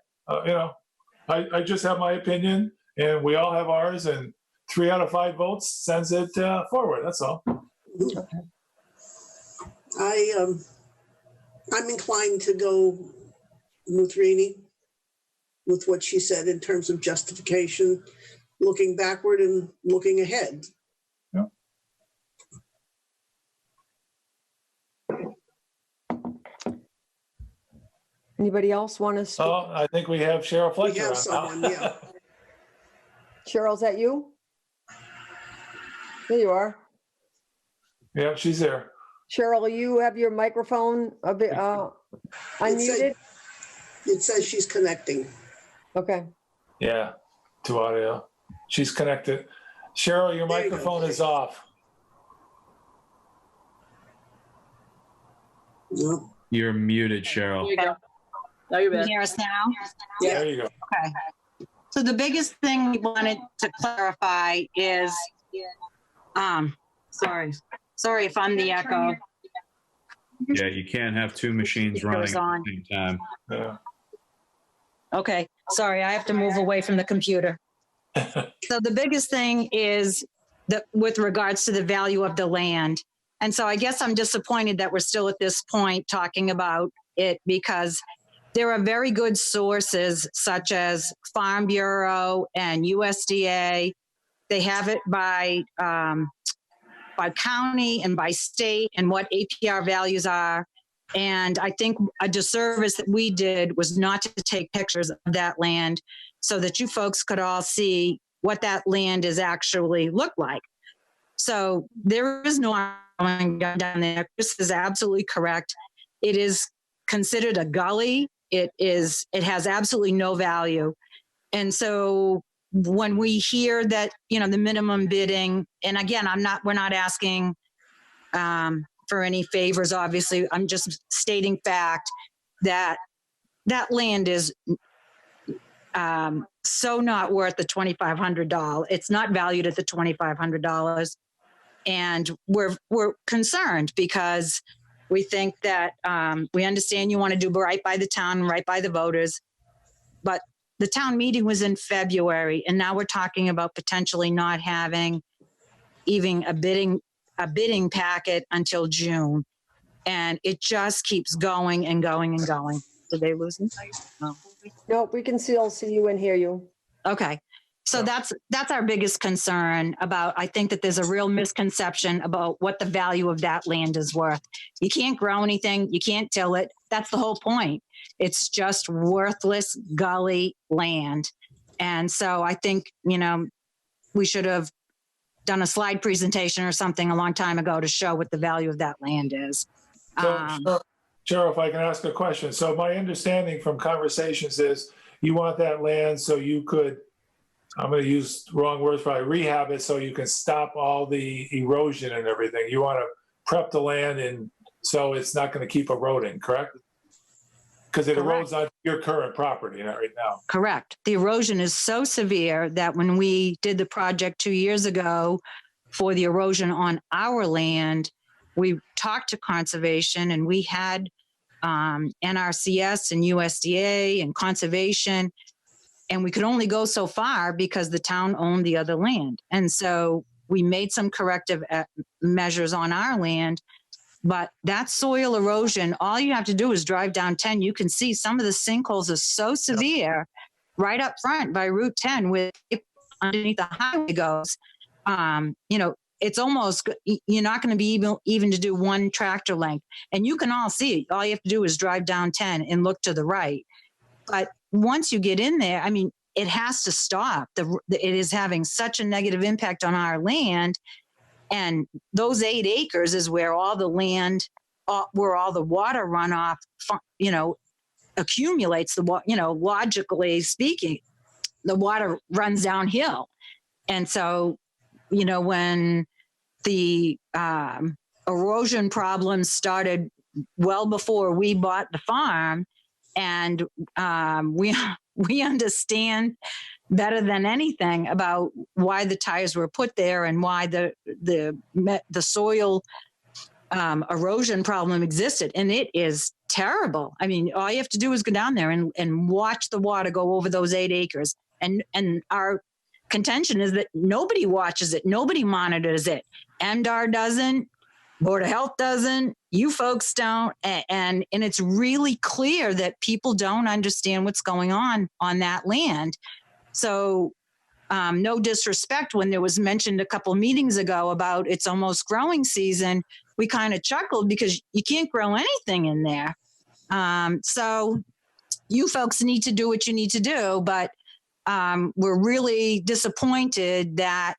I just have my opinion, and we all have ours, and 3 out of 5 votes sends it forward. That's all. I'm inclined to go with Rini with what she said in terms of justification, looking backward and looking ahead. Yeah. Anybody else want to speak? Oh, I think we have Cheryl Fletcher. We have someone, yeah. Cheryl, is that you? There you are. Yeah, she's there. Cheryl, you have your microphone unmuted? It says she's connecting. Okay. Yeah, to audio. She's connected. Cheryl, your There you go. microphone is off. No. You're muted, There Cheryl. you go. Now you're Can you back. hear us now? There you go. Okay. So the biggest thing we wanted to clarify is, sorry if I'm the echo. Yeah, you can't have 2 machines Speaker running is at on. the same time. Yeah. Okay, sorry, I have to move away from the computer. So the biggest thing is that with regards to the value of the land. And so I guess I'm disappointed that we're still at this point talking about it, because there are very good sources such as Farm Bureau and USDA. They have it by county and by state and what APR values are. And I think a disservice that we did was not to take pictures of that land so that you folks could all see what that land is actually look like. So there is no going down there. This is absolutely correct. It is considered a gully. It has absolutely no value. And so when we hear that, the minimum bidding, and again, we're not asking for any favors, obviously. I'm just stating fact that land is so not worth the $2,500. It's not valued at the $2,500. And we're concerned because we think that we understand you want to do right by the town and right by the voters, but the town meeting was in February, and now we're talking about potentially not having even a bidding packet until June. And it just keeps going and going and going. Did they lose it? No. Nope, we can still see you and hear you. Okay. So that's our biggest concern about. I think that there's a real misconception about what the value of that land is worth. You can't grow anything. You can't till it. That's the whole point. It's just worthless gully land. And so I think, we should have done a slide presentation or something a long time ago to show what the value of that land is. So, Cheryl, if I can ask a question. So my understanding from conversations is you want that land so you could, I'm going to use wrong words, probably rehab it so you can stop all the erosion and everything. You want to prep the land and so it's not going to keep eroding, correct? Because it erodes on your current property right now. Correct. The erosion is so severe that when we did the project 2 years ago for the erosion on our land, we talked to conservation and we had NRCS and USDA and conservation, and we could only go so far because the town owned the other land. And so We made some corrective measures on our land, but that soil erosion, all you have to do is drive down 10. You can see some of the sinkholes are so severe right up front by Route 10 with underneath the highway goes. It's almost, you're not going to be even to do one tractor length. And you can all see it. All you have to do is drive down 10 and look to the right. But once you get in there, I mean, it has to stop. It is having such a negative impact on our land. And those 8 acres is where all the land, where all the water runoff, accumulates. Logically speaking, the water runs downhill. And so, when the erosion problems started well before we bought the farm, and we understand better than anything about why the tires were put there and why the soil erosion problem existed. And it is terrible. I mean, all you have to do is go down there and watch the water go over those 8 acres. And our contention is that nobody watches it. Nobody monitors it. MDR doesn't. Board of Health doesn't. You folks don't. And it's really clear that people don't understand what's going on that land. So no disrespect, when there was mentioned a couple meetings ago about it's almost growing season, we kind of chuckled because you can't grow anything in there. So you folks need to do what you need to do, but we're really disappointed that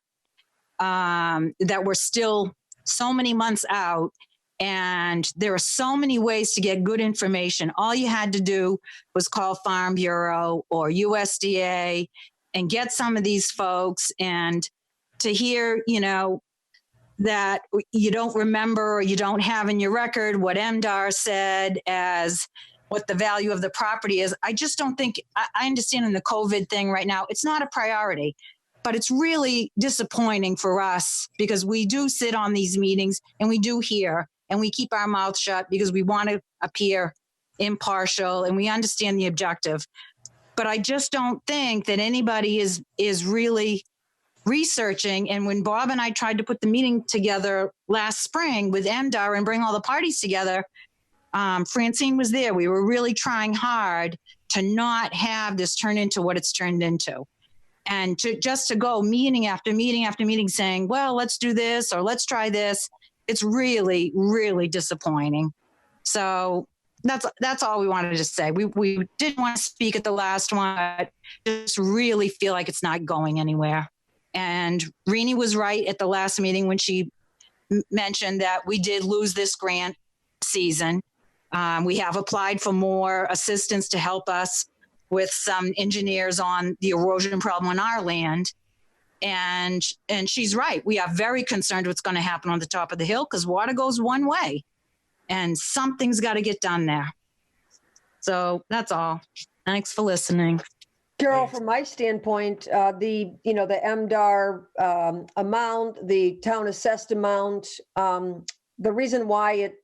we're still so many months out, and there are so many ways to get good information. All you had to do was call Farm Bureau or USDA and get some of these folks, and to hear, that you don't remember or you don't have in your record what MDR said as what the value of the property is. I just don't think, I understand in the COVID thing right now, it's not a priority. But it's really disappointing for us because we do sit on these meetings and we do hear, and we keep our mouth shut because we want to appear impartial and we understand the objective. But I just don't think that anybody is really researching. And when Bob and I tried to put the meeting together last spring with MDR and bring all the parties together, Francine was there. We were really trying hard to not have this turn into what it's turned into. And to go meeting after meeting after meeting saying, well, let's do this or let's try this. It's really, really disappointing. So that's all we wanted to say. We didn't want to speak at the last one, but just really feel like it's not going anywhere. And Rini was right at the last meeting when she mentioned that we did lose this grant season. We have applied for more assistance to help us with some engineers on the erosion problem on our land. And she's right. We are very concerned what's going to happen on the top of the hill because water goes one way and something's got to get done there. So that's all. Thanks for listening. Carol, from my standpoint, the MDR amount, the town assessed amount, the reason why it,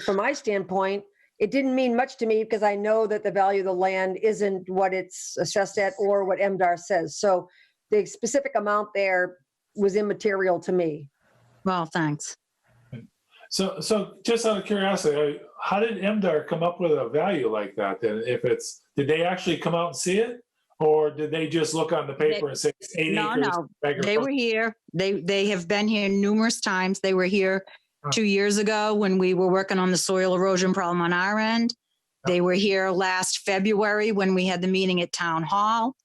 from my standpoint, it didn't mean much to me because I know that the value of the land isn't what it's assessed at or what MDR says. So the specific amount there was immaterial to me. Well, thanks. So just out of curiosity, how did MDR come up with a value like that? Then, did they actually come out and see it, or did they just look on the paper and say it's 8 acres? No, they were here. They have been here numerous times. They were here 2 years ago when we were working on the soil erosion problem on our end. They were here last February when we had the meeting at Town Hall.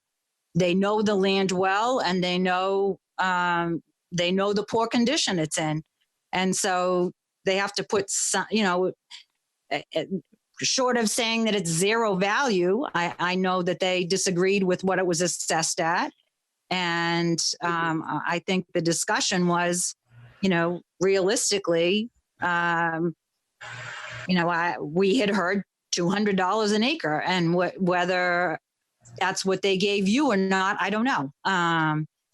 They know the land well, and they know the poor condition it's in. And so they have to put some, short of saying that it's zero value, I know that they disagreed with what it was assessed at. And I think the discussion was, realistically, we had heard $200 an acre, and whether that's what they gave you or not, I don't know.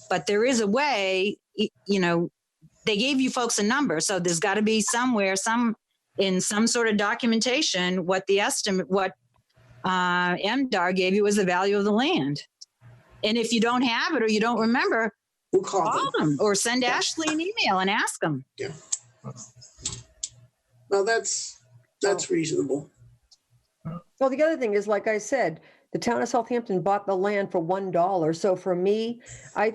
But there is a way, they gave you folks a number. So there's got to be somewhere, in some sort of documentation, what the estimate, what MDR gave you as the value of the land. And if you don't have it or you don't remember, We'll call them. Call them or send Ashley an email and ask them. Well, that's reasonable. Well, the other thing is, like I said, the town of Southampton bought the land for $1. So for me, I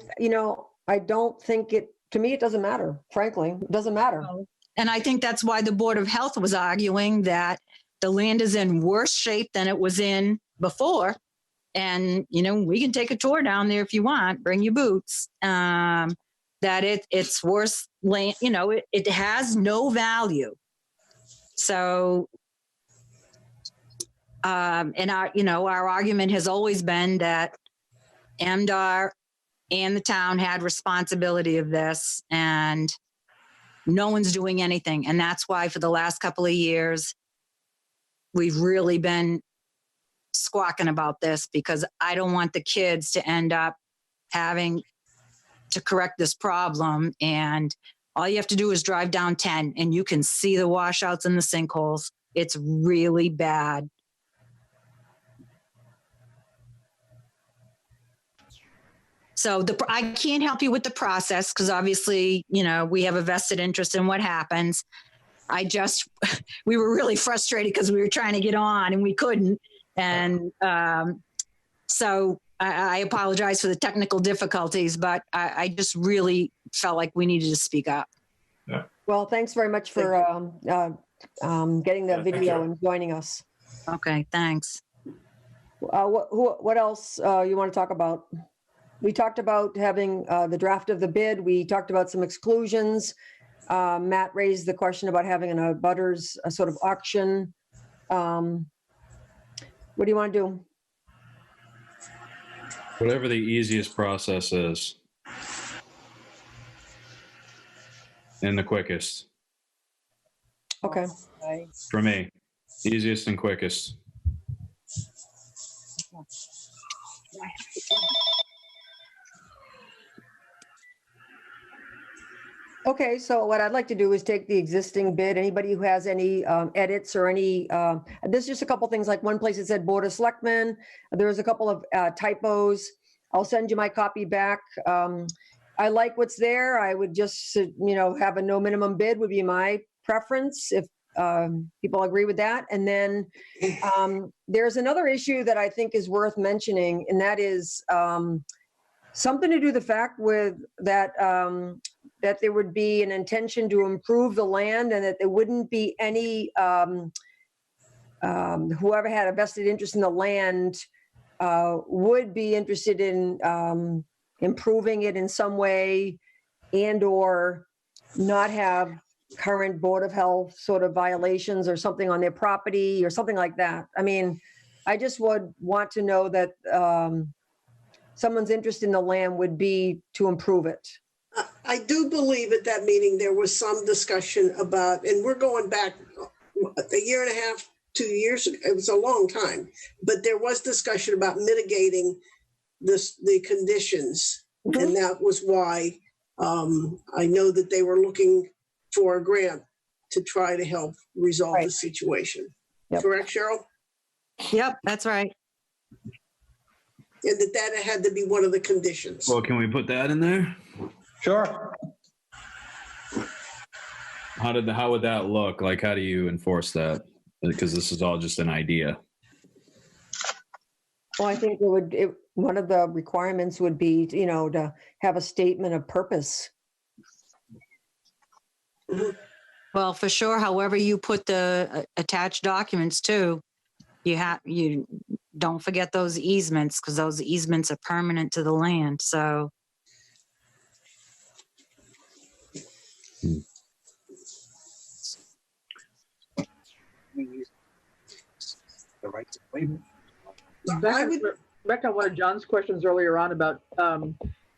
don't think to me, it doesn't matter. Frankly, it doesn't matter. And I think that's why the Board of Health was arguing that the land is in worse shape than it was in before. And, we can take a tour down there if you want, bring your boots, that it's worse land, it has no value. So, and our argument has always been that MDR and the town had responsibility of this, and no one's doing anything. And that's why for the last couple of years, we've really been squawking about this, because I don't want the kids to end up having to correct this problem. And all you have to do is drive down 10 and you can see the washouts and the sinkholes. It's really bad. So I can't help you with the process because obviously, we have a vested interest in what happens. We were really frustrated because we were trying to get on and we couldn't. And so I apologize for the technical difficulties, but I just really felt like we needed to speak up. Yeah. Well, thanks very much for getting the video and joining us. Okay, thanks. What else you want to talk about? We talked about having the draft of the bid. We talked about some exclusions. Matt raised the question about having a butters a sort of auction. What do you want to do? Whatever the easiest process is. And the quickest. Okay. For me, easiest and quickest. Okay, so what I'd like to do is take the existing bid. Anybody who has any edits or any, there's just a couple things, like one place it said Board of Selectmen. There was a couple of typos. I'll send you my copy back. I like what's there. I would just, have a no minimum bid would be my preference if people agree with that. And then there's another issue that I think is worth mentioning, and that is something to do with the fact with that that there would be an intention to improve the land and that there wouldn't be any whoever had a vested interest in the land would be interested in improving it in some way and or not have current Board of Health sort of violations or something on their property or something like that. I mean, I just would want to know that someone's interest in the land would be to improve it. I do believe at that meeting, there was some discussion about, and we're going back a year and a half, 2 years ago. It was a long time, but there was discussion about mitigating the conditions. Mhm. And that was why I know that they were looking for a grant to try to help resolve the situation. Yep. Correct, Cheryl? Yep, that's right. And that had to be one of the conditions. Well, can we put that in there? Sure. How would that look? Like, how do you enforce that? Because this is all just an idea. Well, I think one of the requirements would be, to have a statement of purpose. Well, for sure, however you put the attached documents too, you don't forget those easements, because those easements are permanent to the land. So Back on one of John's questions earlier on about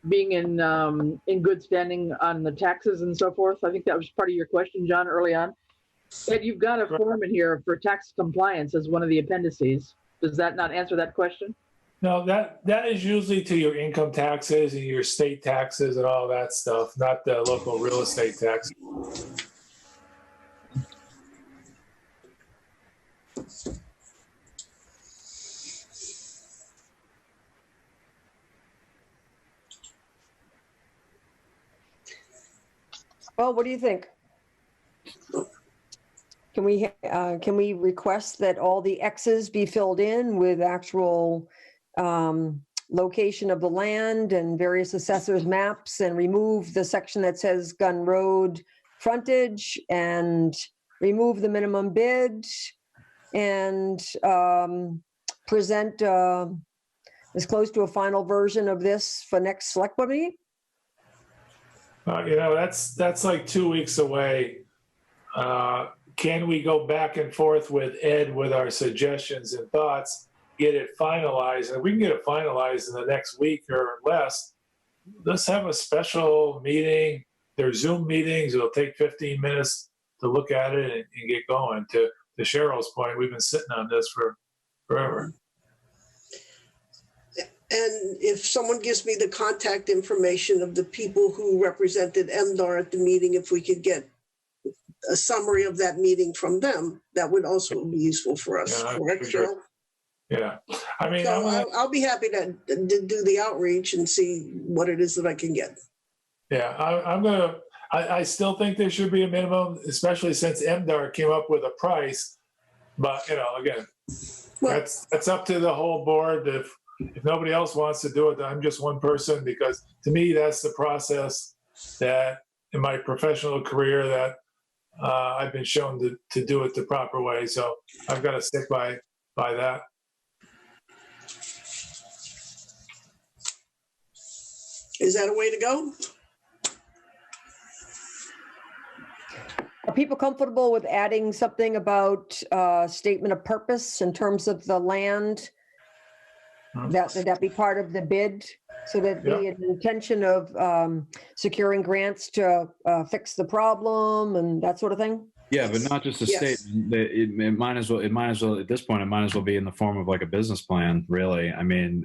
being in good standing on the taxes and so forth. I think that was part of your question, John, early on. Ed, you've got a form in here for tax compliance as one of the appendices. Does that not answer that question? No, that is usually to your income taxes and your state taxes and all that stuff, not the local real estate tax. Well, what do you think? Can we request that all the X's be filled in with actual location of the land and various assessors maps, and remove the section that says Gun Road frontage, and remove the minimum bid, and present as close to a final version of this for next select board meeting? That's like 2 weeks away. Can we go back and forth with Ed with our suggestions and thoughts, get it finalized? And if we can get it finalized in the next week or less, let's have a special meeting. There's Zoom meetings. It'll take 15 minutes to look at it and get going. To Cheryl's point, we've been sitting on this for forever. And if someone gives me the contact information of the people who represented MDR at the meeting, if we could get a summary of that meeting from them, that would also be useful for us. Yeah, Correct, Cheryl? Yeah. I mean, So I'll be happy to do the outreach and see what it is that I can get. yeah, I still think there should be a minimum, especially since MDR came up with a price. But, again, Well, that's up to the whole board. If nobody else wants to do it, I'm just one person, because to me, that's the process that in my professional career that I've been shown to do it the proper way. So I've got to stick by that. is that a way to go? Are people comfortable with adding something about statement of purpose in terms of the land? Would that be part of the bid? So that be an intention of securing grants to fix the problem and that sort of thing? Yeah, but not just a Yes. statement. It might as well at this point, it might as well be in the form of like a business plan, really. I mean,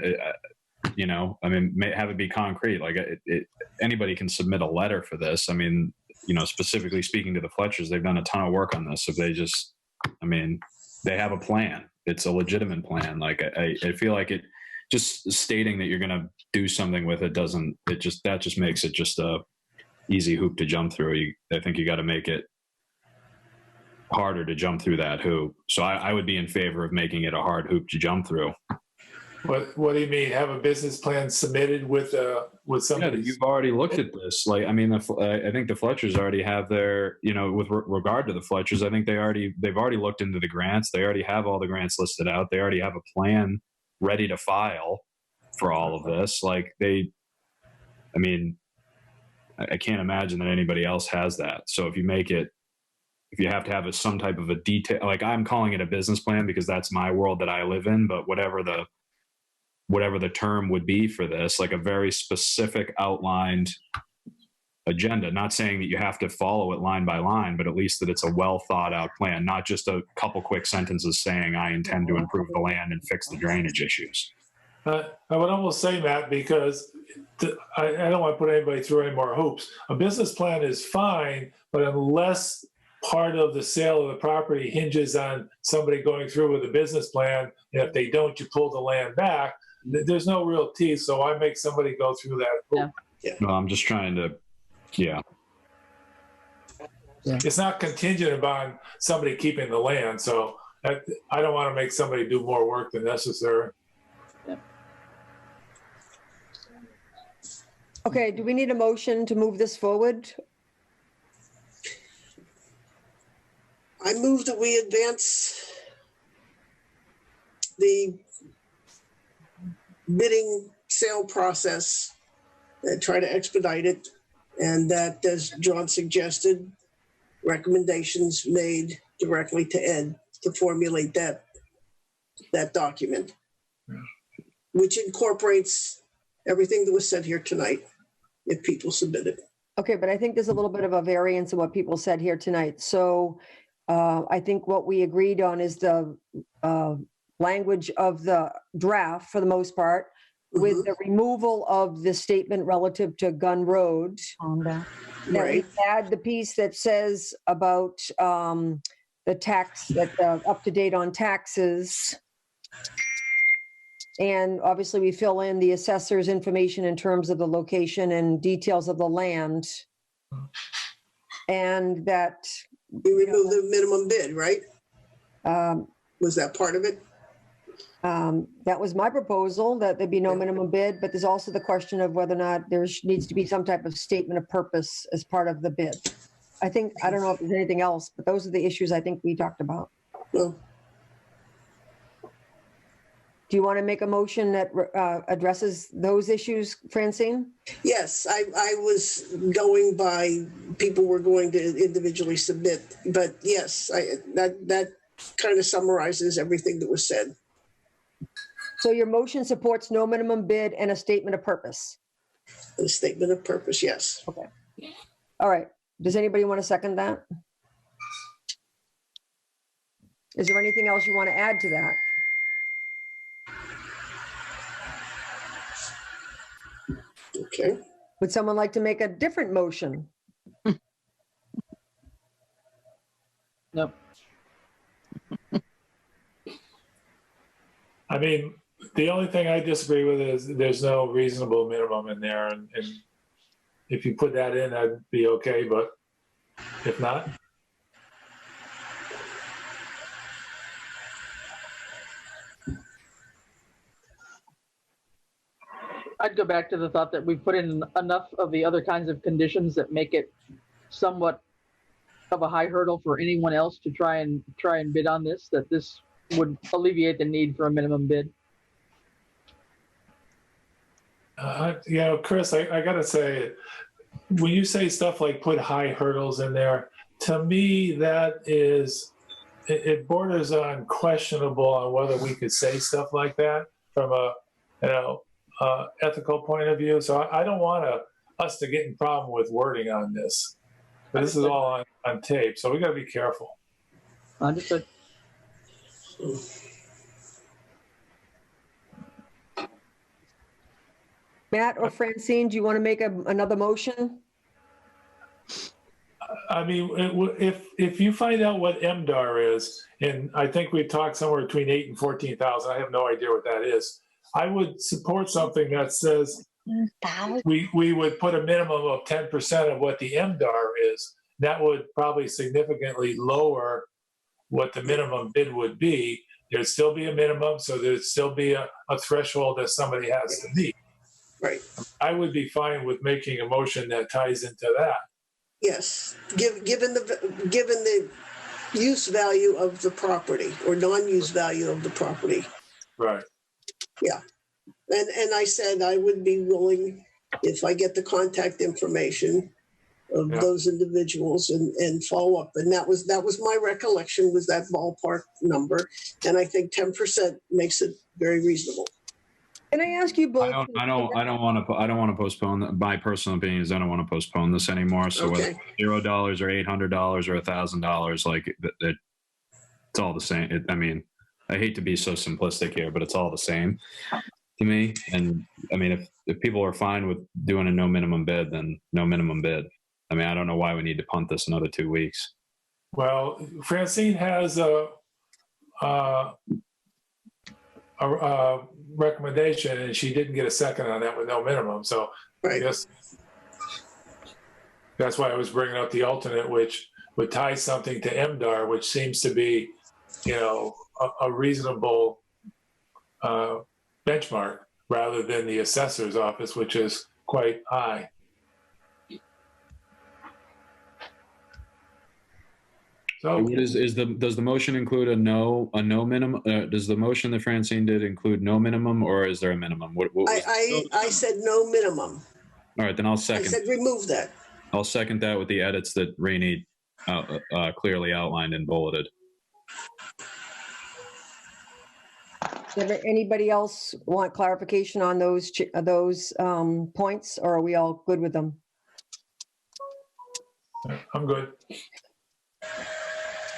have it be concrete. Like anybody can submit a letter for this. I mean, specifically speaking to the Fletchers, they've done a ton of work on this. If they just, they have a plan. It's a legitimate plan. Like I feel like it, just stating that you're going to do something with it that just makes it just a easy hoop to jump through. I think you got to make it harder to jump through that hoop. So I would be in favor of making it a hard hoop to jump through. What do you mean? Have a business plan submitted with somebody? Yeah, you've already looked at this. Like, I think the Fletchers already have their, with regard to the Fletchers, I think they've already looked into the grants. They already have all the grants listed out. They already have a plan ready to file for all of this. Like I can't imagine that anybody else has that. So if you have to have some type of a detail, like I'm calling it a business plan because that's my world that I live in, but whatever the term would be for this, like a very specific outlined agenda, not saying that you have to follow it line by line, but at least that it's a well thought out plan, not just a couple quick sentences saying I intend to improve the land and fix the drainage issues. I would almost say, Matt, because I don't want to put anybody through any more hoops. A business plan is fine, but unless part of the sale of the property hinges on somebody going through with a business plan, and if they don't, you pull the land back, there's no real teeth. So I make somebody go through that hoop. Yeah. No, I'm just trying to, It's not contingent upon somebody keeping the land. So I don't want to make somebody do more work than necessary. Okay, do we need a motion to move this forward? I move that we advance the bidding sale process and try to expedite it. And that, as John suggested, recommendations made directly to Ed to formulate that document, which incorporates everything that was said here tonight, if people submit it. Okay, but I think there's a little bit of a variance in what people said here tonight. So I think what we agreed on is the language of the draft for the most part, with the removal of the statement relative to Gun Road. That Right. we add the piece that says about the tax, that up to date on taxes. And obviously we fill in the assessor's information in terms of the location and details of the land. and that, You removed the minimum bid, right? um, Was that part of it? that was my proposal, that there be no minimum bid, but there's also the question of whether or not there needs to be some type of statement of purpose as part of the bid. I don't know if there's anything else, but those are the issues I think we talked about. Well, Do you want to make a motion that addresses those issues, Francine? yes, I was going by people were going to individually submit, but yes, that kind of summarizes everything that was said. So your motion supports no minimum bid and a statement of purpose. The statement of purpose, yes. Okay. All right. Does anybody want to second that? Is there anything else you want to add to that? Okay. Would someone like to make a different motion? Nope. I mean, the only thing I disagree with is there's no reasonable minimum in there, and if you put that in, I'd be okay, but if not, I'd go back to the thought that we put in enough of the other kinds of conditions that make it somewhat of a high hurdle for anyone else to try and bid on this, that this would alleviate the need for a minimum bid. Chris, I gotta say, when you say stuff like put high hurdles in there, to me, that is, it borders on questionable on whether we could say stuff like that from a, ethical point of view. So I don't want us to get in problem with wording on this. But this is all on tape, so we gotta be careful. Understood. Matt or Francine, do you want to make another motion? I mean, if you find out what MDAR is, and I think we talked somewhere between 8 and 14,000, I have no idea what that is. I would support something that says we would put a minimum of 10% of what the MDAR is. That would probably significantly lower what the minimum bid would be. There'd still be a minimum, so there'd still be a threshold that somebody has to meet. Right. I would be fine with making a motion that ties into that. Yes. Given the use value of the property or non-use value of the property. Right. Yeah. And I said I would be willing, if I get the contact information of those individuals and follow up. And that was my recollection, was that ballpark number. And I think 10% makes it very reasonable. Can I ask you both? I don't want to postpone. My personal opinion is I don't want to postpone this anymore. So Okay. whether $0 or $800 or $1,000, like it's all the same. I mean, I hate to be so simplistic here, but it's all the same to me. And I mean, if people are fine with doing a no minimum bid, then no minimum bid. I mean, I don't know why we need to punt this another 2 weeks. Well, Francine has a recommendation, and she didn't get a second on that with no minimum. So I guess that's why I was bringing up the alternate, which would tie something to MDAR, which seems to be, a reasonable benchmark rather than the assessor's office, which is quite high. So does the motion include a no minimum? Does the motion that Francine did include no minimum, or is there a minimum? I said no minimum. All right, then I'll I second. said remove that. I'll second that with the edits that Rainey clearly outlined and bulleted. Does anybody else want clarification on those points, or are we all good with them? I'm good.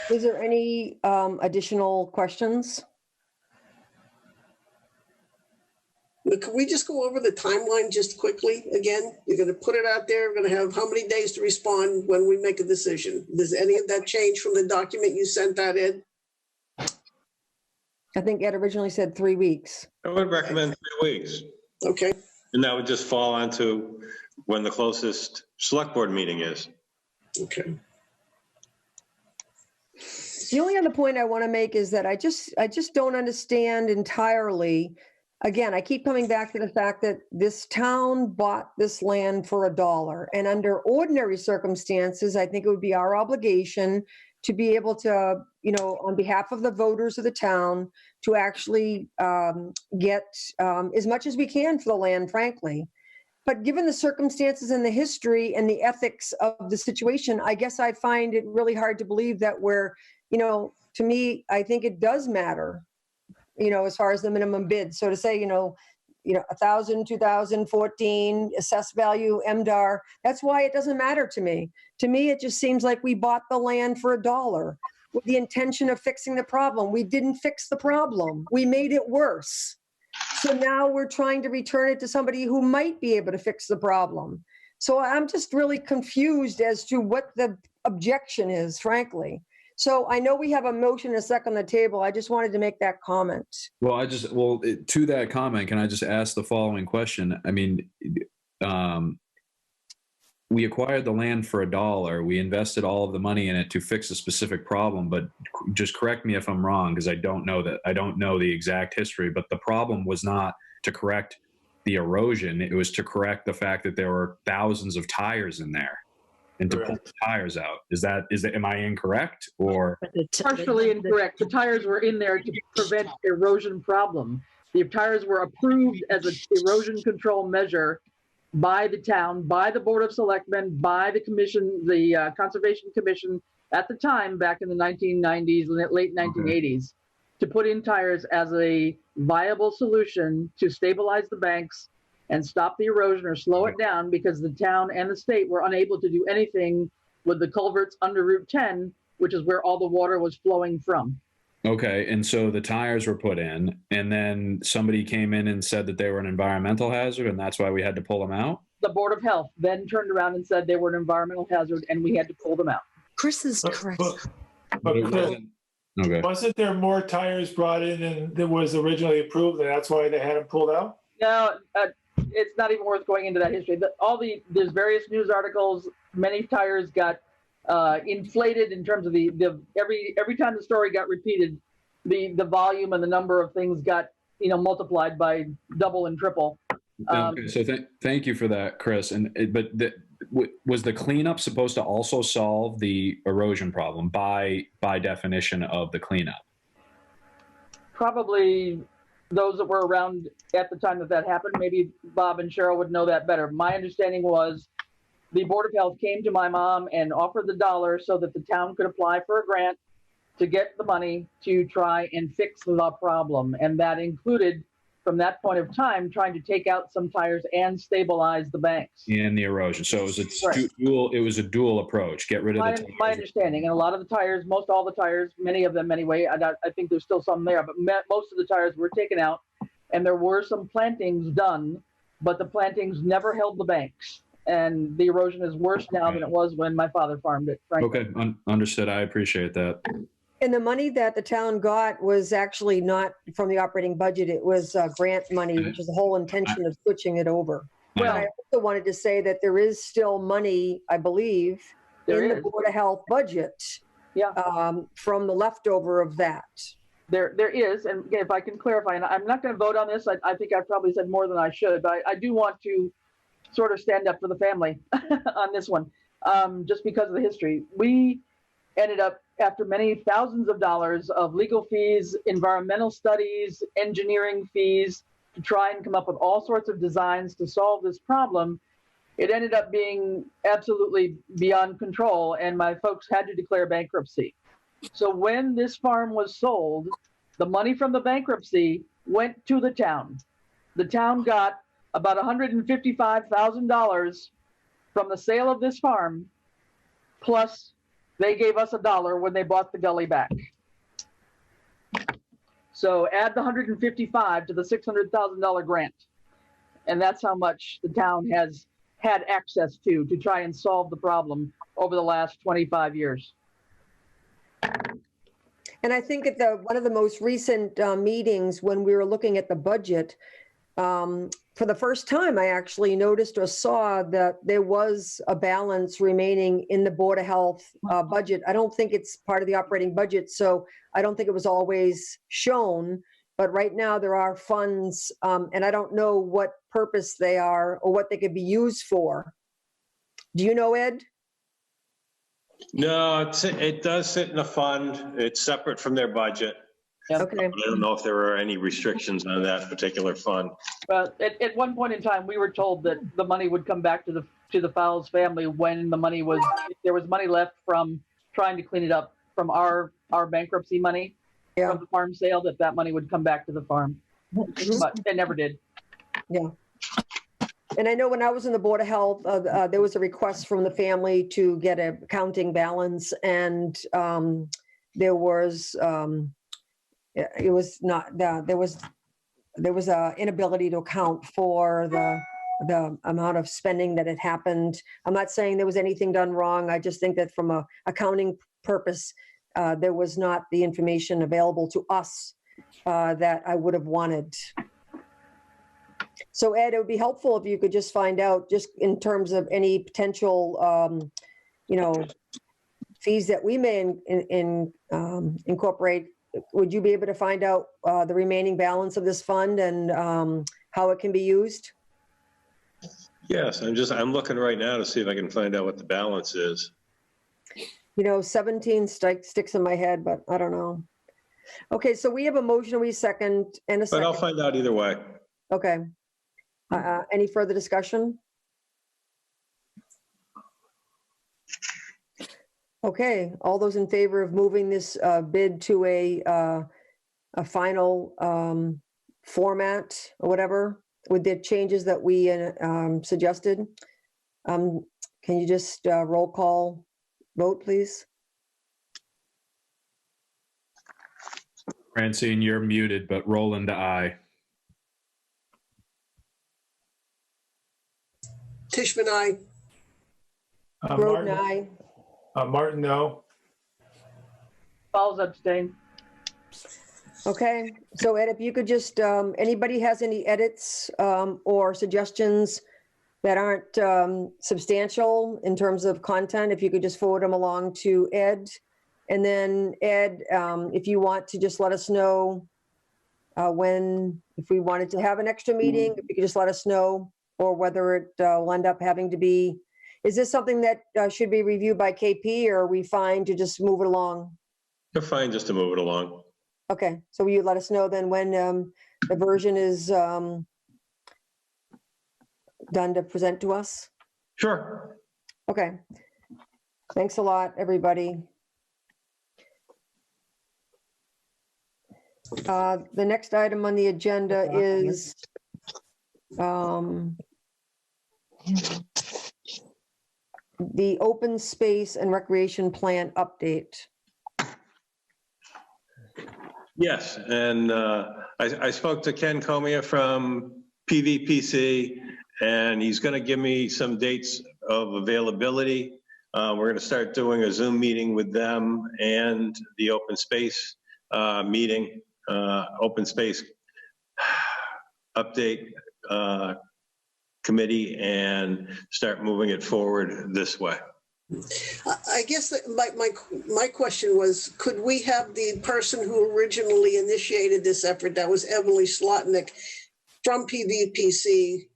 Is there any additional questions? Can we just go over the timeline just quickly again? You're going to put it out there. We're going to have how many days to respond when we make a decision? Does any of that change from the document you sent out, Ed? I think Ed originally said 3 weeks. I would recommend 3 weeks. Okay. And that would just fall onto when the closest select board meeting is. Okay. The only other point I want to make is that I just don't understand entirely. Again, I keep coming back to the fact that this town bought this land for $1. And under ordinary circumstances, I think it would be our obligation to be able to, on behalf of the voters of the town, to actually get as much as we can for the land, frankly. But given the circumstances and the history and the ethics of the situation, I guess I find it really hard to believe that to me, I think it does matter, as far as the minimum bid. So to say, 1,000, 2014, assessed value, MDR, that's why it doesn't matter to me. To me, it just seems like we bought the land for $1 with the intention of fixing the problem. We didn't fix the problem. We made it worse. So now we're trying to return it to somebody who might be able to fix the problem. So I'm just really confused as to what the objection is, frankly. So I know we have a motion and a second on the table. I just wanted to make that comment. Well, to that comment, can I just ask the following question? I mean, we acquired the land for $1. We invested all of the money in it to fix a specific problem, but just correct me if I'm wrong, because I don't know the exact history, but the problem was not to correct the erosion. It was to correct the fact that there were thousands of tires in there and to pull the tires out. Am I incorrect or? Partially incorrect. The tires were in there to prevent erosion problem. The tires were approved as an erosion control measure by the town, by the Board of Selectmen, by the commission, the Conservation Commission at the time, back in the 1990s, late 1980s, to put in tires as a viable solution to stabilize the banks and stop the erosion or slow it down, because the town and the state were unable to do anything with the culverts under Route 10, which is where all the water was flowing from. Okay, and so the tires were put in, and then somebody came in and said that they were an environmental hazard, and that's why we had to pull them out? The Board of Health then turned around and said they were an environmental hazard, and we had to pull them out. Chris is correct. But it wasn't. Okay. Wasn't there more tires brought in than was originally approved, and that's why they had them pulled out? No, it's not even worth going into that history. There's various news articles. Many tires got inflated in terms of the every time the story got repeated, the volume and the number of things got multiplied by double and triple. Okay, so thank you for that, Chris. Was the cleanup supposed to also solve the erosion problem by definition of the cleanup? Probably those that were around at the time that happened. Maybe Bob and Cheryl would know that better. My understanding was the Board of Health came to my mom and offered the $1 so that the town could apply for a grant to get the money to try and fix the problem. And that included, from that point of time, trying to take out some tires and stabilize the banks. And the erosion. So it was a dual approach. Get rid of the tires. My understanding, and a lot of the tires, most all the tires, many of them anyway, I think there's still some there, but most of the tires were taken out, and there were some plantings done, but the plantings never held the banks. And the erosion is worse now than it was when my father farmed it, frankly. Okay, understood. I appreciate that. And the money that the town got was actually not from the operating budget. It was grant money, which is the whole intention of switching it over. Well, I also wanted to say that there is still money, I believe, in the Board of Health budget from the leftover of that. There is, and if I can clarify, and I'm not going to vote on this. I think I probably said more than I should, but I do want to sort of stand up for the family on this one, just because of the history. We ended up, after many thousands of dollars of legal fees, environmental studies, engineering fees, to try and come up with all sorts of designs to solve this problem, it ended up being absolutely beyond control, and my folks had to declare bankruptcy. So when this farm was sold, the money from the bankruptcy went to the town. The town got about $155,000 from the sale of this farm, plus they gave us $1 when they bought the gully back. So add the $155 to the $600,000 grant. And that's how much the town has had access to try and solve the problem over the last 25 years. And I think at one of the most recent meetings when we were looking at the budget, for the first time, I actually noticed or saw that there was a balance remaining in the Board of Health budget. I don't think it's part of the operating budget, so I don't think it was always shown. But right now there are funds, and I don't know what purpose they are or what they could be used for. Do you know, Ed? No, it does sit in a fund. It's separate from their budget. Okay. I don't know if there are any restrictions on that particular fund. But at one point in time, we were told that the money would come back to the Fowles family when if there was money left from trying to clean it up from our bankruptcy money from the farm sale, that money would come back to the farm. But it never did. Yeah. And I know when I was in the Board of Health, there was a request from the family to get a accounting balance, and there was it was not there was a inability to account for the amount of spending that had happened. I'm not saying there was anything done wrong. I just think that from a accounting purpose, there was not the information available to us that I would have wanted. So Ed, it would be helpful if you could just find out, just in terms of any potential, fees that we may incorporate. Would you be able to find out the remaining balance of this fund and how it can be used? Yes, I'm looking right now to see if I can find out what the balance is. 17 sticks in my head, but I don't know. Okay, so we have a motion, we second, and a But second. I'll find out either way. Okay. Any further discussion? Okay, all those in favor of moving this bid to a final format or whatever with the changes that we suggested? Can you just roll call vote, please? Francine, you're muted, but Roland, aye. Tishman, aye. Groden, aye. Martin, no. Fowles abstain. Okay, so Ed, if you could just, anybody has any edits or suggestions that aren't substantial in terms of content, if you could just forward them along to Ed. And then Ed, if you want to just let us know if we wanted to have an extra meeting, if you could just let us know, or whether it will end up having to be, is this something that should be reviewed by KP, or are we fine to just move it along? You're fine just to move it along. Okay, so will you let us know then when the version is done to present to us? Sure. Okay. Thanks a lot, everybody. The next item on the agenda is the open space and recreation plan update. Yes, and I spoke to Ken Comia from PVPC, and he's going to give me some dates of availability. We're going to start doing a Zoom meeting with them and the open space meeting, open space update committee, and start moving it forward this way. I guess that my question was, could we have the person who originally initiated this effort, that was Emily Slotnick from PVPC,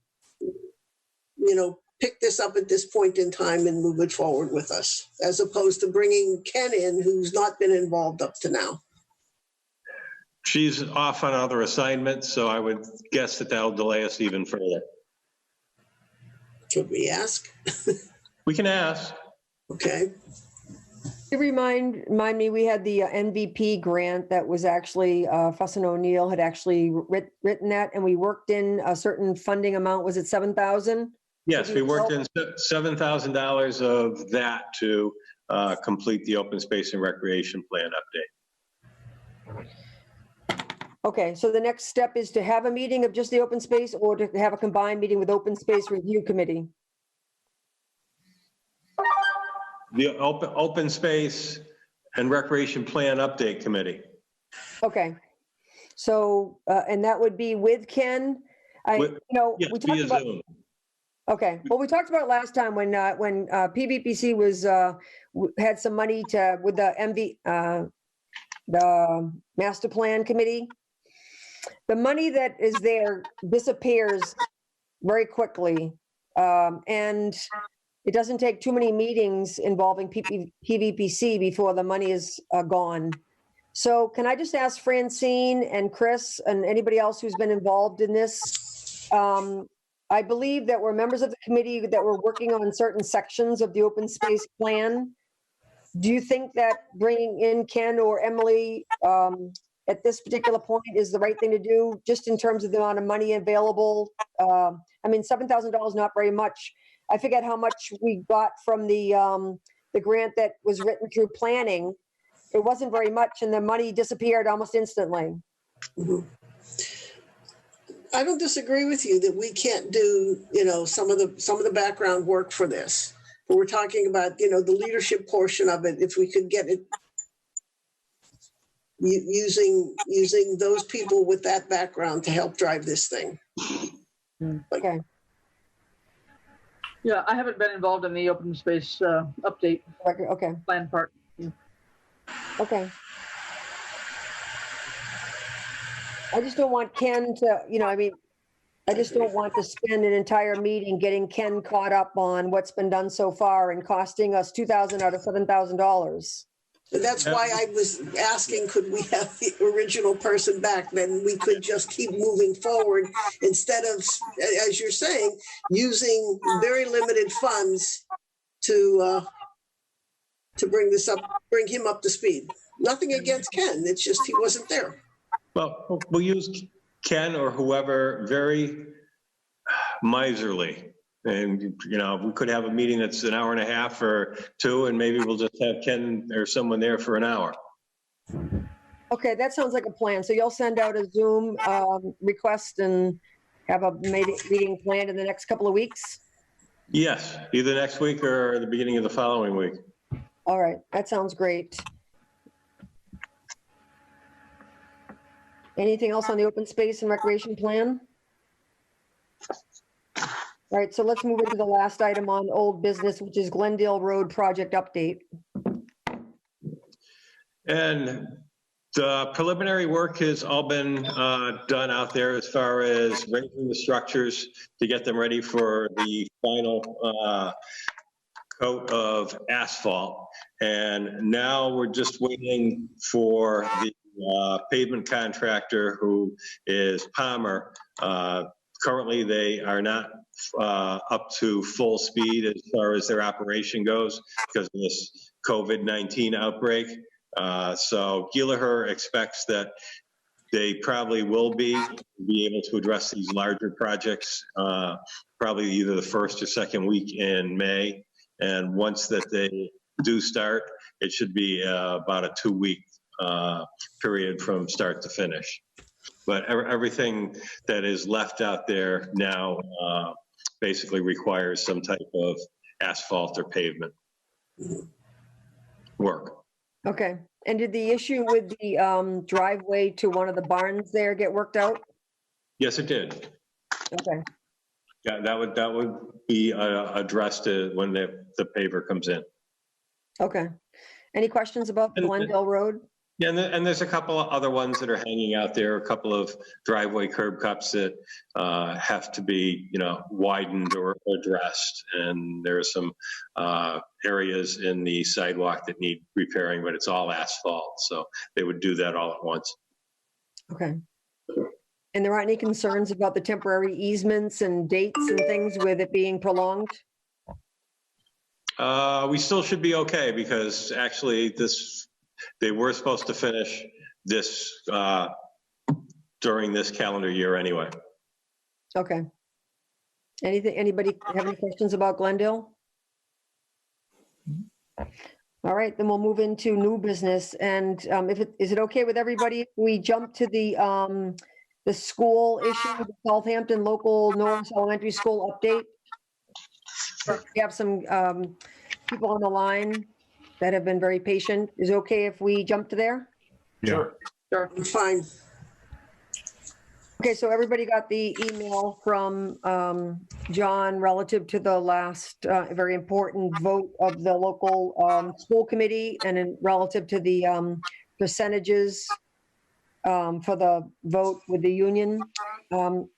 pick this up at this point in time and move it forward with us, as opposed to bringing Ken in, who's not been involved up to now? She's off on other assignments, so I would guess that that'll delay us even further. Should we ask? We can ask. Okay. You remind me, we had the MVP grant that was actually, Fuss and O'Neill had actually written that, and we worked in a certain funding amount. Was it 7,000? Yes, we worked in $7,000 of that to complete the open space and recreation plan update. Okay, so the next step is to have a meeting of just the open space, or to have a combined meeting with open space review committee? The open space and recreation plan update committee. Okay, so, and that would be with Ken. Yes, we talked via about, Zoom. okay, well, we talked about it last time when PVPC was, had some money with the master plan committee. The money that is there disappears very quickly. And it doesn't take too many meetings involving PVPC before the money is gone. So can I just ask Francine and Chris and anybody else who's been involved in this? I believe that we're members of the committee that were working on certain sections of the open space plan. Do you think that bringing in Ken or Emily at this particular point is the right thing to do, just in terms of the amount of money available? I mean, $7,000 is not very much. I forget how much we got from the grant that was written through planning. It wasn't very much, and the money disappeared almost instantly. Mhm. I don't disagree with you that we can't do, some of the background work for this. But we're talking about, the leadership portion of it, if we could get it using those people with that background to help drive this thing. Okay. Yeah, I haven't been involved in the open space update Okay. plan part. Okay. I just don't want Ken to, I just don't want to spend an entire meeting getting Ken caught up on what's been done so far and costing us $2,000 out of $7,000. And that's why I was asking, could we have the original person back? Then we could just keep moving forward instead of, as you're saying, using very limited funds to bring him up to speed. Nothing against Ken, it's just he wasn't there. Well, we'll use Ken or whoever very miserly. And, we could have a meeting that's an hour and a half or two, and maybe we'll just have Ken or someone there for an hour. Okay, that sounds like a plan. So you'll send out a Zoom request and have a meeting planned in the next couple of weeks? Yes, either next week or the beginning of the following week. All right, that sounds great. Anything else on the open space and recreation plan? All right, so let's move into the last item on old business, which is Glendale Road project update. And the preliminary work has all been done out there as far as raising the structures to get them ready for the final coat of asphalt. And now we're just waiting for the pavement contractor, who is Palmer. Currently, they are not up to full speed as far as their operation goes because of this COVID-19 outbreak. So Gallagher expects that they probably will be able to address these larger projects probably either the first or second week in May. And once that they do start, it should be about a 2-week period from start to finish. But everything that is left out there now basically requires some type of asphalt or pavement work. Okay, and did the issue with the driveway to one of the barns there get worked out? Yes, it did. Okay, Yeah, that would be addressed when the paver comes in. okay. Any questions about Glendale Road? Yeah, and there's a couple of other ones that are hanging out there, a couple of driveway curb cuts that have to be, widened or addressed. And there are some areas in the sidewalk that need repairing, but it's all asphalt. So they would do that all at once. Okay. And there aren't any concerns about the temporary easements and dates and things with it being prolonged? We still should be okay because actually they were supposed to finish this during this calendar year anyway. Okay. Anybody have any questions about Glendale? All right, then we'll move into new business. And is it okay with everybody if we jump to the school issue, the Southampton local Norris Elementary School update? We have some people on the line that have been very patient. Is it okay if we jump to there? Yeah. Sure. Fine. Okay, so everybody got the email from John relative to the last very important vote of the local school committee and in relative to the percentages for the vote with the union. Who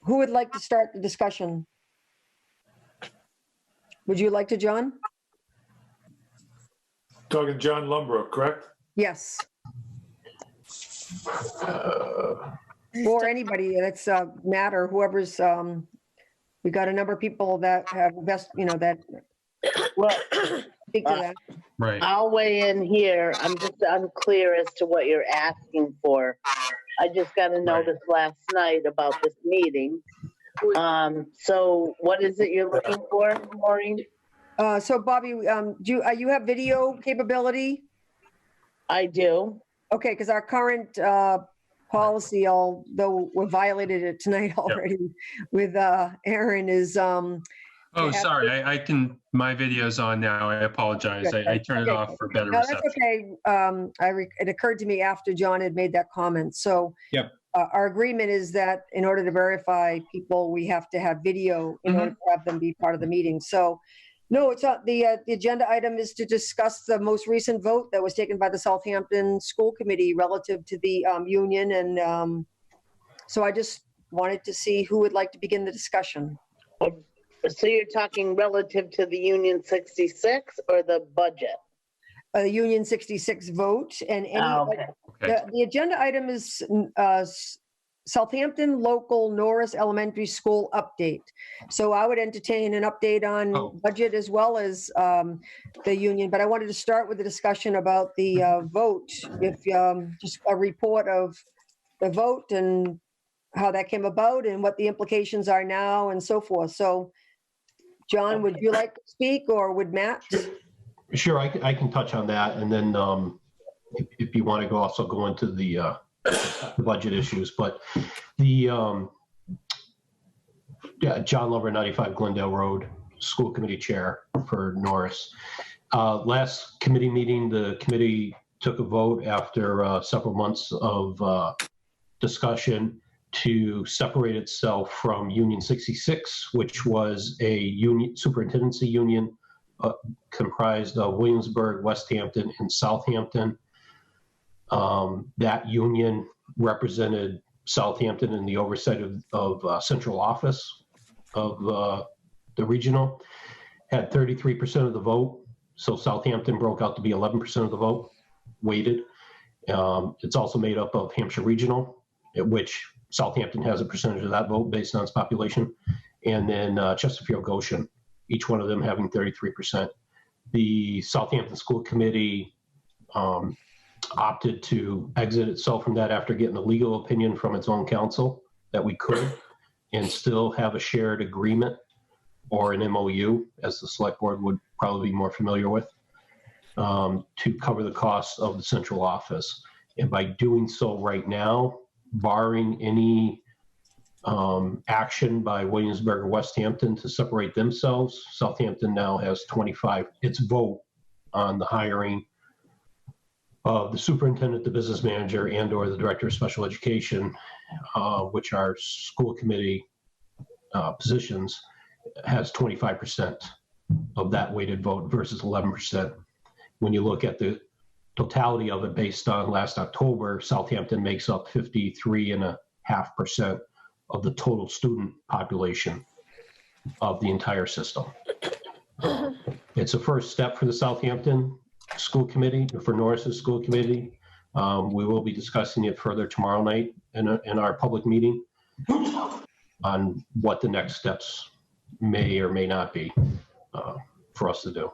would like to start the discussion? Would you like to, John? Talking John Lumbrook, correct? Yes. Or anybody that's matter, whoever's, we got a number of people that have best, that Well, speak to that. Right. I'll weigh in here. I'm just unclear as to what you're asking for. I just got a notice last night about this meeting. So what is it you're looking for, Maureen? So Bobby, you have video capability? I do. Okay, because our current policy, although we violated it tonight already with Aaron, is Oh, sorry. I can. My video's on now. I apologize. I turned it off for better No, that's reception. okay. It occurred to me after John had made that comment. So Yep. Our agreement is that in order to verify people, we have to have video in order to have them be part of the meeting. So no, it's not. The agenda item is to discuss the most recent vote that was taken by the Southampton School Committee relative to the union. And so I just wanted to see who would like to begin the discussion. So you're talking relative to the Union 66 or the budget? Union 66 vote and any, Okay. the agenda item is Southampton local Norris Elementary School update. So I would entertain an update on budget as well as the union, but I wanted to start with the discussion about the vote. If just a report of the vote and how that came about and what the implications are now and so forth. So John, would you like to speak or would Matt? Sure, I can touch on that, and then if you want to also go into the budget issues. But the John Lumber, 95 Glendale Road, School Committee Chair for Norris. Last committee meeting, the committee took a vote after several months of discussion to separate itself from Union 66, which was a union superintendency union comprised of Williamsburg, Westhampton, and Southampton. That union represented Southampton in the oversight of central office of the regional, had 33% of the vote. So Southampton broke out to be 11% of the vote, weighted. It's also made up of Hampshire Regional, at which Southampton has a percentage of that vote based on its population, and then Chesterfield Goshen, each one of them having 33%. The Southampton School Committee opted to exit itself from that after getting a legal opinion from its own counsel that we could and still have a shared agreement or an MOU, as the select board would probably be more familiar with, to cover the costs of the central office. And by doing so right now, barring any action by Williamsburg or Westhampton to separate themselves, Southampton now has 25, its vote on the hiring of the superintendent, the business manager, and or the director of special education, which are school committee positions, has 25% of that weighted vote versus 11%. When you look at the totality of it based on last October, Southampton makes up 53.5% of the total student population of the entire system. It's a first step for the Southampton School Committee, for Norris's School Committee. We will be discussing it further tomorrow night in our public meeting on what the next steps may or may not be for us to do.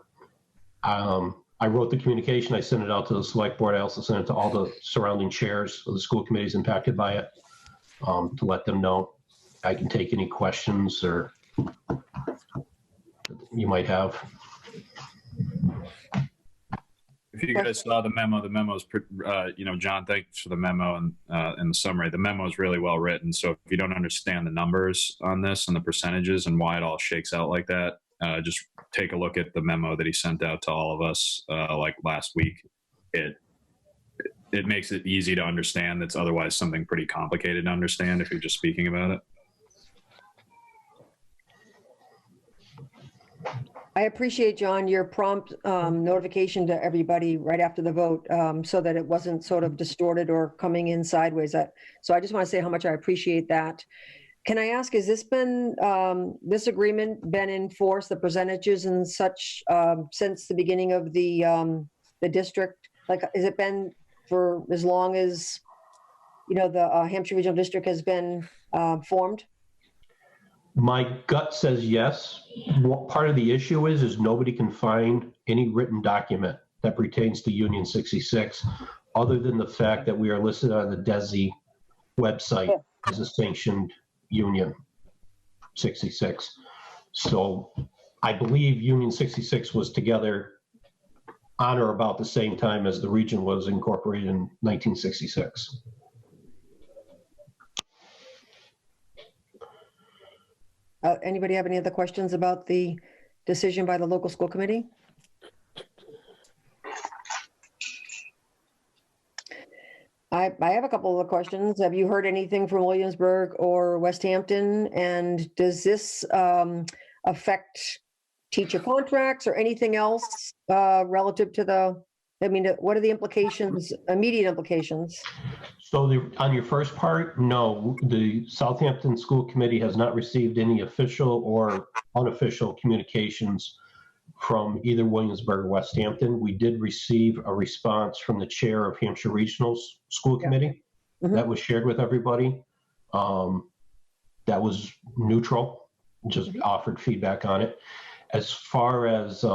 I wrote the communication, I sent it out to the select board. I also sent it to all the surrounding chairs of the school committees impacted by it to let them know. I can take any questions or you might have. If you guys saw the memo's, John, thanks for the memo and the summary. The memo is really well written. So if you don't understand the numbers on this and the percentages and why it all shakes out like that, just take a look at the memo that he sent out to all of us like last week. it makes it easy to understand. That's otherwise something pretty complicated to understand if you're just speaking about it. I appreciate, John, your prompt notification to everybody right after the vote, so that it wasn't sort of distorted or coming in sideways. So I just want to say how much I appreciate that. Can I ask, has this agreement been in force, the percentages and such, since the beginning of the district? Like, has it been for as long as, the Hampshire Regional District has been formed? My gut says yes. What part of the issue is nobody can find any written document that pertains to Union 66, other than the fact that we are listed on the DESI website as a sanctioned Union 66. So I believe Union 66 was together on or about the same time as the region was incorporated in 1966. Anybody have any other questions about the decision by the local school committee? I have a couple of questions. Have you heard anything from Williamsburg or Westhampton? And does this affect teacher contracts or anything else relative to what are the implications, immediate implications? So on your first part, no, the Southampton School Committee has not received any official or unofficial communications from either Williamsburg or Westhampton. We did receive a response from the chair of Hampshire Regional School Committee. That was shared with everybody. That was neutral, just offered feedback on it. As far as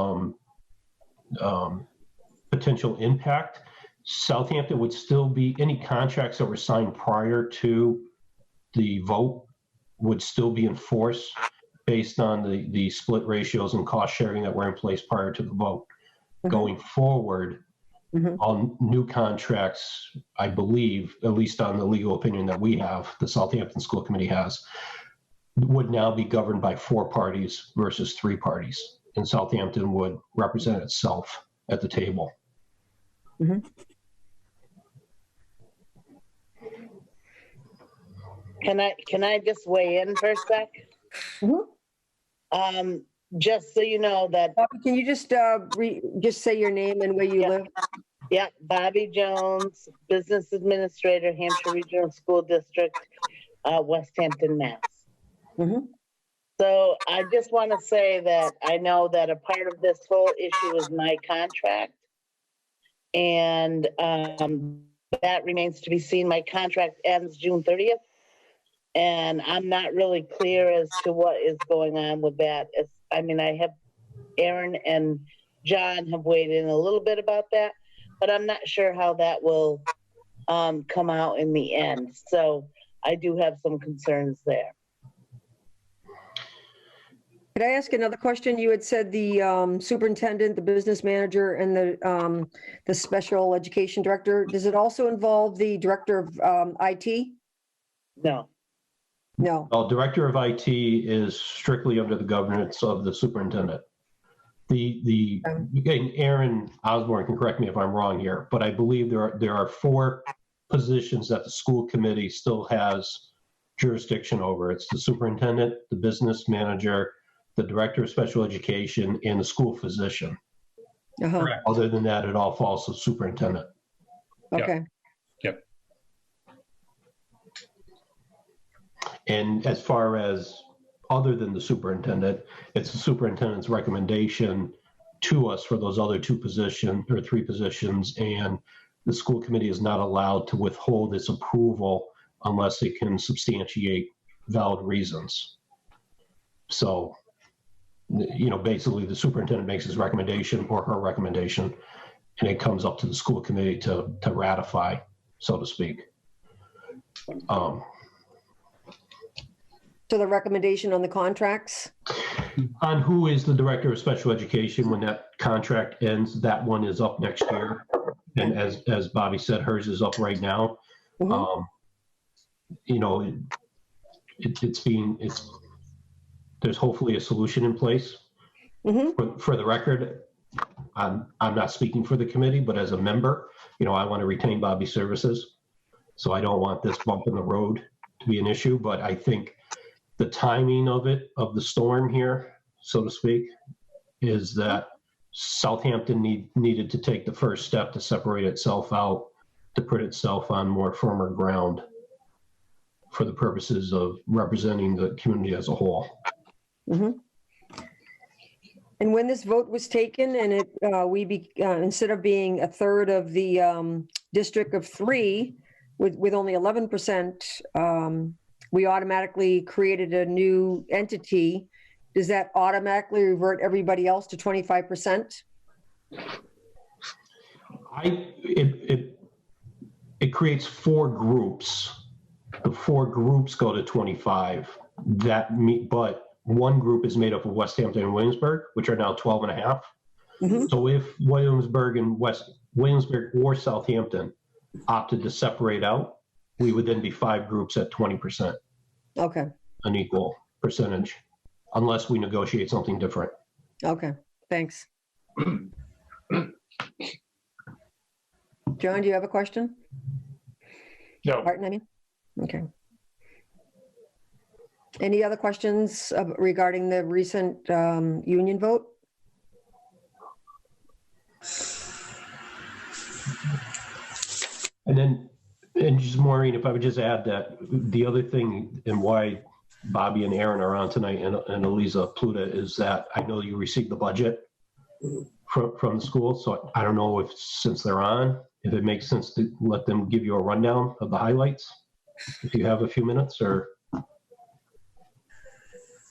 potential impact, Southampton would still be, any contracts that were signed prior to the vote would still be enforced based on the split ratios and cost sharing that were in place prior to the vote. Going forward, on new contracts, I believe, at least on the legal opinion that we have, the Southampton School Committee has, would now be governed by 4 parties versus 3 parties. And Southampton would represent itself at the table. Can I just weigh in for a sec? Just so you know that. Bobby, can you just say your name and where you live? Yeah, Bobby Jones, Business Administrator, Hampshire Regional School District, Westhampton, Mass. So I just want to say that I know that a part of this whole issue is my contract. And that remains to be seen. My contract ends June 30th. And I'm not really clear as to what is going on with that. I have Aaron and John have weighed in a little bit about that, but I'm not sure how that will come out in the end. So I do have some concerns there. Could I ask another question? You had said the superintendent, the business manager, and the special education director. Does it also involve the director of IT? No. No. Well, director of IT is strictly under the governance of the superintendent. Again, Aaron Osborne can correct me if I'm wrong here, but I believe there are 4 positions that the school committee still has jurisdiction over. It's the superintendent, the business manager, the director of special education, and the school physician. Correct. Other than that, it all falls to the superintendent. Okay. Yep. And as far as other than the superintendent, it's the superintendent's recommendation to us for those other 2 positions or 3 positions, and the school committee is not allowed to withhold its approval unless it can substantiate valid reasons. So, basically the superintendent makes his recommendation or her recommendation, and it comes up to the school committee to ratify, so to speak. So the recommendation on the contracts? On who is the director of special education when that contract ends, that one is up next year. And as Bobby said, hers is up right now. There's hopefully a solution in place. For the record, I'm not speaking for the committee, but as a member, I want to retain Bobby's services. So I don't want this bump in the road to be an issue, but I think the timing of the storm here, so to speak, is that Southampton needed to take the first step to separate itself out, to put itself on more firmer ground for the purposes of representing the community as a whole. Mhm. And when this vote was taken and instead of being a third of the district of 3 with only 11%, we automatically created a new entity. Does that automatically revert everybody else to 25%? It creates 4 groups. The 4 groups go to 25. But one group is made up of Westhampton and Williamsburg, which are now 12.5. Mhm. So if Williamsburg or Southampton opted to separate out, we would then be 5 groups at 20%, Okay, an equal percentage, unless we negotiate something different. okay, thanks. John, do you have a question? No. Martin, I mean? Okay. Any other questions regarding the recent union vote? And just Maureen, if I would just add that the other thing and why Bobby and Aaron are on tonight and Eliza Pluta is that I know you received the budget from the school. So I don't know since they're on, if it makes sense to let them give you a rundown of the highlights, if you have a few minutes or.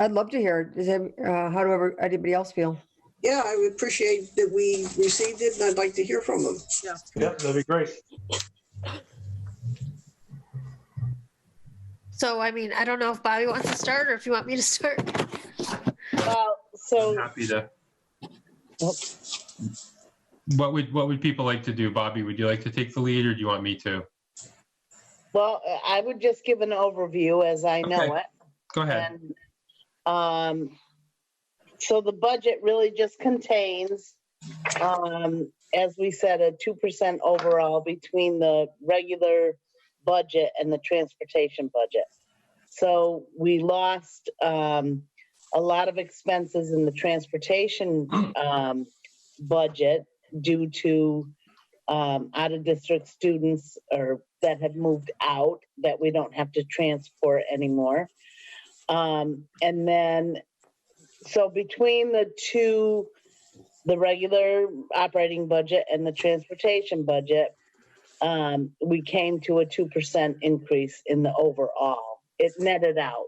I'd love to hear it. How do anybody else feel? Yeah, I would appreciate that we received it, and I'd like to hear from them. Yeah, that'd be great. So, I mean, I don't know if Bobby wants to start or if you want me to start. Well, so Happy to. What would people like to do? Bobby, would you like to take the lead or do you want me to? well, I would just give an overview as I know Okay. it. Go ahead. And so the budget really just contains, as we said, a 2% overall between the regular budget and the transportation budget. So we lost a lot of expenses in the transportation budget due to out-of-district students or that have moved out that we don't have to transport anymore. And then, so between the two, the regular operating budget and the transportation budget, we came to a 2% increase in the overall. It netted out.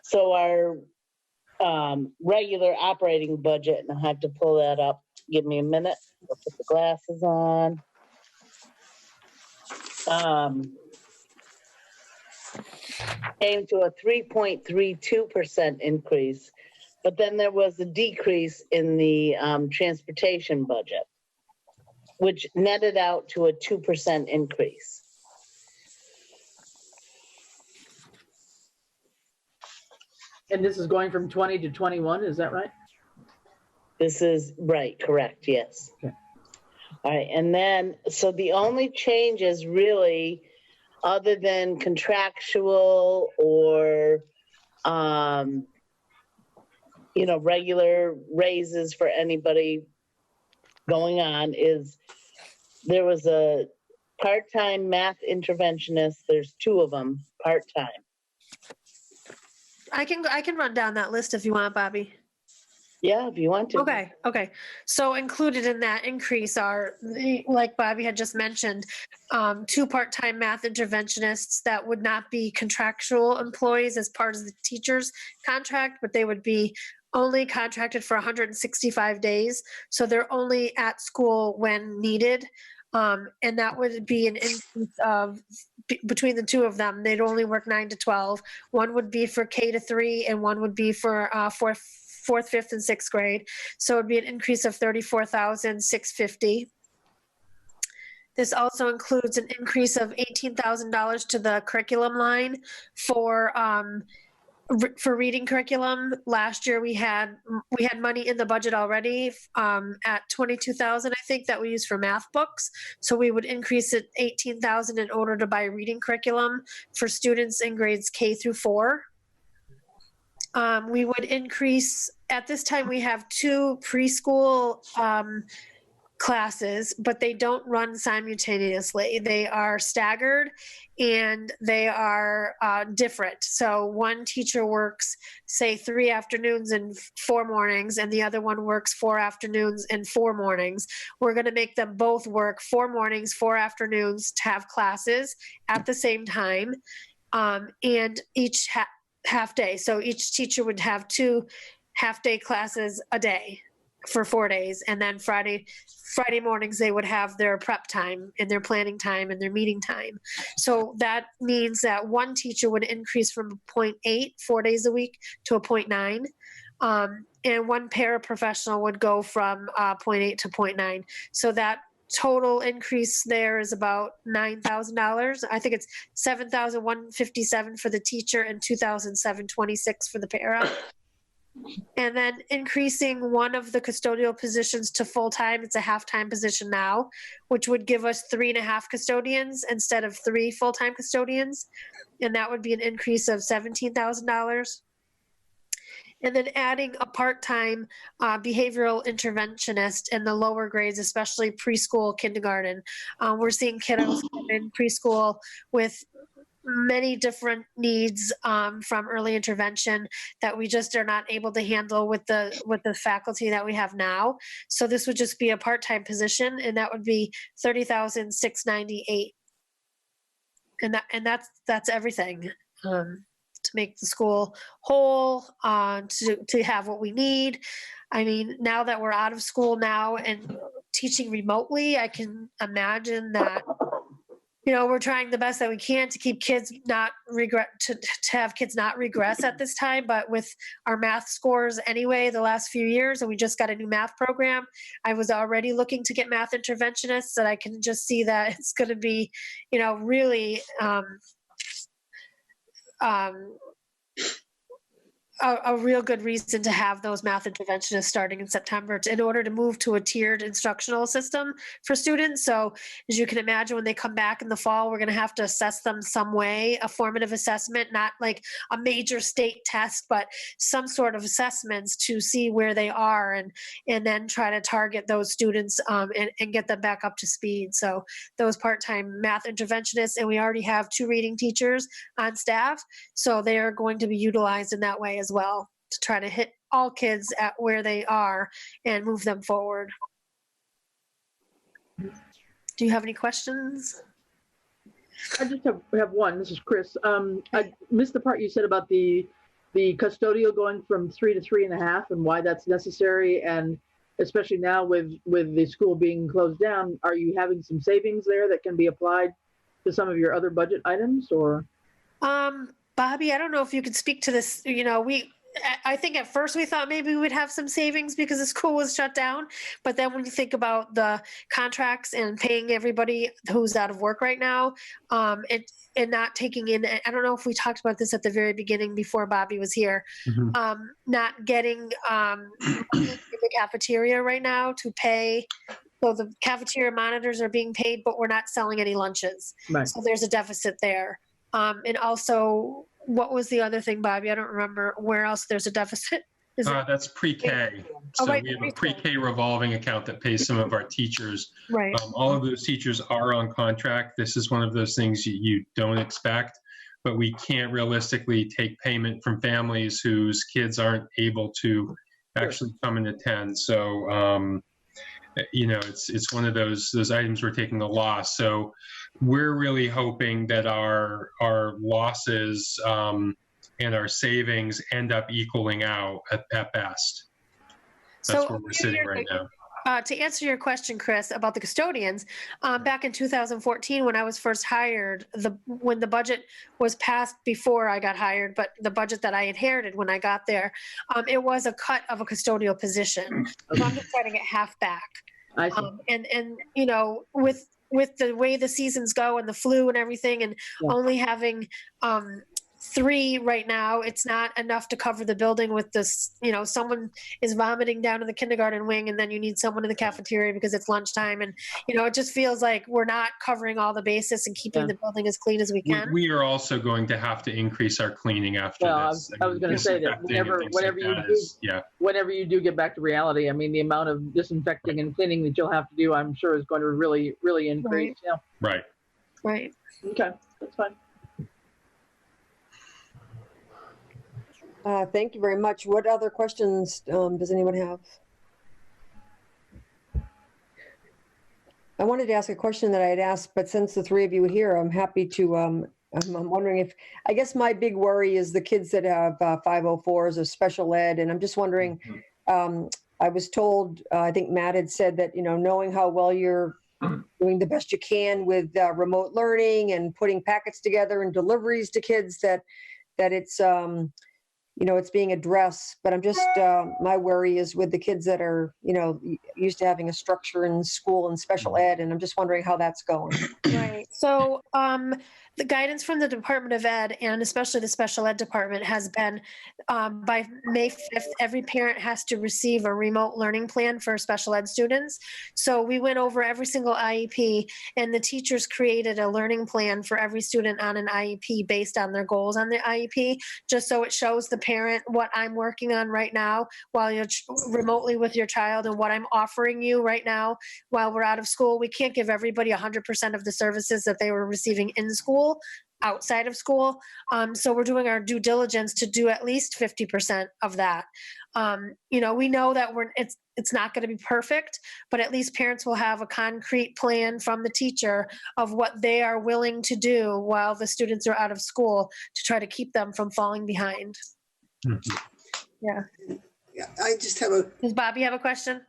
So our regular operating budget, and I have to pull that up. Give me a minute. I'll put the glasses on. Came to a 3.32% increase, but then there was a decrease in the transportation budget, which netted out to a 2% increase. And this is going from 20 to 21, is that right? This is right, correct, yes. Okay. All right, and then, so the only changes really, other than contractual or, regular raises for anybody going on, is there was a part-time math interventionist. There's 2 of them, part-time. I can run down that list if you want, Bobby. Yeah, if you want to. Okay. So included in that increase are, like Bobby had just mentioned, 2 part-time math interventionists that would not be contractual employees as part of the teacher's contract, but they would be only contracted for 165 days. So they're only at school when needed. And that would be an increase of between the 2 of them. They'd only work 9 to 12. One would be for K to 3 and one would be for 4th, 5th, and 6th grade. So it would be an increase of $34,650. This also includes an increase of $18,000 to the curriculum line for for reading curriculum. Last year we had money in the budget already at 22,000, I think, that we used for math books. So we would increase it 18,000 in order to buy reading curriculum for students in grades K through 4. We would increase, at this time we have 2 preschool classes, but they don't run simultaneously. They are staggered and they are different. So one teacher works, say, 3 afternoons and 4 mornings, and the other one works 4 afternoons and 4 mornings. We're going to make them both work 4 mornings, 4 afternoons to have classes at the same time, and each half day. So each teacher would have 2 half-day classes a day for 4 days, and then Friday mornings they would have their prep time and their planning time and their meeting time. So that means that one teacher would increase from 0.8 4 days a week to a 0.9, and one paraprofessional would go from 0.8 to 0.9. So that total increase there is about $9,000. I think it's $7,157 for the teacher and $2,726 for the para. And then increasing one of the custodial positions to full-time. It's a half-time position now, which would give us 3.5 custodians instead of 3 full-time custodians. And that would be an increase of $17,000. And then adding a part-time behavioral interventionist in the lower grades, especially preschool, kindergarten. We're seeing kiddos come in preschool with many different needs from early intervention that we just are not able to handle with the faculty that we have now. So this would just be a part-time position, and that would be $30,698. And that's everything. To make the school whole, to have what we need. I mean, now that we're out of school now and teaching remotely, I can imagine that, we're trying the best that we can to keep kids not to have kids not regress at this time. But with our math scores anyway, the last few years, and we just got a new math program, I was already looking to get math interventionists, and I can just see that it's going to be, really, a real good reason to have those math interventionists starting in September in order to move to a tiered instructional system for students. So as you can imagine, when they come back in the fall, we're going to have to assess them some way, a formative assessment, not like a major state test, but some sort of assessments to see where they are, and then try to target those students and get them back up to speed. So those part-time math interventionists, and we already have 2 reading teachers on staff, so they are going to be utilized in that way as well, to try to hit all kids at where they are and move them forward. Do you have any questions? I just have one. This is Chris. I missed the part you said about the custodial going from 3 to 3.5 and why that's necessary. And especially now with the school being closed down, are you having some savings there that can be applied to some of your other budget items, or? Bobby, I don't know if you could speak to this. I think at first we thought maybe we would have some savings because the school was shut down. But then when you think about the contracts and paying everybody who's out of work right now, and not taking in, I don't know if we talked about this at the very beginning before Bobby was here, not getting the cafeteria right now to pay. So the cafeteria monitors are being paid, but we're not selling any lunches. Right. So there's a deficit there. And also, what was the other thing, Bobby? I don't remember where else there's a deficit. That's pre-K. So right, we have a pre-K revolving account that pays some of our teachers. Right. All of those teachers are on contract. This is one of those things you don't expect, but we can't realistically take payment from families whose kids aren't able to actually come and attend. So, it's one of those items we're taking a loss. So we're really hoping that our losses and our savings end up equaling out at best. That's where we're sitting right now. To answer your question, Chris, about the custodians, back in 2014, when I was first hired, when the budget was passed before I got hired, but the budget that I inherited when I got there, it was a cut of a custodial position. So I'm just trying to get half back. I see. And with the way the seasons go and the flu and everything, and only having 3 right now. It's not enough to cover the building with this, someone is vomiting down in the kindergarten wing and then you need someone in the cafeteria because it's lunchtime. And, it just feels like we're not covering all the bases and keeping the building as clean as we can. We are also going to have to increase our cleaning after Well, this. I was going to say that whenever you do get back to reality, I mean, the amount of disinfecting and cleaning that you'll have to do, I'm sure is going to really, really increase. Right. Yeah. Right. Right. Okay, that's fine. Thank you very much. What other questions does anyone have? I wanted to ask a question that I had asked, but since the 3 of you are here, I'm happy to, I'm wondering if, I guess my big worry is the kids that have 504s or special ed. And I'm just wondering, I was told, I think Matt had said that, knowing how well you're doing the best you can with remote learning and putting packets together and deliveries to kids, that it's, it's being addressed. But I'm just, my worry is with the kids that are, used to having a structure in school and special ed. And I'm just wondering how that's going. Right. So the guidance from the Department of Ed and especially the special ed department has been by May 5th, every parent has to receive a remote learning plan for special ed students. So we went over every single IEP and the teachers created a learning plan for every student on an IEP based on their goals on the IEP, just so it shows the parent what I'm working on right now while you're remotely with your child and what I'm offering you right now while we're out of school. We can't give everybody 100% of the services that they were receiving in school outside of school. So we're doing our due diligence to do at least 50% of that. We know that it's not going to be perfect, but at least parents will have a concrete plan from the teacher of what they are willing to do while the students are out of school to try to keep them from falling behind. Yeah. I just have Does Bobby have a question?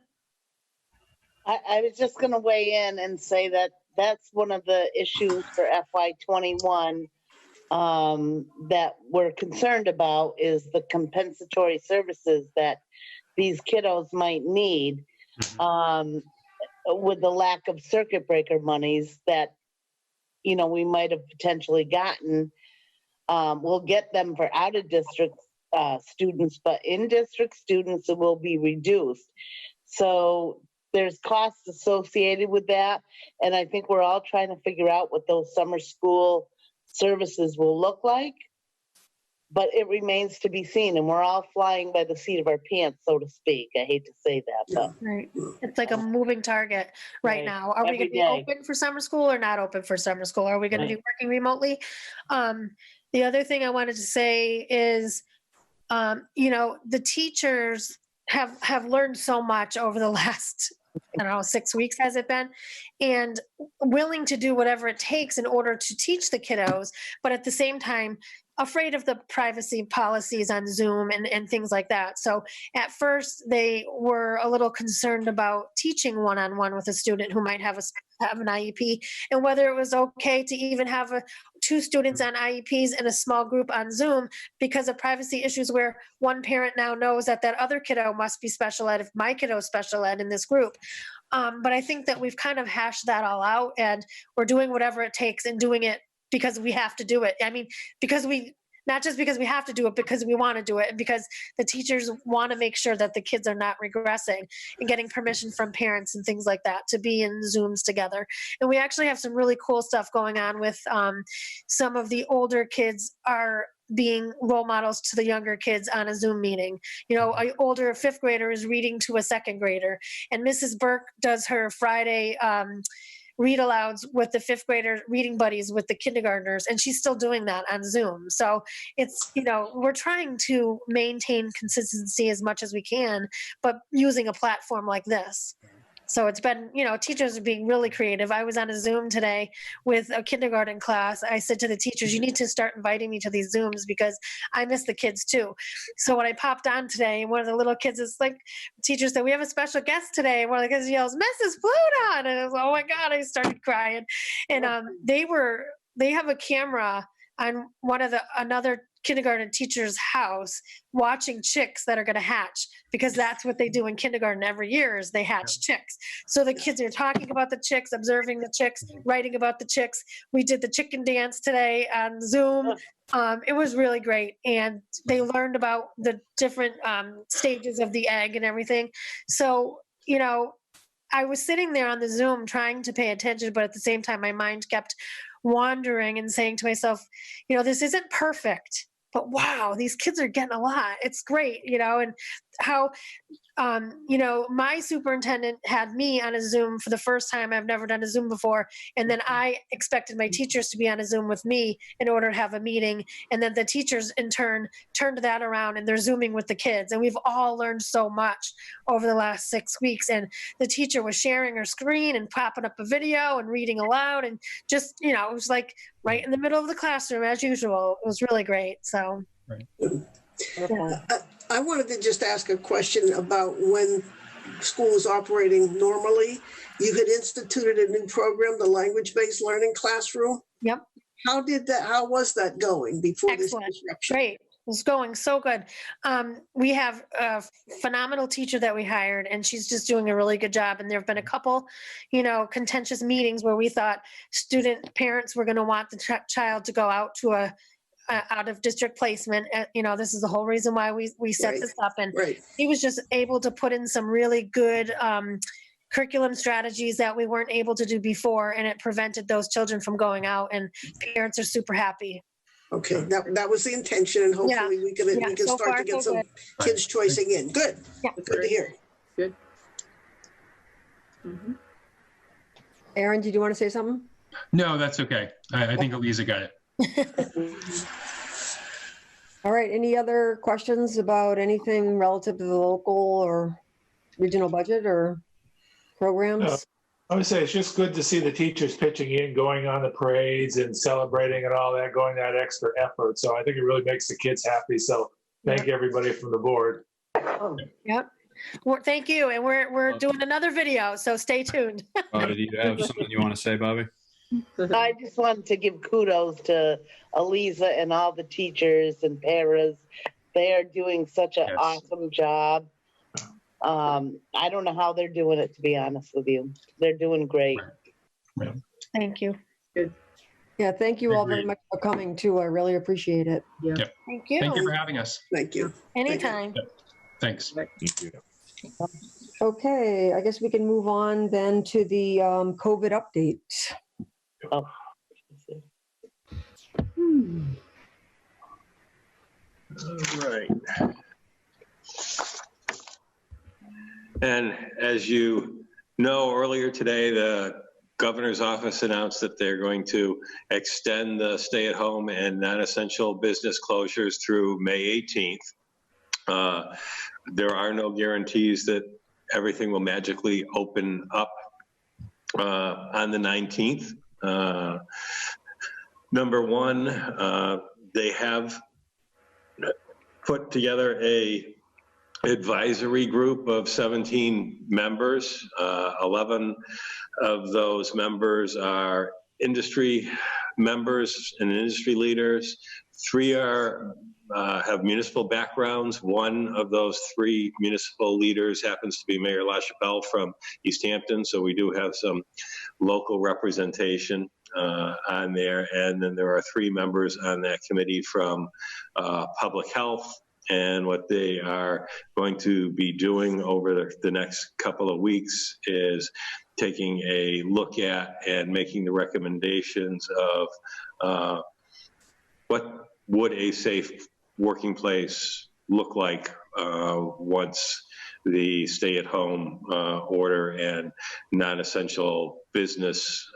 I was just going to weigh in and say that that's one of the issues for FY21 that we're concerned about is the compensatory services that these kiddos might need with the lack of circuit breaker monies that, we might have potentially gotten. We'll get them for out of district students, but in district students, it will be reduced. So there's costs associated with that. And I think we're all trying to figure out what those summer school services will look like. But it remains to be seen. And we're all flying by the seat of our pants, so to speak. I hate to say that. But. Right. It's like a moving target right now. Are we going to be open for summer school or not open for summer school? Are we going to be working remotely? The other thing I wanted to say is, the teachers have learned so much over the last 6 weeks has it been, and willing to do whatever it takes in order to teach the kiddos, but at the same time afraid of the privacy policies on Zoom and things like that. So at first they were a little concerned about teaching one-on-one with a student who might have an IEP, and whether it was okay to even have 2 students on IEPs in a small group on Zoom because of privacy issues where one parent now knows that other kiddo must be special ed if my kiddo is special ed in this group. But I think that we've kind of hashed that all out and we're doing whatever it takes and doing it because we have to do it. I mean, not just because we have to do it, because we want to do it and because the teachers want to make sure that the kids are not regressing and getting permission from parents and things like that to be in Zooms together. And we actually have some really cool stuff going on with some of the older kids are being role models to the younger kids on a Zoom meeting. An older 5th grader is reading to a 2nd grader, and Mrs. Burke does her Friday read alouds with the 5th grader reading buddies with the kindergartners, and she's still doing that on Zoom. So it's, we're trying to maintain consistency as much as we can, but using a platform like this. So it's been, teachers are being really creative. I was on a Zoom today with a kindergarten class. I said to the teachers, you need to start inviting me to these Zooms because I miss the kids too. So when I popped on today, one of the little kids is like, teacher said, we have a special guest today. And one of the kids yells, Mrs. Pluton. And I was like, oh my God, I started crying. And they have a camera on another kindergarten teacher's house watching chicks that are going to hatch, because that's what they do in kindergarten every year is they hatch chicks. So the kids are talking about the chicks, observing the chicks, writing about the chicks. We did the chicken dance today on Zoom. It was really great. And they learned about the different stages of the egg and everything. So, you know, I was sitting there on the Zoom trying to pay attention, but at the same time, my mind kept wandering and saying to myself, you know, this isn't perfect, but wow, these kids are getting a lot. It's great, you know, and how, you know, my superintendent had me on a Zoom for the first time. I've never done a Zoom before. And then I expected my teachers to be on a Zoom with me in order to have a meeting. And then the teachers in turn turned that around and they're Zooming with the kids. And we've all learned so much over the last 6 weeks. And the teacher was sharing her screen and popping up a video and reading aloud. And just, you know, it was like right in the middle of the classroom as usual. It was really great. So. Right. I wanted to just ask a question about when school is operating normally. You had instituted a new program, the language-based learning classroom. Yep. How was that going before this disruption? Great. It was going so good. We have a phenomenal teacher that we hired, and she's just doing a really good job. And there have been a couple, you know, contentious meetings where we thought student parents were going to want the child to go out to a out of district placement. You know, this is the whole reason why we set this up. And he was just able to put in some really good curriculum strategies that we weren't able to do before. And it prevented those children from going out, and parents are super happy. Okay, that was the intention, and hopefully we can so start far, to get so some kids choicing in. Good. Yeah. Good to hear. Good. Aaron, did you want to say something? No, that's okay. I think Eliza got it. All right, any other questions about anything relative to the local or regional budget or programs? I would say it's just good to see the teachers pitching in, going on the parades and celebrating and all that, going that extra effort. So I think it really makes the kids happy. So thank everybody from the board. Yep. Well, thank you. And we're doing another video, so stay tuned. Do you have something you want to say, Bobby? I just wanted to give kudos to Eliza and all the teachers and paras. They are doing such an awesome job. I don't know how they're doing it, to be honest with you. They're doing great. Thank you. Good. Yeah, thank you all very much for coming too. I really appreciate it. Yeah. Yep. Thank you. Thank you for having us. Thank you. Anytime. Thanks. Thank you. Okay, I guess we can move on then to the COVID update. Oh. All right. And as you know, earlier today, the governor's office announced that they're going to extend the stay-at-home and non-essential business closures through May 18th. There are no guarantees that everything will magically open up on the 19th. Number one, they have put together a advisory group of 17 members. 11 of those members are industry members and industry leaders. 3 have municipal backgrounds. One of those 3 municipal leaders happens to be Mayor LaChapelle from Easthampton, so we do have some local representation on there. And then there are 3 members on that committee from public health. And what they are going to be doing over the next couple of weeks is taking a look at and making the recommendations of what would a safe working place look like once the stay-at-home order and non-essential business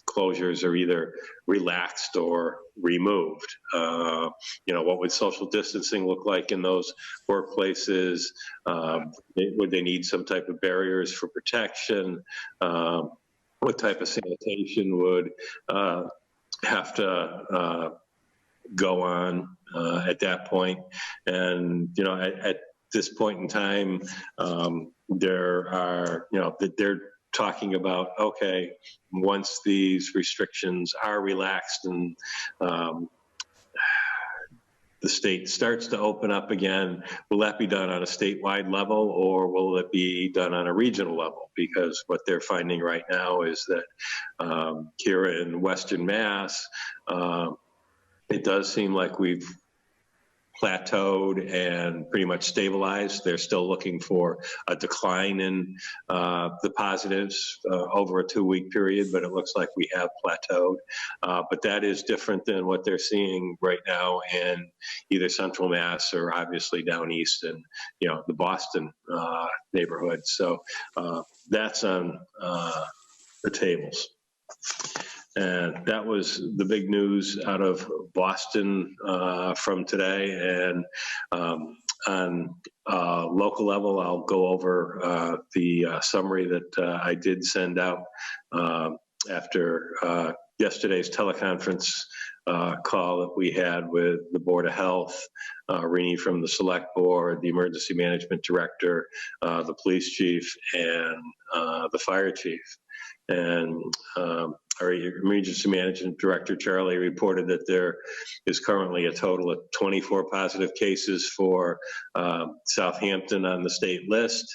closures are either relaxed or removed. What would social distancing look like in those workplaces? Would they need some type of barriers for protection? What type of sanitation would have to go on at that point? And at this point in time, there are they're talking about, okay, once these restrictions are relaxed and the state starts to open up again, will that be done on a statewide level or will it be done on a regional level? Because what they're finding right now is that here in Western Mass, it does seem like we've plateaued and pretty much stabilized. They're still looking for a decline in the positives over a 2-week period, but it looks like we have plateaued. But that is different than what they're seeing right now in either Central Mass or obviously down east in, you know, the Boston neighborhood. So that's on the tables. And that was the big news out of Boston from today. And on local level, I'll go over the summary that I did send out after yesterday's teleconference call that we had with the Board of Health, Rini from the Select Board, the Emergency Management Director, the Police Chief, and the Fire Chief. And our Emergency Management Director, Charlie, reported that there is currently a total of 24 positive cases for Southampton on the state list.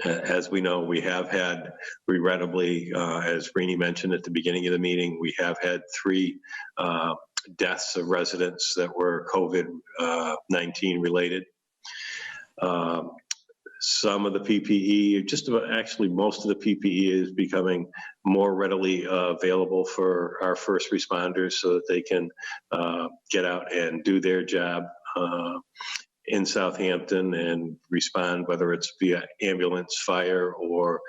As we know, we have had, regrettably, as Rini mentioned at the beginning of the meeting, we have had 3 deaths of residents that were COVID-19 related. Some of the PPE, just about actually most of the PPE is becoming more readily available for our first responders so that they can get out and do their job in Southampton and respond, whether it's via ambulance, fire, or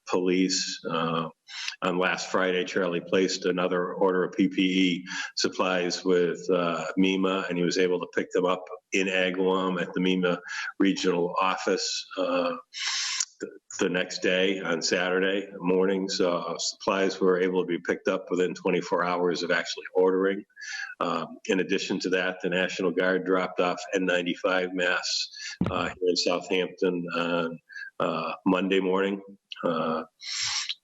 police. On last Friday, Charlie placed another order of PPE supplies with MEMA, and he was able to pick them up in Agawam at the MEMA regional office the next day on Saturday morning. So supplies were able to be picked up within 24 hours of actually ordering. In addition to that, the National Guard dropped off N95 masks here in Southampton on Monday morning.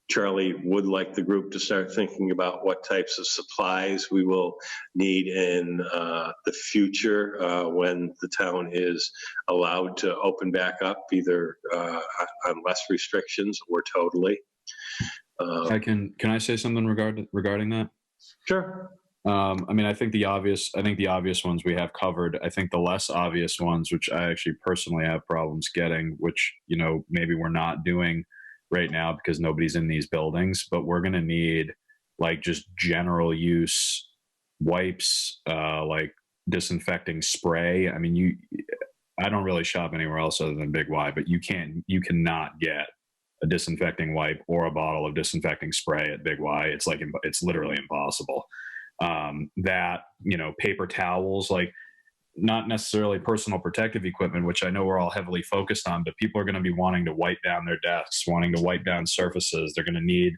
Charlie would like the group to start thinking about what types of supplies we will need in the future when the town is allowed to open back up, either on less restrictions or totally. Can I say something regarding that? Sure. I mean, I think the obvious ones we have covered. I think the less obvious ones, which I actually personally have problems getting, which, you know, maybe we're not doing right now because nobody's in these buildings, but we're going to need like just general use wipes, like disinfecting spray. I mean, I don't really shop anywhere else other than Big Y, but you cannot get a disinfecting wipe or a bottle of disinfecting spray at Big Y. It's literally impossible. That, you know, paper towels, like not necessarily personal protective equipment, which I know we're all heavily focused on, but people are going to be wanting to wipe down their desks, wanting to wipe down surfaces. They're going to need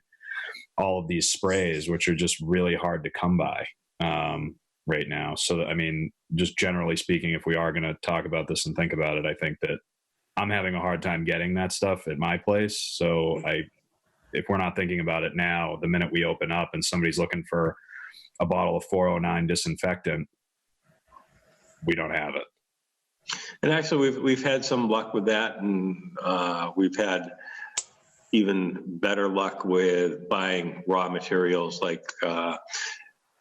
all of these sprays, which are just really hard to come by right now. So, I mean, just generally speaking, if we are going to talk about this and think about it, I think that I'm having a hard time getting that stuff at my place. So if we're not thinking about it now, the minute we open up and somebody's looking for a bottle of 409 disinfectant, we don't have it. And actually, we've had some luck with that, and we've had even better luck with buying raw materials like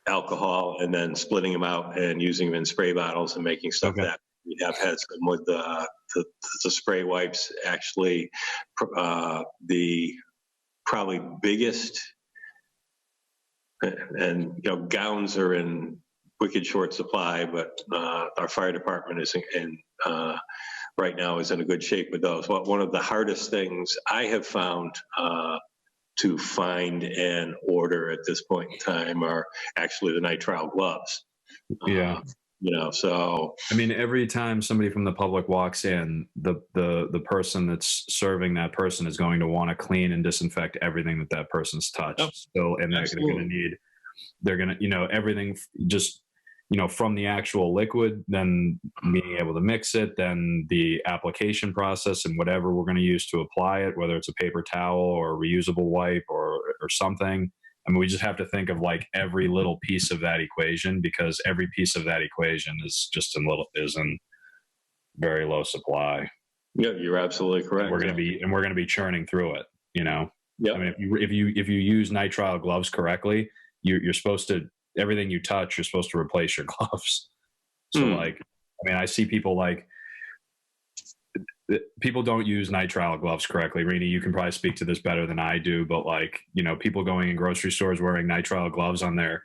alcohol and then splitting them out and using them in spray bottles and making stuff that we have had some with the spray wipes. Actually, the probably biggest, and you know, gowns are in wicked short supply, but our fire department is right now is in a good shape with those. One of the hardest things I have found to find and order at this point in time are actually the nitrile gloves. Yeah. You know, so I mean, every time somebody from the public walks in, the person that's serving that person is going to want to clean and disinfect everything that person's touched. So, and they're going to need, you know, everything, just from the actual liquid, then being able to mix it, then the application process and whatever we're going to use to apply it, whether it's a paper towel or a reusable wipe or something. I mean, we just have to think of like every little piece of that equation, because every piece of that equation is just is in very low supply. Yeah, you're absolutely correct. And we're going to be churning through it. Yeah. I mean, if you use nitrile gloves correctly, you're supposed to, everything you touch, you're supposed to replace your gloves. So like, I mean, I see people people don't use nitrile gloves correctly. Rini, you can probably speak to this better than I do, but like, people going in grocery stores wearing nitrile gloves on their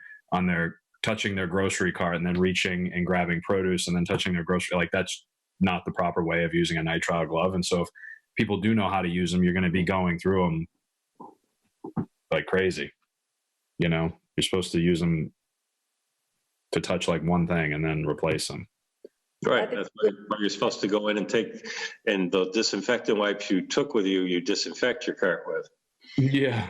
touching their grocery cart and then reaching and grabbing produce and then touching their grocery, like that's not the proper way of using a nitrile glove. And so if people do know how to use them, you're going to be going through them like crazy. You're supposed to use them to touch like one thing and then replace them. Right. That's why you're supposed to go in and take, and the disinfectant wipes you took with you, you disinfect your cart with. Yeah.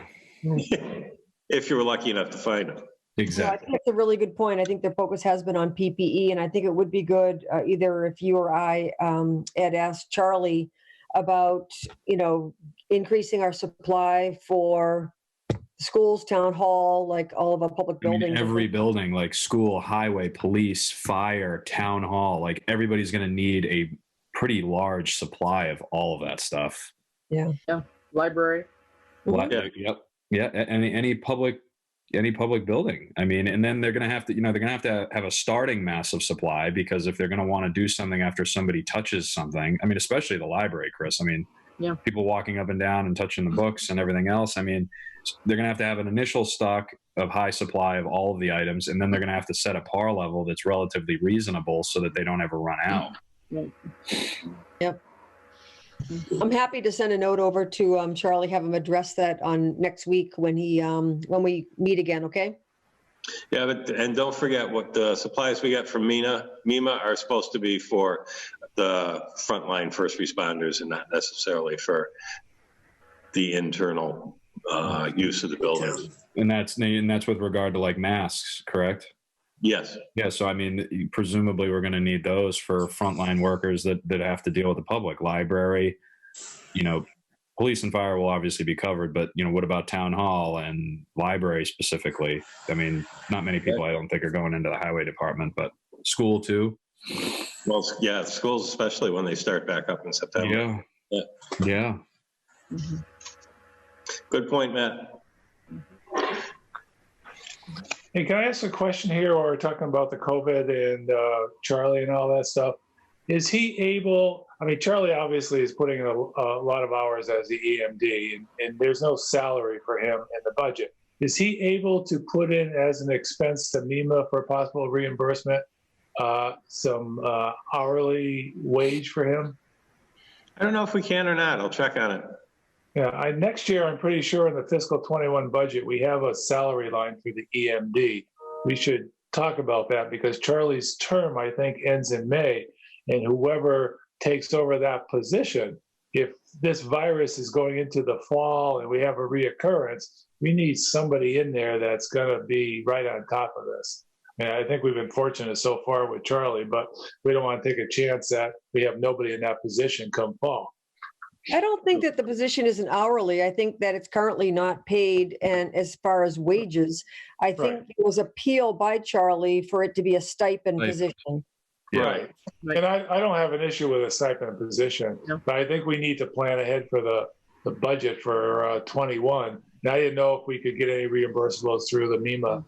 If you were lucky enough to find them. Exactly. I think that's a really good point. I think the focus has been on PPE, and I think it would be good, either if you or I had asked Charlie about, increasing our supply for schools, town hall, like all of our public I mean, buildings. every building, like school, highway, police, fire, town hall, like everybody's going to need a pretty large supply of all of that stuff. Yeah. Yeah. Library. Yep. Yeah. Any public building. I mean, and then they're going to have to, have a starting massive supply, because if they're going to want to do something after somebody touches something, I mean, especially the library, Chris, I mean, people walking up and down and touching the books and everything else. I mean, they're going to have an initial stock of high supply of all of the items, and then they're going to have to set a par level that's relatively reasonable so that they don't ever run out. Yep. I'm happy to send a note over to Charlie, have him address that on next week when when we meet again. Okay. Yeah, and don't forget what the supplies we get from MEMA are supposed to be for the frontline first responders and not necessarily for the internal use of the building. And that's with regard to like masks, correct? Yes. Yeah. So, I mean, presumably we're going to need those for frontline workers that have to deal with the public. Library, police and fire will obviously be covered, but, what about town hall and library specifically? I mean, not many people I don't think are going into the highway department, but school too. Well, yeah, schools, especially when they start back up in September. Yeah. Mm-hmm. Good point, Matt. Hey, can I ask a question here while we're talking about the COVID and Charlie and all that stuff? Is he able, I mean, Charlie obviously is putting in a lot of hours as the EMD, and there's no salary for him in the budget. Is he able to put in as an expense to MEMA for possible reimbursement, some hourly wage for him? I don't know if we can or not. I'll check on it. Yeah, next year, I'm pretty sure in the fiscal 21 budget, we have a salary line through the EMD. We should talk about that because Charlie's term, I think, ends in May. And whoever takes over that position, if this virus is going into the fall and we have a reoccurrence, we need somebody in there that's going to be right on top of this. And I think we've been fortunate so far with Charlie, but we don't want to take a chance that we have nobody in that position come fall. I don't think that the position is an hourly. I think that it's currently not paid. And as far as wages, I think it was appealed by Charlie for it to be a stipend position. Right. And I don't have an issue with a stipend position, but I think we need to plan ahead for the budget for 21. And I didn't know if we could get any reimbursables through the MEMA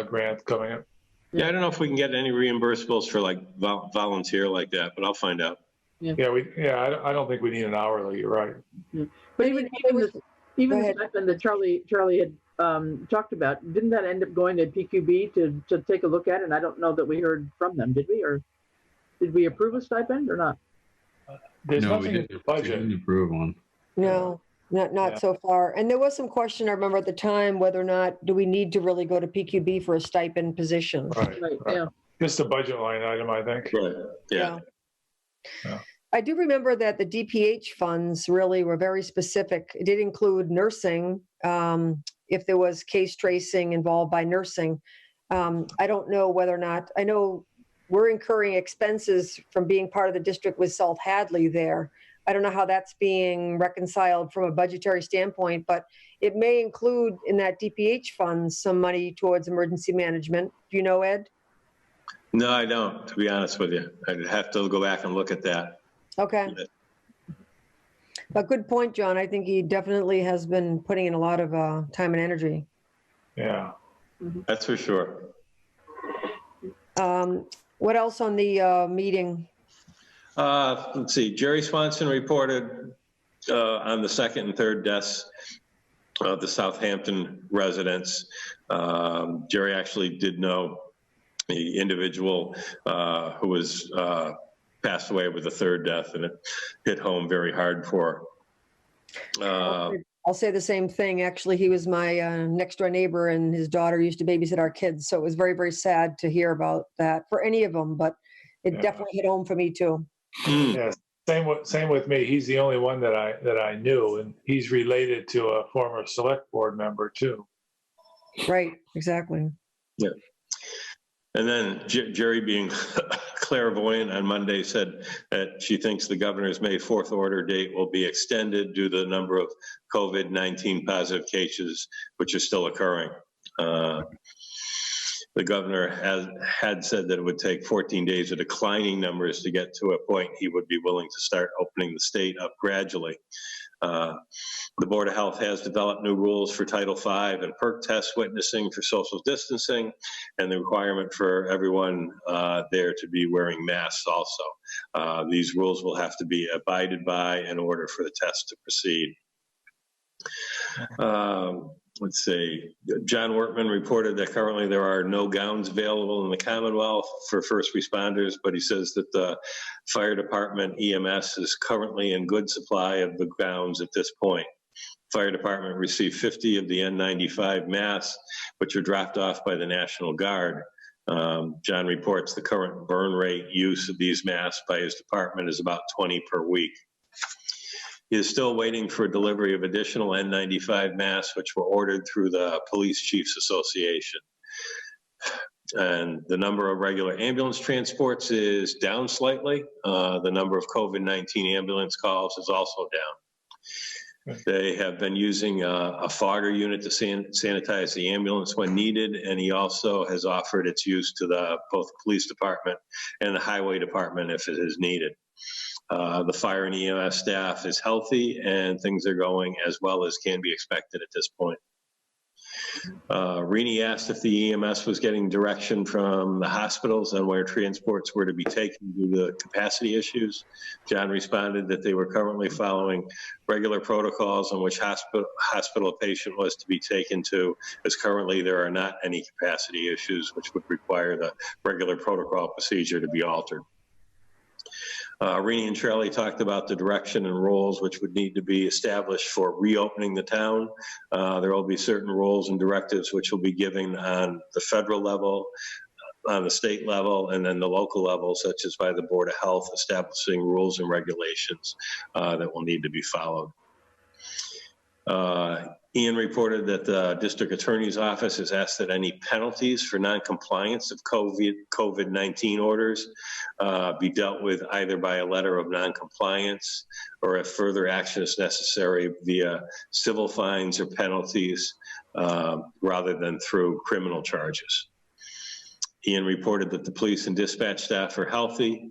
grant coming up. Yeah, I don't know if we can get any reimbursables for like volunteer like that, but I'll find out. I don't think we need an hourly. You're right. Yeah. But even the stipend that Charlie had talked about, didn't that end up going to PQB to take a look at it? And I don't know that we heard from them, did we? Or did we approve a stipend or not? There's No, nothing in the budget. We didn't approve one. No, not so far. And there was some question, I remember at the time, whether or not do we need to really go to PQB for a stipend position? Right. Yeah. Just a budget line item, I think. Right. Yeah. I do remember that the DPH funds really were very specific. It did include nursing, if there was case tracing involved by nursing. I don't know whether or not, I know we're incurring expenses from being part of the district with South Hadley there. I don't know how that's being reconciled from a budgetary standpoint, but it may include in that DPH fund some money towards emergency management. Do you know, Ed? No, I don't, to be honest with you. I'd have to go back and look at that. Okay. But good point, John. I think he definitely has been putting in a lot of time and energy. Yeah. That's for sure. What else on the meeting? Let's see, Jerry Swanson reported on the second and third deaths of the Southampton residents. Jerry actually did know the individual who was passed away with the third death, and it hit home very hard for her. I'll say the same thing. Actually, he was my next door neighbor, and his daughter used to babysit our kids. So it was very, very sad to hear about that for any of them, but it definitely hit home for me too. Yeah, same with me. He's the only one that I knew, and he's related to a former select board member too. Right, exactly. Yeah. And then Jerry, being clairvoyant on Monday, said that she thinks the governor's May 4th order date will be extended due to the number of COVID-19 positive cases, which are still occurring. The governor had said that it would take 14 days of declining numbers to get to a point he would be willing to start opening the state up gradually. The Board of Health has developed new rules for Title V and perk test witnessing for social distancing, and the requirement for everyone there to be wearing masks also. These rules will have to be abided by in order for the test to proceed. Let's see, John Workman reported that currently there are no gowns available in the Commonwealth for first responders, but he says that the fire department EMS is currently in good supply of the gowns at this point. Fire department received 50 of the N95 masks, which are dropped off by the National Guard. John reports the current burn rate use of these masks by his department is about 20 per week. He is still waiting for delivery of additional N95 masks, which were ordered through the Police Chiefs Association. And the number of regular ambulance transports is down slightly. The number of COVID-19 ambulance calls is also down. They have been using a fogger unit to sanitize the ambulance when needed, and he also has offered its use to both the police department and the highway department if it is needed. The fire and EMS staff is healthy, and things are going as well as can be expected at this point. Rini asked if the EMS was getting direction from the hospitals on where transports were to be taken due to capacity issues. John responded that they were currently following regular protocols on which hospital a patient was to be taken to, as currently there are not any capacity issues which would require the regular protocol procedure to be altered. Rini and Charlie talked about the direction and roles which would need to be established for reopening the town. There will be certain roles and directives which will be given on the federal level, on the state level, and then the local level, such as by the Board of Health, establishing rules and regulations that will need to be followed. Ian reported that the district attorney's office has asked that any penalties for noncompliance of COVID-19 orders be dealt with either by a letter of noncompliance, or if further action is necessary via civil fines or penalties rather than through criminal charges. Ian reported that the police and dispatch staff are healthy.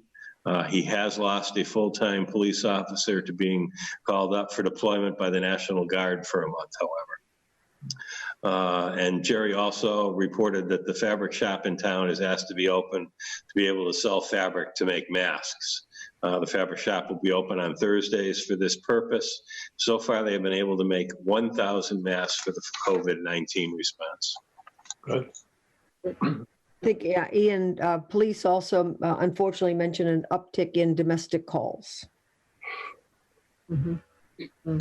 He has lost a full-time police officer to being called up for deployment by the National Guard for a month, however. And Jerry also reported that the fabric shop in town is asked to be open to be able to sell fabric to make masks. The fabric shop will be open on Thursdays for this purpose. So far, they have been able to make 1,000 masks for the COVID-19 response. Good. I think, yeah, Ian, police also unfortunately mentioned an uptick in domestic calls. Mm-hmm. Mm-hmm.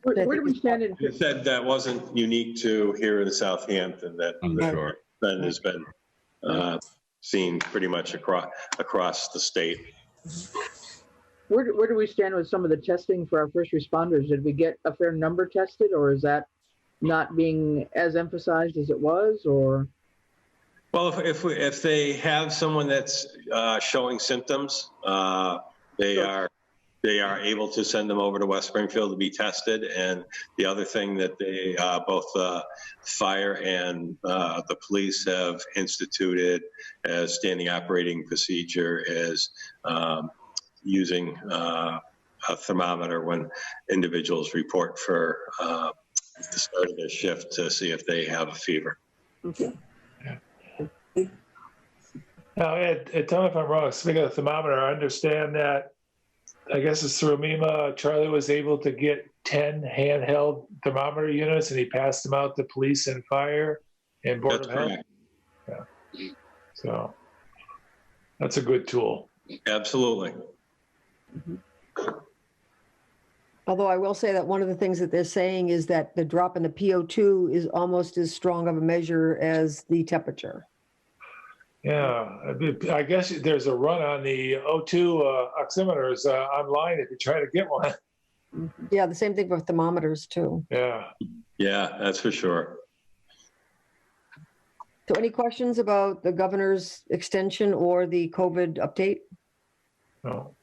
Where do we stand in? You said that wasn't unique to here in Southampton, that trend has been seen pretty much across the state. Where do we stand with some of the testing for our first responders? Did we get a fair number tested, or is that not being as emphasized as it was, or? Well, if they have someone that's showing symptoms, they are able to send them over to West Springfield to be tested. And the other thing that they both fire and the police have instituted as standing operating procedure is using a thermometer when individuals report for the start of their shift to see if they have a fever. Okay. Now, Ed, tell me if I'm wrong. Speaking of the thermometer, I understand that, I guess it's through MEMA, Charlie was able to get 10 handheld thermometer units and he passed them out to police and fire and Board That's of Health. correct. Yeah. So that's a good tool. Absolutely. Although I will say that one of the things that they're saying is that the drop in the PO2 is almost as strong of a measure as the temperature. Yeah, I guess there's a run on the O2 oximeters online if you try to get one. Yeah, the same thing with thermometers too. Yeah. Yeah, that's for sure. So any questions about the governor's extension or the COVID update? No.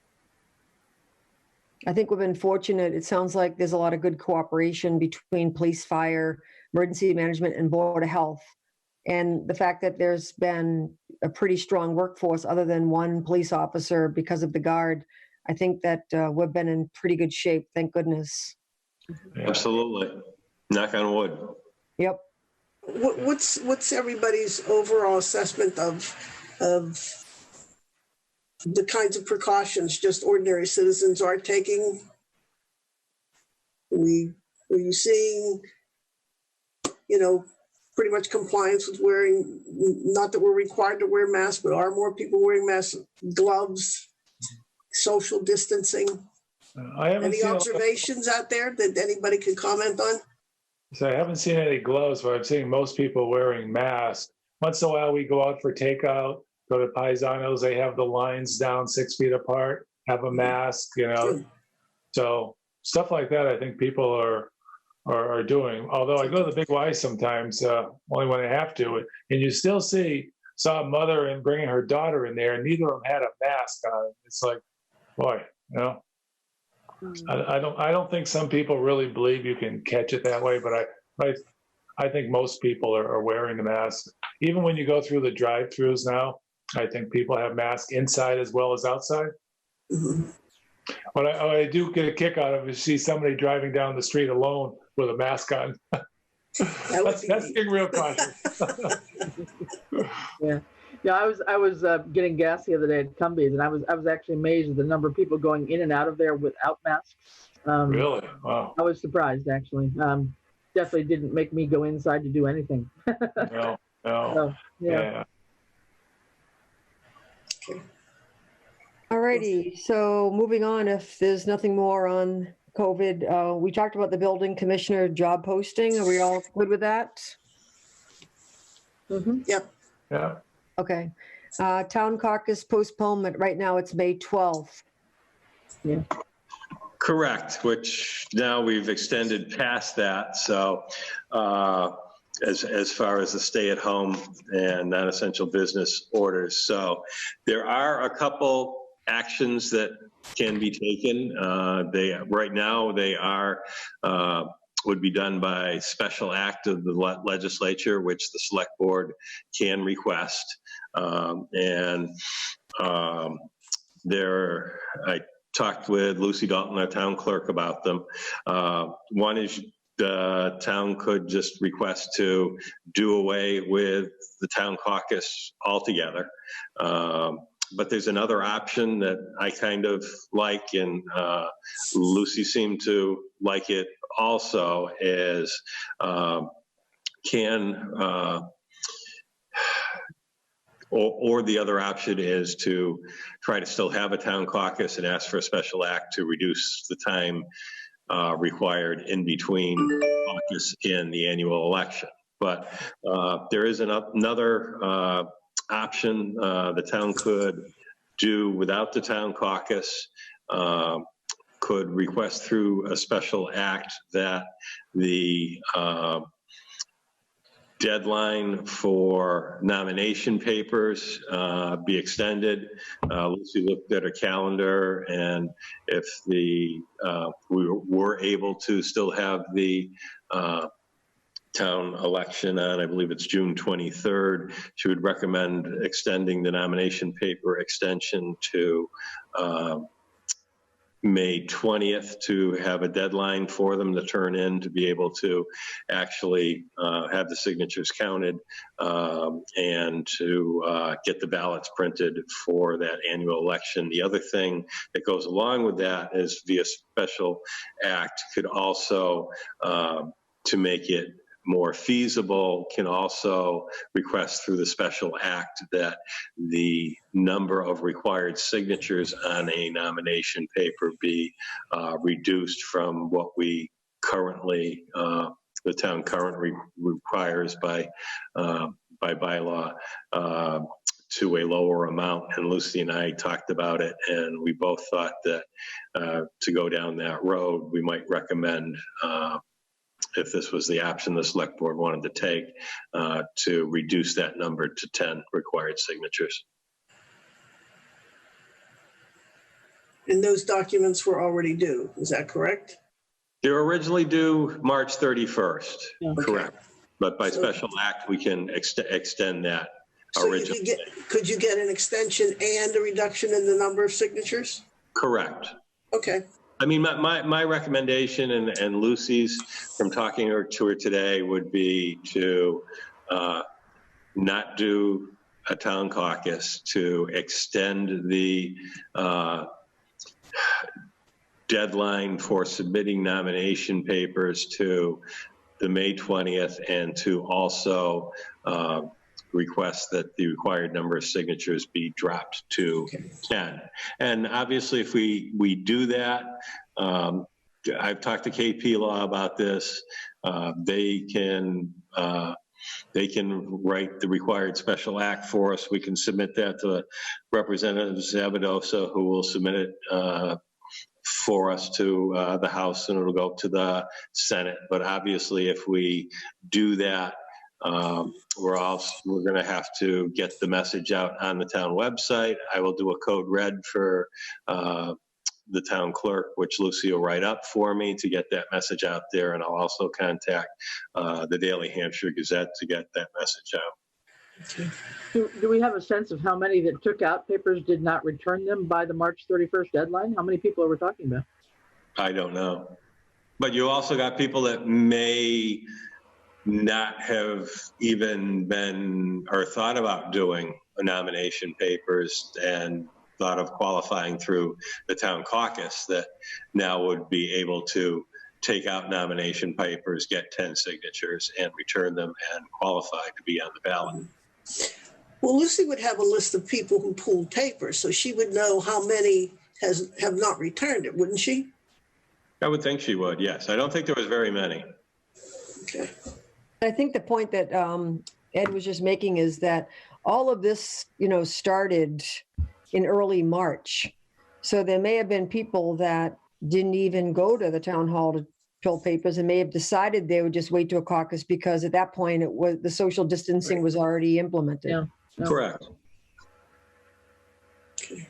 I think we've been fortunate. It sounds like there's a lot of good cooperation between police, fire, emergency management, and Board of Health. And the fact that there's been a pretty strong workforce other than one police officer because of the guard, I think that we've been in pretty good shape, thank goodness. Yeah. Absolutely. Knock on wood. Yep. What's everybody's overall assessment of the kinds of precautions just ordinary citizens are taking? Are you seeing, pretty much compliance with wearing, not that we're required to wear masks, but are more people wearing masks, gloves, social distancing? I haven't Any seen observations out there that anybody can comment on? So I haven't seen any gloves, but I'm seeing most people wearing masks. Once in a while, we go out for takeout, go to Paisanos, they have the lines down 6 feet apart, have a mask, So stuff like that, I think people are doing. Although I go to the Big Y sometimes, only when I have to, and you still saw a mother and bringing her daughter in there, and neither of them had a mask on. It's like, boy, I don't think some people really believe you can catch it that way, but I think most people are wearing the mask. Even when you go through the drive-throughs now, I think people have masks inside as well as outside. Mm-hmm. What I do get a kick out of is see somebody driving down the street alone with a mask on. That's being real cautious. Yeah. I was getting gas the other day at Cumbies, and I was actually amazed at the number of people going in and out of there without masks. Really? Wow. I was surprised, actually. Definitely didn't make me go inside to do anything. No. So, yeah. All righty, so moving on, if there's nothing more on COVID, we talked about the building commissioner job posting. Are we all good with that? Mm-hmm. Yep. Yeah. Okay. Town caucus postponement, right now it's May 12th. Yeah. Correct, which now we've extended past that. So as far as the stay-at-home and non-essential business orders. So there are a couple actions that can be taken. Right now they would be done by special act of the legislature, which the select board can request. I talked with Lucy Dalton, our town clerk, about them. One is the town could just request to do away with the town caucus altogether. But there's another option that I kind of like, and Lucy seemed to like it also, is or the other option is to try to still have a town caucus and ask for a special act to reduce the time required in between caucus and the annual election. But there is another option the town could do without the town caucus, could request through a special act that the deadline for nomination papers be extended. Lucy looked at her calendar, and if we were able to still have the town election on, I believe it's June 23rd, she would recommend extending the nomination paper extension to May 20th to have a deadline for them to turn in to be able to actually have the signatures counted and to get the ballots printed for that annual election. The other thing that goes along with that is via special act could also, to make it more feasible, can also request through the special act that the number of required signatures on a nomination paper be reduced from what we currently, the town currently requires by bylaw to a lower amount. And Lucy and I talked about it, and we both thought that to go down that road, we might recommend if this was the option the select board wanted to take, to reduce that number to 10 required signatures. And those documents were already due, is that correct? They were originally due March 31st, Okay. correct. But by special act, we can extend that So originally. could you get an extension and a reduction in the number of signatures? Correct. Okay. I mean, my recommendation and Lucy's from talking to her today would be to not do a town caucus, to extend the deadline for submitting nomination papers to the May 20th, and to also request that the required number of signatures be dropped to 10. And obviously, if we do that, I've talked to KP Law about this. They can write the required special act for us. We can submit that to Representative Zavadosa, who will submit it for us to the House, and it'll go up to the Senate. But obviously, if we do that, we're going to have to get the message out on the town website. I will do a code red for the town clerk, which Lucy will write up for me to get that message out there. And I'll also contact the Daily Hampshire Gazette to get that message out. Do we have a sense of how many that took out papers did not return them by the March 31st deadline? How many people are we talking about? I don't know. But you also got people that may not have even been or thought about doing nomination papers and thought of qualifying through the town caucus that now would be able to take out nomination papers, get 10 signatures, and return them and qualify to be on the ballot. Well, Lucy would have a list of people who pulled papers, so she would know how many have not returned it, wouldn't she? I would think she would, yes. I don't think there was very many. Okay. I think the point that Ed was just making is that all of this, started in early March. So there may have been people that didn't even go to the town hall to fill papers and may have decided they would just wait to a caucus because at that point the social distancing was already implemented. Yeah. No. Correct. Okay.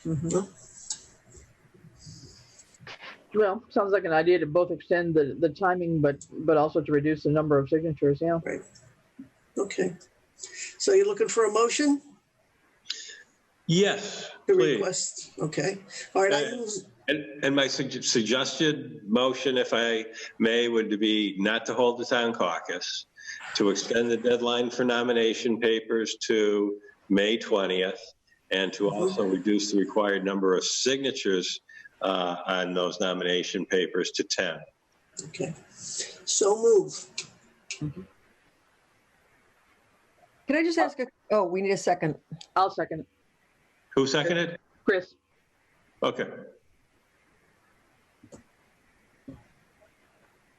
Mm-hmm. Well, sounds like an idea to both extend the timing, but also to reduce the number of signatures. Yeah. Right. Okay. So you're looking for a motion? Yes, To please. request. Okay. All right. And my suggested motion, if I may, would be not to hold the town caucus, to extend the deadline for nomination papers to May 20th, and to also reduce the required number of signatures on those nomination papers to 10. Okay. So move. Can I just ask we need a second. I'll second it. Who seconded? Chris. Okay.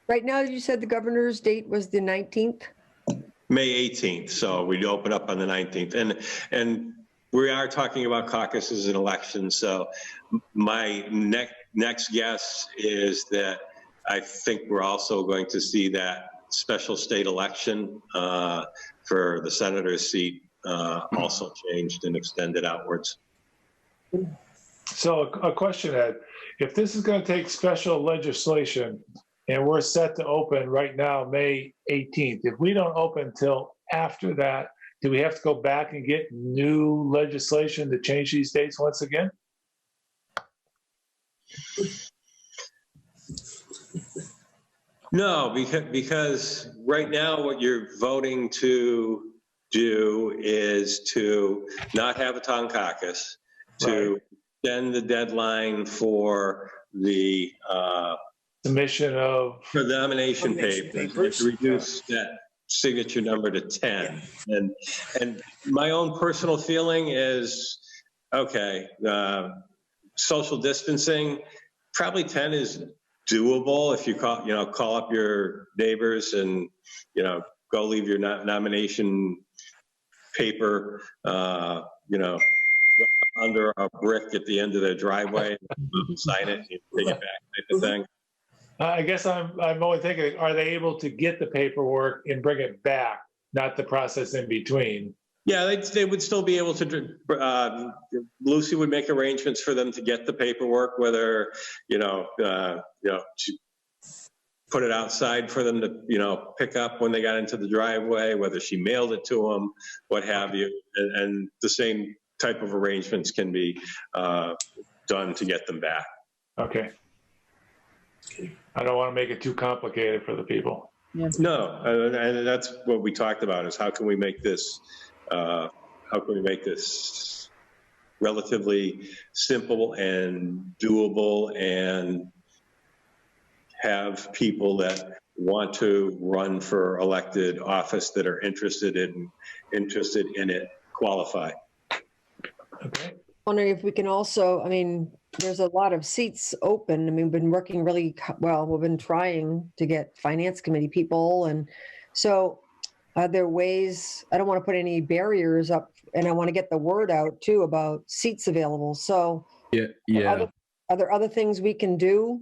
Right now, you said the governor's date was the 19th? May 18th, so we'd open up on the 19th. And we are talking about caucuses and elections, so my next guess is that I think we're also going to see that special state election for the senator's seat also changed and extended outwards. So a question, Ed, if this is going to take special legislation and we're set to open right now, May 18th, if we don't open till after that, do we have to go back and get new legislation to change these dates once again? No, because right now what you're voting to do is to not have a town caucus, to extend the deadline for the Submission of for the nomination Nomination papers, to reduce that signature number to 10. And my own personal feeling is, okay, social distancing, probably 10 is doable if you call up your neighbors and, go leave your nomination paper, under a brick at the end of their driveway, sign it, and take it back type of thing. I guess I'm only thinking, are they able to get the paperwork and bring it back, not the process in between? Yeah, they would still be able to, Lucy would make arrangements for them to get the paperwork, whether, to put it outside for them to, pick up when they got into the driveway, whether she mailed it to them, what have you. And the same type of arrangements can be done to get them back. Okay. I don't want to make it too complicated for the people. No, and that's what we talked about, is how can we make this relatively simple and doable, and have people that want to run for elected office that are interested in it qualify. Okay. Wondering if we can also, there's a lot of seats open. We've been working really well. We've been trying to get finance committee people. And so are there ways, I don't want to put any barriers up, and I want to get the word out too about seats available. So Yeah. Are there other things we can do,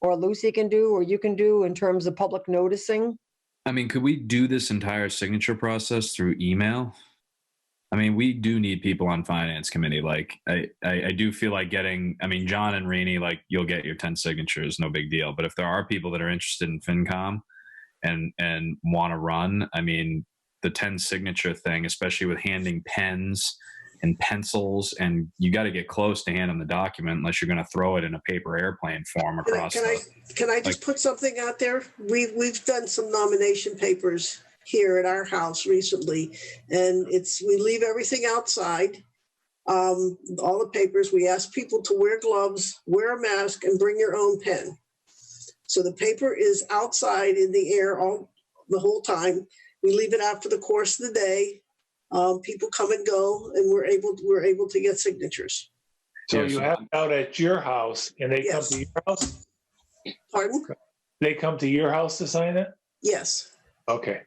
or Lucy can do, or you can do in terms of public noticing? Could we do this entire signature process through email? We do need people on finance committee. Like, I do feel like getting, John and Rainey, like, you'll get your 10 signatures, no big deal. But if there are people that are interested in FinCom and want to run, the 10 signature thing, especially with handing pens and pencils, and you got to get close to hand them the document unless you're going to throw it in a paper airplane form across. Can I just put something out there? We've done some nomination papers here at our house recently, and we leave everything outside, all the papers. We ask people to wear gloves, wear a mask, and bring your own pen. So the paper is outside in the air the whole time. We leave it out for the course of the day. People come and go, and we're able to get signatures. So you have it out at your house, and they come to your house? Pardon? They come to your house to sign it? Yes. Okay.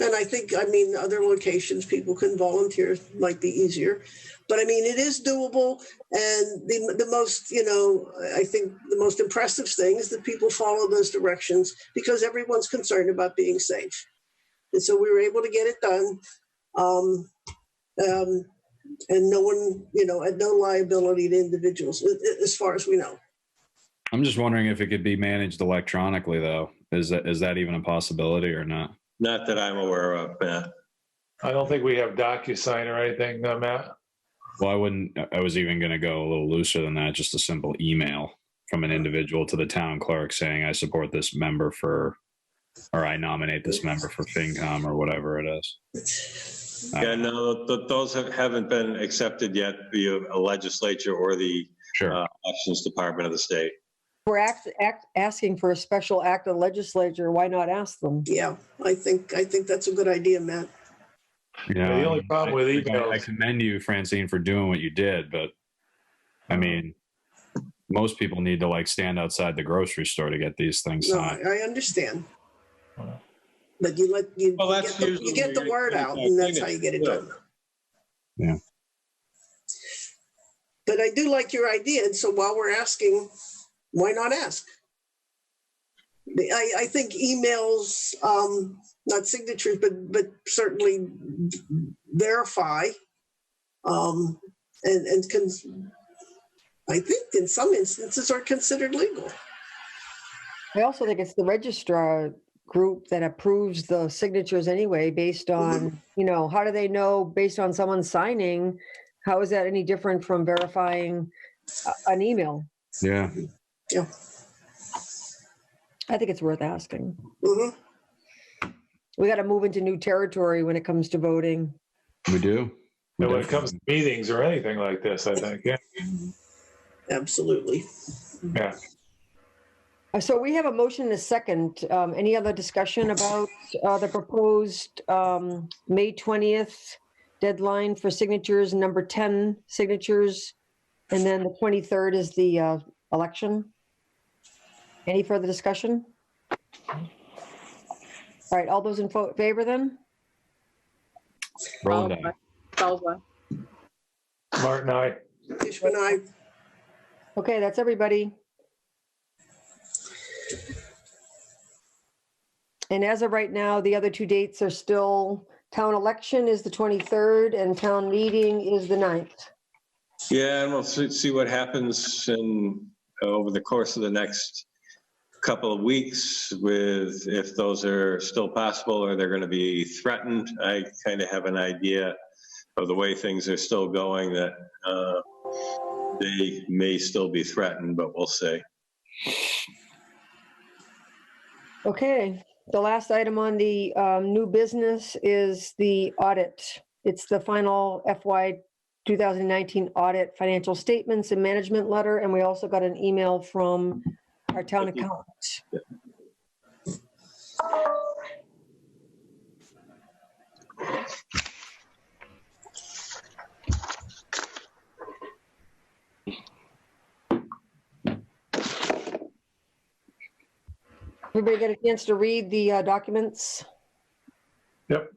And I think, other locations, people can volunteer, might be easier. But it is doable. And the most, I think the most impressive thing is that people follow those directions, because everyone's concerned about being safe. And so we were able to get it done. And no one, had no liability to individuals, as far as we know. I'm just wondering if it could be managed electronically, though. Is that even a possibility or not? Not that I'm aware of, Matt. I don't think we have DocuSign or anything, Matt. Well, I was even going to go a little looser than that, just a simple email from an individual to the town clerk saying, I support this member or I nominate this member for FinCom, or whatever it is. Yeah, no, those haven't been accepted yet via a legislature or the elections department of the state. We're asking for a special act of legislature. Why not ask them? Yeah, I think that's a good idea, Matt. Yeah, the only problem with emails. I commend you, Francine, for doing what you did, but most people need to stand outside the grocery store to get these things signed. No, I understand. But you get the word out, and that's how you get it done. Yeah. But I do like your idea, and so while we're asking, why not ask? I think emails, not signatures, but certainly verify, and I think in some instances are considered legal. I also think it's the registrar group that approves the signatures anyway, based on, how do they know based on someone signing? How is that any different from verifying an email? Yeah. Yeah. I think it's worth asking. Mm-hmm. We got to move into new territory when it comes to voting. We do. And when it comes to meetings or anything like this, I think, yeah. Absolutely. Yeah. So we have a motion and a second. Any other discussion about the proposed May 20th deadline for signatures, number 10 signatures, and then the 23rd is the election? Any further discussion? All right, all those in favor then? Roll it out. Martin, aye. Fishman, aye. Okay, that's everybody. And as of right now, the other two dates are still, town election is the 23rd and town meeting is the 9th. Yeah, and we'll see what happens over the course of the next couple of weeks with if those are still possible or they're going to be threatened. I kind of have an idea of the way things are still going that they may still be threatened, but we'll see. Okay, the last item on the new business is the audit. It's the final FY 2019 audit financial statements and management letter, and we also got an email from our town accountant. Everybody get a chance to read the documents? Yep.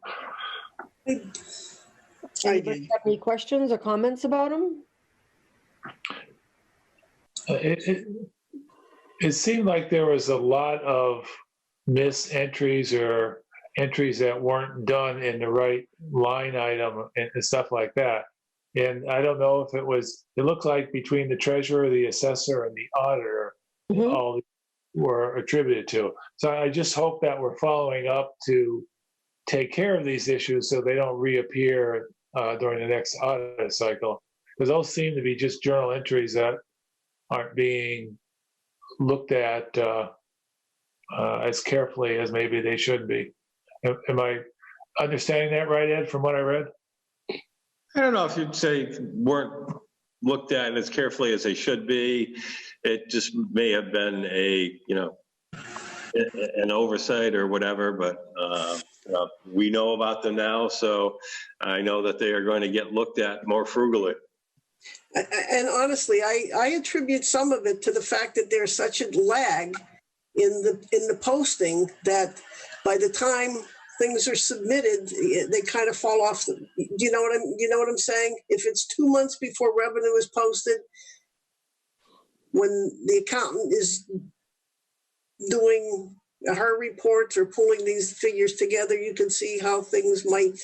Anybody have any questions or comments about them? It seemed like there was a lot of missed entries or entries that weren't done in the right line item and stuff like that. And I don't know if it looked like between the treasurer, the assessor, and the auditor, all were attributed to. So I just hope that we're following up to take care of these issues so they don't reappear during the next audit cycle. Because those seem to be just journal entries that aren't being looked at as carefully as maybe they should be. Am I understanding that right, Ed, from what I read? I don't know if you'd say weren't looked at as carefully as they should be. It just may have been an oversight or whatever, but we know about them now, so I know that they are going to get looked at more frugally. And honestly, I attribute some of it to the fact that there's such a lag in the posting that by the time things are submitted, they kind of fall off. Do you know what I'm saying? If it's 2 months before revenue is posted, when the accountant is doing her reports or pulling these figures together, you can see how things might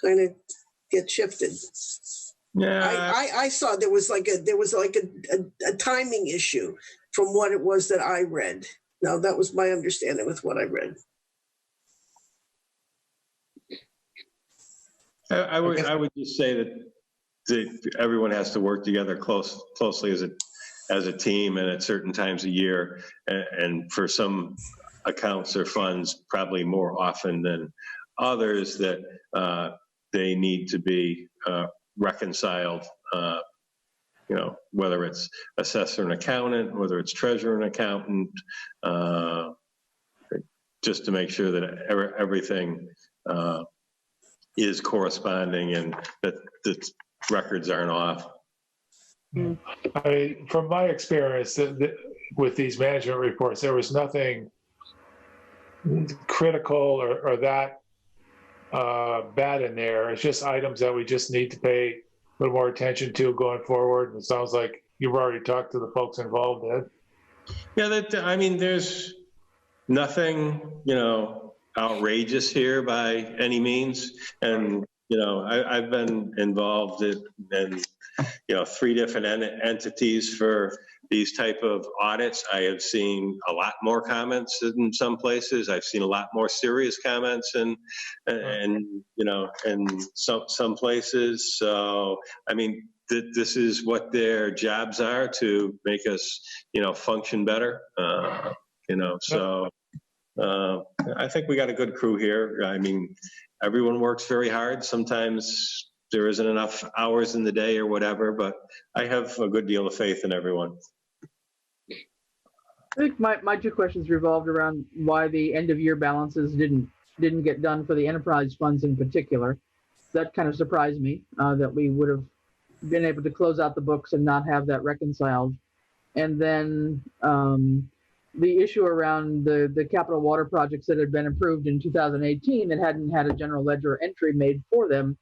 kind of get shifted. Yeah, I saw there was like a timing issue from what it was that I read. Now that was my understanding with what I read. I would just say that everyone has to work together closely as a team and at certain times a year, and for some accounts or funds probably more often than others that they need to be reconciled, whether it's assessor and accountant, whether it's treasurer and accountant, just to make sure that everything is corresponding and that the records aren't off. I mean, from my experience with these management reports, there was nothing critical or that bad in there. It's just items that we just need to pay a little more attention to going forward. And it sounds like you've already talked to the folks involved, Ed. Yeah, there's nothing, outrageous here by any means. And, I've been involved in 3 different entities for these type of audits. I have seen a lot more comments in some places. I've seen a lot more serious comments in some places. So, I mean, this is what their jobs are, to make us, function better. So I think we got a good crew here. I mean, everyone works very hard. Sometimes there isn't enough hours in the day or whatever, but I have a good deal of faith in everyone. I think my 2 questions revolved around why the end of year balances didn't get done for the enterprise funds in particular. That kind of surprised me, that we would have been able to close out the books and not have that reconciled. And then the issue around the capital water projects that had been approved in 2018 that hadn't had a general ledger entry made for them,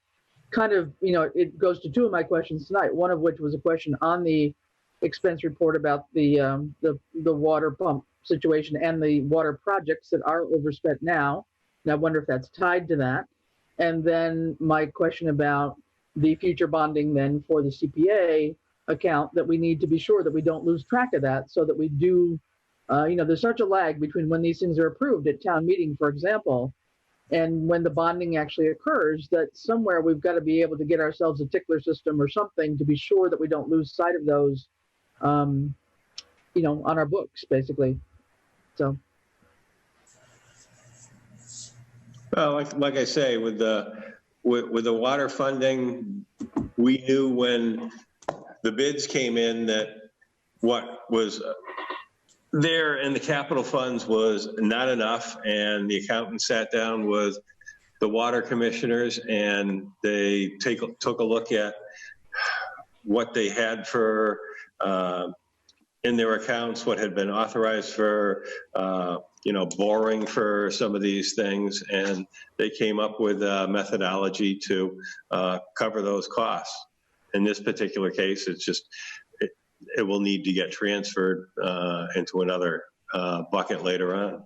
kind of, it goes to 2 of my questions tonight, one of which was a question on the expense report about the water pump situation and the water projects that are overspent now. And I wonder if that's tied to that. And then my question about the future bonding then for the CPA account, that we need to be sure that we don't lose track of that, so that we do, there's such a lag between when these things are approved at town meeting, for example, and when the bonding actually occurs, that somewhere we've got to be able to get ourselves a tickler system or something to be sure that we don't lose sight of those, on our books, basically. So. Well, like I say, with the water funding, we knew when the bids came in that what was there in the capital funds was not enough, and the accountant sat down with the water commissioners and they took a look at what they had for in their accounts, what had been authorized for borrowing for some of these things, and they came up with a methodology to cover those costs. In this particular case, it's just it will need to get transferred into another bucket later on.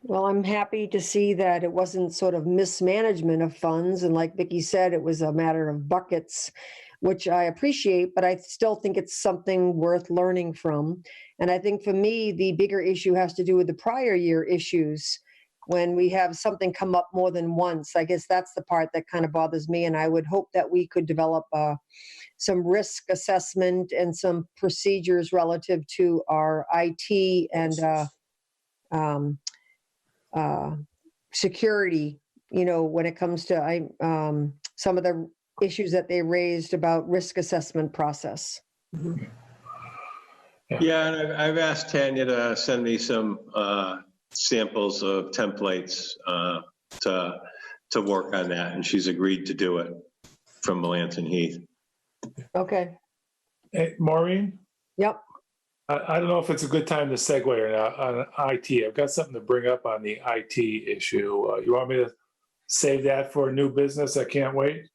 Well, I'm happy to see that it wasn't sort of mismanagement of funds. And like Vicki said, it was a matter of buckets, which I appreciate, but I still think it's something worth learning from. And I think for me, the bigger issue has to do with the prior year issues. When we have something come up more than once, I guess that's the part that kind of bothers me. And I would hope that we could develop some risk assessment and some procedures relative to our IT and security, when it comes to some of the issues that they raised about risk assessment process. Mm-hmm. Yeah, and I've asked Tanya to send me some samples of templates to work on that, and she's agreed to do it from Melanson Heath. Okay. Hey, Maureen? Yep. I don't know if it's a good time to segue or not on IT. I've got something to bring up on the IT issue. You want me to save that for a new business? I can't wait.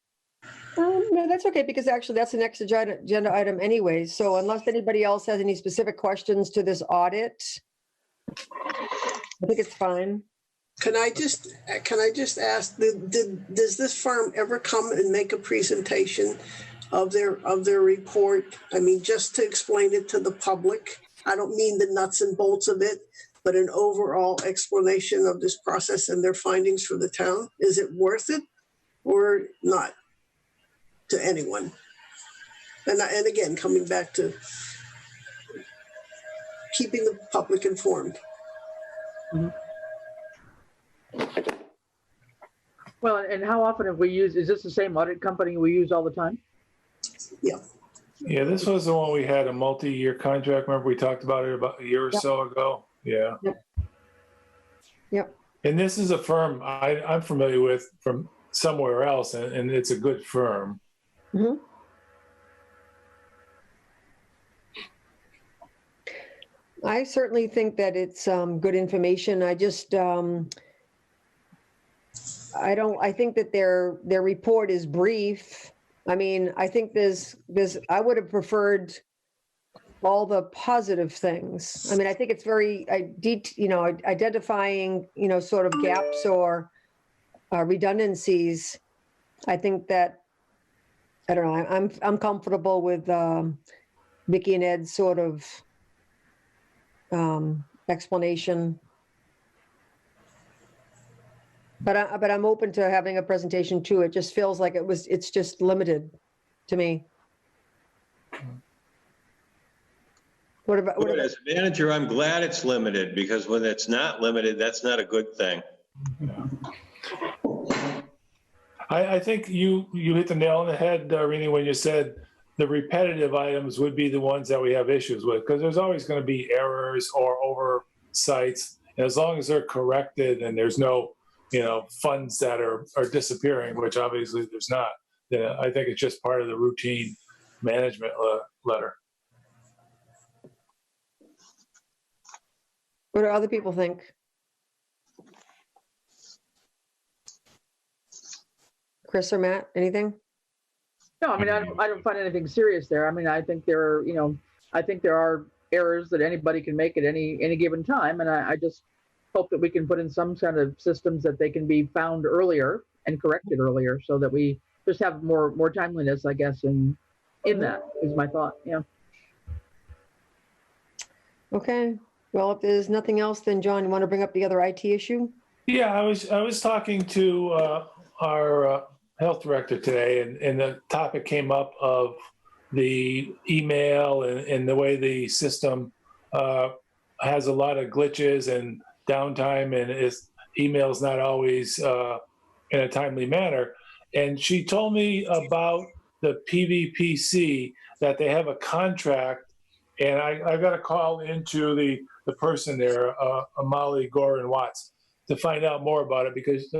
No, that's okay, because actually that's the next agenda item anyway. So unless anybody else has any specific questions to this audit, I think it's fine. Can I just ask, does this firm ever come and make a presentation of their report? I mean, just to explain it to the public. I don't mean the nuts and bolts of it, but an overall explanation of this process and their findings for the town. Is it worth it or not to anyone? And again, coming back to keeping the public informed. Mm-hmm. Well, and how often have we used, is this the same audit company we use all the time? Yeah. Yeah, this was the one we had a multi-year contract. Remember we talked about it about a year or so ago? Yeah. Yep. And this is a firm I'm familiar with from somewhere else, and it's a good firm. Mm-hmm. I certainly think that it's good information. I just, I think that their report is brief. I mean, I think I would have preferred all the positive things. I mean, I think it's very, identifying, sort of gaps or redundancies. I think that, I don't know, I'm comfortable with Vicki and Ed's sort of explanation. But I'm open to having a presentation too. It just feels like it's just limited to me. As a manager, I'm glad it's limited, because when it's not limited, that's not a good thing. I think you hit the nail on the head, Rini, when you said the repetitive items would be the ones that we have issues with, because there's always going to be errors or oversights. And as long as they're corrected and there's no, funds that are disappearing, which obviously there's not, then I think it's just part of the routine management letter. What do other people think? Chris or Matt, anything? No, I mean, I don't find anything serious there. I mean, I think there are errors that anybody can make at any given time, and I just hope that we can put in some kind of systems that they can be found earlier and corrected earlier, so that we just have more timeliness, I guess, in that is my thought. Yeah. Okay. Well, if there's nothing else, then John, you want to bring up the other IT issue? Yeah, I was talking to our health director today, and the topic came up of the email and the way the system has a lot of glitches and downtime, and email's not always in a timely manner. And she told me about the PVPC, that they have a contract, and I got a call into the person there, Molly Gorin-Watts, to find out more about it, because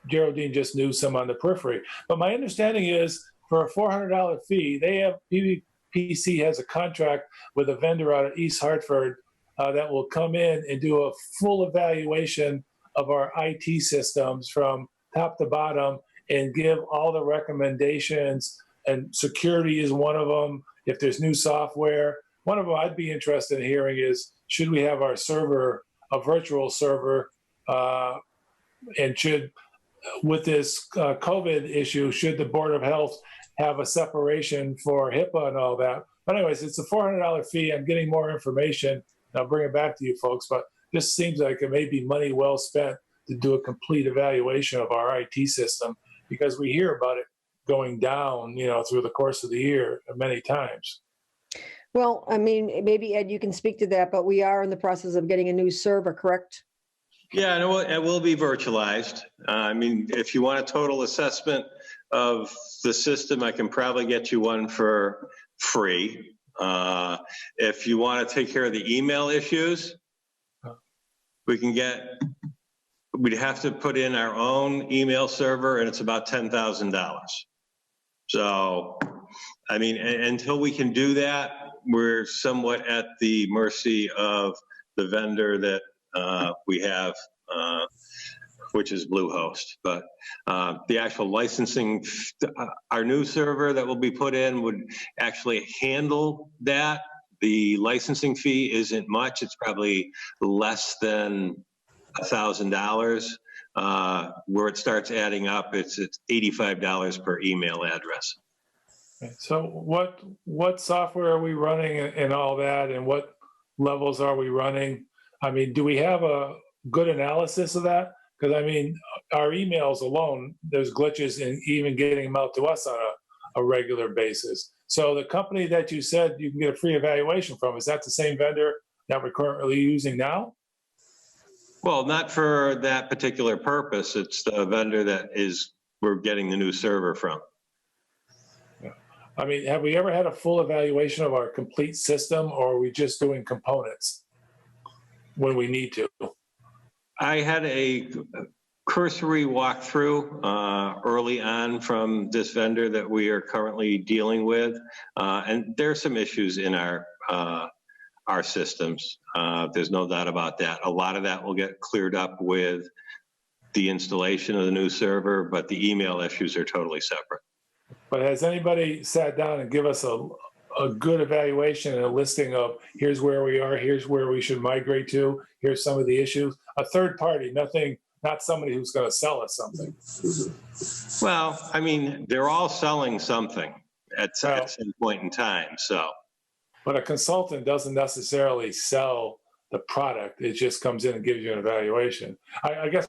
Geraldine just knew some on the periphery. But my understanding is, for a $400 fee, PVPC has a contract with a vendor out of East Hartford that will come in and do a full evaluation of our IT systems from top to bottom and give all the recommendations, and security is one of them. If there's new software, one of them I'd be interested in hearing is, should we have our server, a virtual server, and with this COVID issue, should the Board of Health have a separation for HIPAA and all that? But anyways, it's a $400 fee. I'm getting more information. I'll bring it back to you folks, but this seems like it may be money well spent to do a complete evaluation of our IT system, because we hear about it going down, through the course of the year many times. Well, I mean, maybe Ed, you can speak to that, but we are in the process of getting a new server, correct? Yeah, I know it will be virtualized. I mean, if you want a total assessment of the system, I can probably get you one for free. If you want to take care of the email issues, we'd have to put in our own email server, and it's about $10,000. So, I mean, until we can do that, we're somewhat at the mercy of the vendor that we have, which is Bluehost. But the actual licensing, our new server that will be put in would actually handle that. The licensing fee isn't much. It's probably less than $1,000. Where it starts adding up, it's $85 per email address. So what software are we running and all that, and what levels are we running? I mean, do we have a good analysis of that? Because I mean, our emails alone, there's glitches in even getting them out to us on a regular basis. So the company that you said you can get a free evaluation from, is that the same vendor that we're currently using now? Well, not for that particular purpose. It's the vendor that we're getting the new server from. I mean, have we ever had a full evaluation of our complete system, or are we just doing components when we need to? I had a cursory walkthrough early on from this vendor that we are currently dealing with, and there are some issues in our systems. There's no doubt about that. A lot of that will get cleared up with the installation of the new server, but the email issues are totally separate. But has anybody sat down and give us a good evaluation and a listing of here's where we are, here's where we should migrate to, here's some of the issues? A third party, not somebody who's going to sell us something. Well, I mean, they're all selling something at some point in time, so. But a consultant doesn't necessarily sell the product. It just comes in and gives you an evaluation. I guess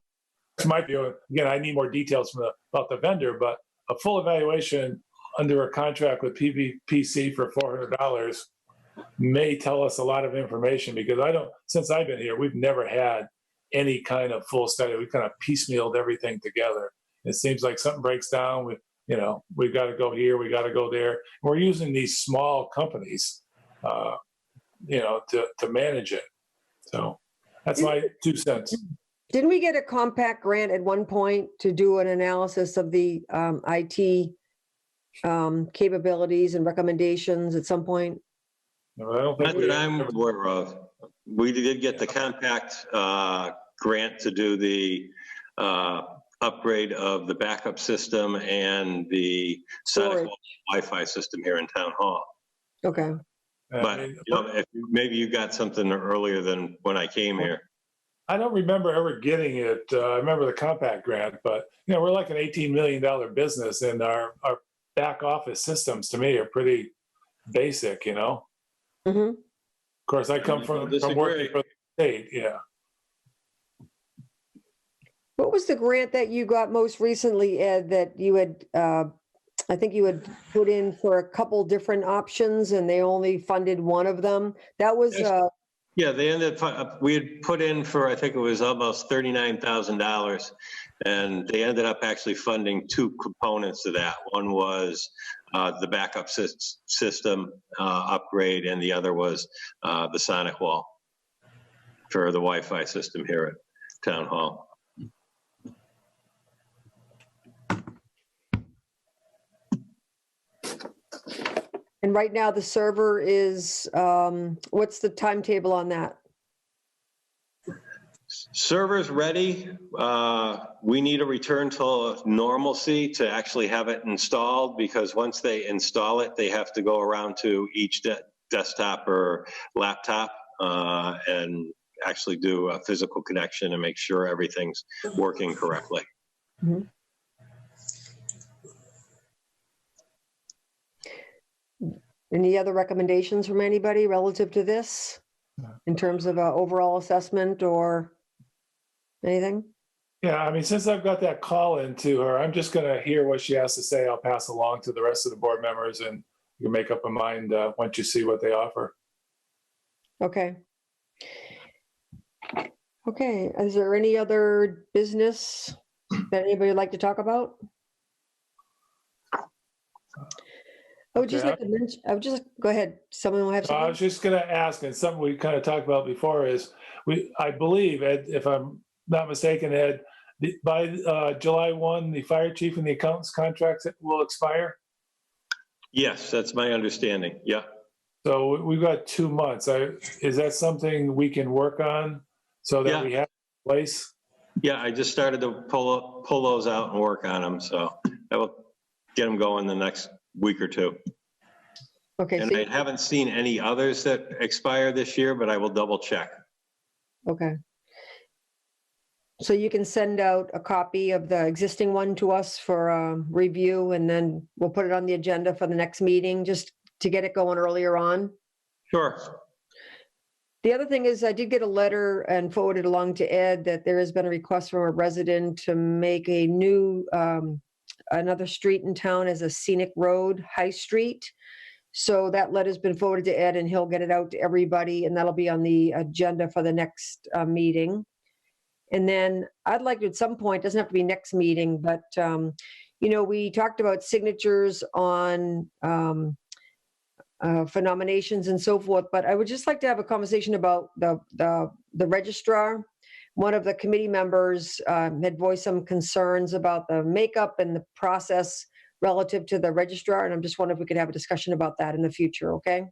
this might be, again, I need more details about the vendor, but a full evaluation under a contract with PVPC for $400 may tell us a lot of information, because since I've been here, we've never had any kind of full study. We kind of piecemealed everything together. It seems like something breaks down, we've got to go here, we got to go there. We're using these small companies, to manage it. So that's my 2 cents. Didn't we get a compact grant at one point to do an analysis of the IT capabilities and recommendations at some point? No, I don't think Not that I'm aware of. We did get the compact grant to do the upgrade of the backup system and the Sonic Wi-Fi system here in Town Hall. Okay. But maybe you got something earlier than when I came here. I don't remember ever getting it. I remember the compact grant, but we're like an $18 million business, and our back office systems to me are pretty basic. Mm-hmm. Of course, I come from working for the state. Yeah. What was the grant that you got most recently, Ed, that you had, I think you had put in for a couple different options and they only funded one of them? That was, yeah, they ended up, we had put in for, I think it was almost $39,000, and they ended up actually funding 2 components of that. One was the backup system upgrade, and the other was the Sonic Wall for the Wi-Fi system here at Town Hall. and right now the server is, what's the timetable on that? Server's ready. We need a return to normalcy to actually have it installed, because once they install it, they have to go around to each desktop or laptop and actually do a physical connection and make sure everything's working correctly. Mm-hmm. Any other recommendations from anybody relative to this in terms of overall assessment or anything? Yeah, I mean, since I've got that call into her, I'm just going to hear what she has to say. I'll pass along to the rest of the board members, and you can make up a mind once you see what they offer. Okay. Okay, is there any other business that anybody would like to talk about? I would just like to mention, go ahead. Someone will have something? I was just going to ask, and something we kind of talked about before is, I believe, Ed, if I'm not mistaken, Ed, by July 1, the fire chief and the accountant's contracts will expire? Yes, that's my understanding. Yeah. So we've got 2 months. Is that something we can work on so that we have a place? Yeah, I just started to pull those out and work on them, so I will get them going the next week or 2. Okay. And I haven't seen any others that expire this year, but I will double check. Okay. So you can send out a copy of the existing one to us for review, and then we'll put it on the agenda for the next meeting, just to get it going earlier on. Sure. The other thing is, I did get a letter and forwarded along to Ed that there has been a request from a resident to make a new, another street in town as a scenic road, High Street. So that letter's been forwarded to Ed, and he'll get it out to everybody, and that'll be on the agenda for the next meeting. And then I'd like to, at some point, doesn't have to be next meeting, but we talked about signatures on for nominations and so forth, but I would just like to have a conversation about the registrar. One of the committee members had voiced some concerns about the makeup and the process relative to the registrar, and I'm just wondering if we could have a discussion about that in the future, okay?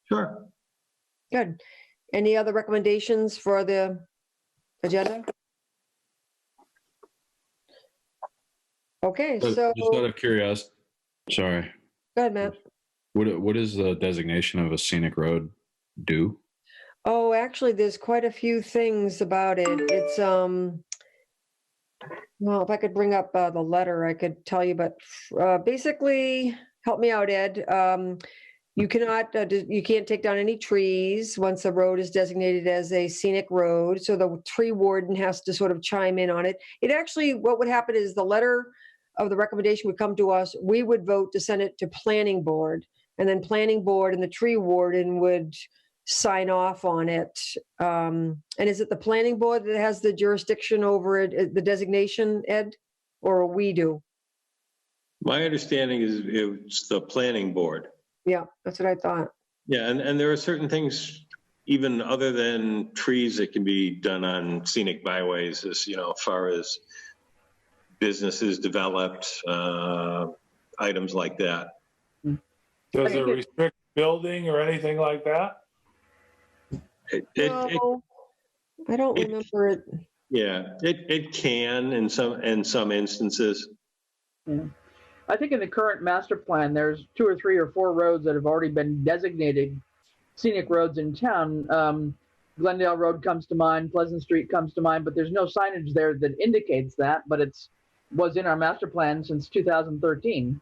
Sure. Good. Any other recommendations for the agenda? Okay, Just so, out of curiosity, sorry, go ahead, Matt. what is the designation of a scenic road do? Oh, actually, there's quite a few things about it. It's, well, if I could bring up the letter, I could tell you, but basically, help me out, Ed. You can't take down any trees once a road is designated as a scenic road. So the tree warden has to sort of chime in on it. It actually, what would happen is the letter of the recommendation would come to us. We would vote to send it to planning board, and then planning board and the tree warden would sign off on it. And is it the planning board that has the jurisdiction over it, the designation, Ed, or we do? My understanding is it's the planning board. Yeah, that's what I thought. Yeah, and there are certain things, even other than trees, that can be done on scenic byways, as far as businesses developed, items like that. Does it restrict building or anything like that? No, I don't remember it. Yeah, it can in some instances. Yeah. I think in the current master plan, there's 2 or 3 or 4 roads that have already been designated scenic roads in town. Glendale Road comes to mind, Pleasant Street comes to mind, but there's no signage there that indicates that, but was in our master plan since 2013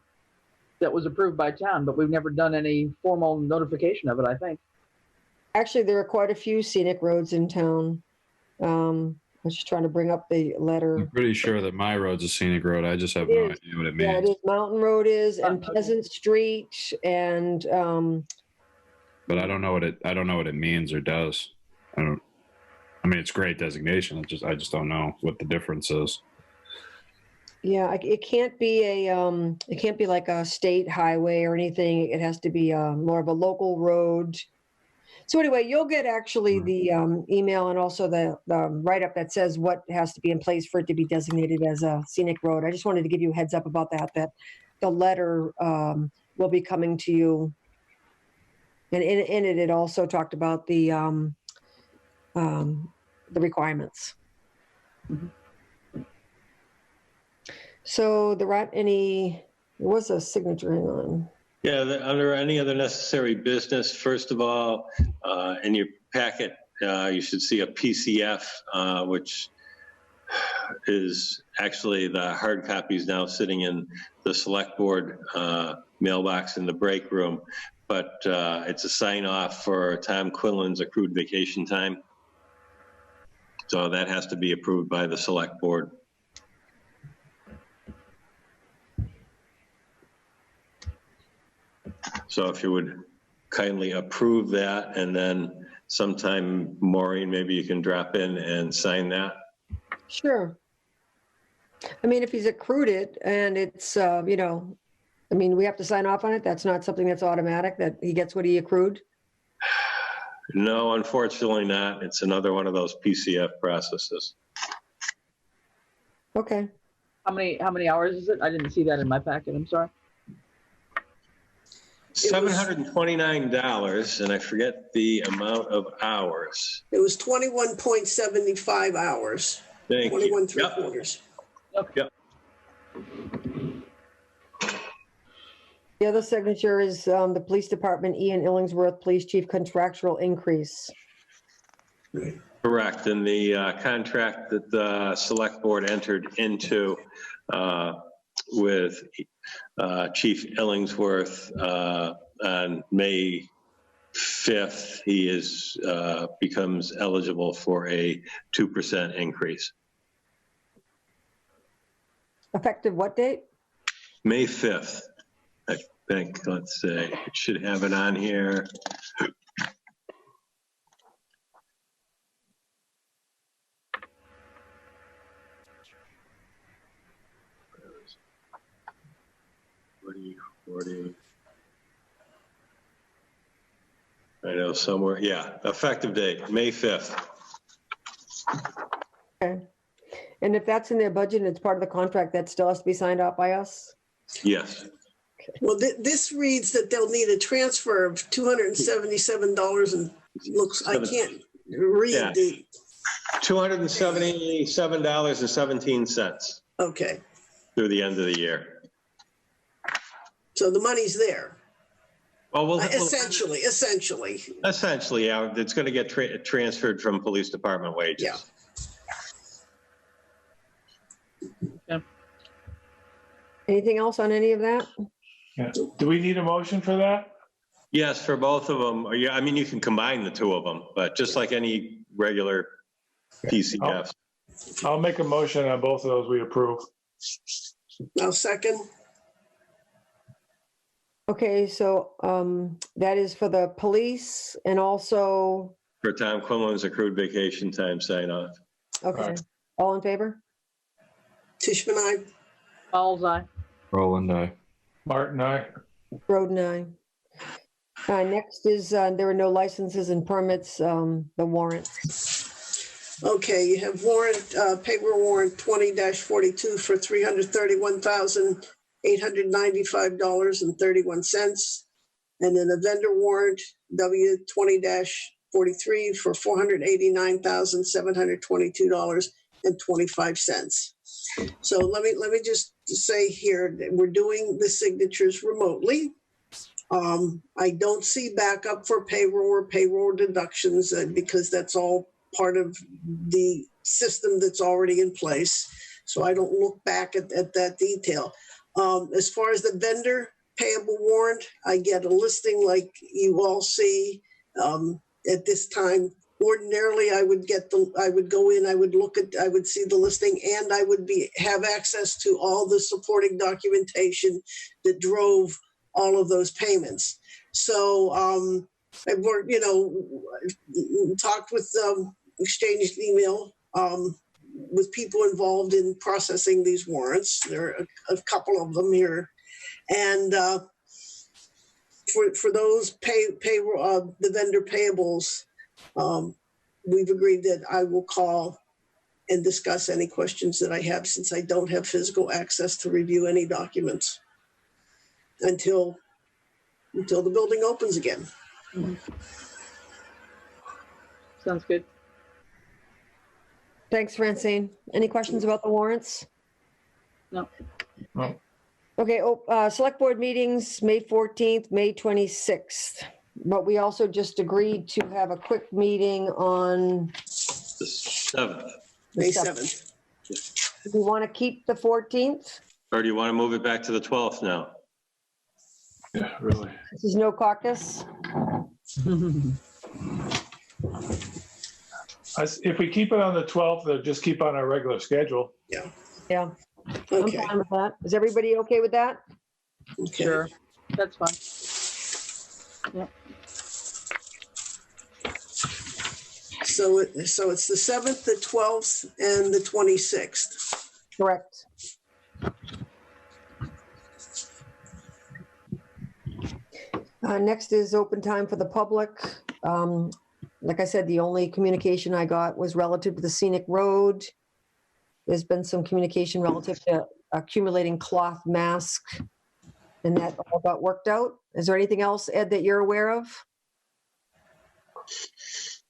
that was approved by town, but we've never done any formal notification of it, I think. Actually, there are quite a few scenic roads in town. I was just trying to bring up the letter. I'm pretty sure that my road's a scenic road. I just have no idea what it means. Yeah, it is. Mountain Road is, and Pleasant Street, and But I don't know what it means or does. I mean, it's great designation. I just don't know what the difference is. yeah, it can't be like a state highway or anything. It has to be more of a local road. So anyway, you'll get actually the email and also the write-up that says what has to be in place for it to be designated as a scenic road. I just wanted to give you a heads up about that the letter will be coming to you. And in it also talked about the requirements. Mm-hmm. So there was a signature, hang on. Yeah, under any other necessary business, first of all, in your packet, you should see a PCF, which is actually the hard copies now sitting in the select board mailbox in the break room. But it's a sign off for Tom Quinlan's accrued vacation time. So that has to be approved by the select board. So if you would kindly approve that, and then sometime, Maureen, maybe you can drop in and sign that. Sure. I mean, if he's accrued it and it's, I mean, we have to sign off on it. That's not something that's automatic, that he gets what he accrued. No, unfortunately not. It's another one of those PCF processes. Okay. How many hours is it? I didn't see that in my packet. I'm sorry. $729, and I forget the amount of hours. It was 21.75 hours. Thank 21 you. 3/4. Yep. The other signature is the police department, Ian Illingsworth, police chief contractual increase. Correct. And the contract that the select board entered into with Chief Illingsworth on May 5th, he becomes eligible for a 2% increase. Effective what date? May 5th, I think. Let's see. It should have it on here. I know somewhere. Yeah, effective date, May 5th. Okay. And if that's in their budget and it's part of the contract, that still has to be signed off by us? Yes. Well, this reads that they'll need a transfer of $277 and I can't read the. $277.17. Okay. through the end of the year. So the money's there, Well, essentially. essentially, yeah, it's going to get transferred from police department wages. Yeah. Anything else on any of that? Yeah. Do we need a motion for that? Yes, for both of them. Or, yeah, I mean, you can combine the two of them, but just like any regular PCFs. I'll make a motion on both of those we approve. Now second. Okay, so that is for the police and also, For Tom Quinlan's accrued vacation time sign off. okay, all in favor? Tishman, I. Fowles eye. Roland, aye. Martin, aye. Roden, aye. Next is, there were no licenses and permits, the warrants. Okay, you have warrant, payroll warrant 20-42 for $331,895.31. And then a vendor warrant, W 20-43 for $489,722.25. So let me just say here that we're doing the signatures remotely. I don't see backup for payroll or payroll deductions because that's all part of the system that's already in place. So I don't look back at that detail. As far as the vendor payable warrant, I get a listing like you all see at this time. Ordinarily, I would go in, I would see the listing, and I would have access to all the supporting documentation that drove all of those payments. So I worked, talked with, exchanged email with people involved in processing these warrants. There are a couple of them here. And for those payroll, the vendor payables, we've agreed that I will call and discuss any questions that I have, since I don't have physical access to review any documents until the building opens again. Mm-hmm. Sounds good. Thanks, Francine. Any questions about the warrants? No. No. Okay, select board meetings, May 14th, May 26th. But we also just agreed to have a quick meeting on The 7th. May 7th. do we want to keep the 14th? Or do you want to move it back to the 12th now? Yeah, really. This is no caucus. If we keep it on the 12th, they'll just keep on our regular schedule. Yeah. Yeah. Okay. I'm fine with that. Is everybody okay with that? Okay. Sure. That's fine. Yep. So it's the 7th, the 12th, and the 26th. Correct. Next is open time for the public. Like I said, the only communication I got was relative to the scenic road. There's been some communication relative to accumulating cloth mask, and that all got worked out. Is there anything else, Ed, that you're aware of?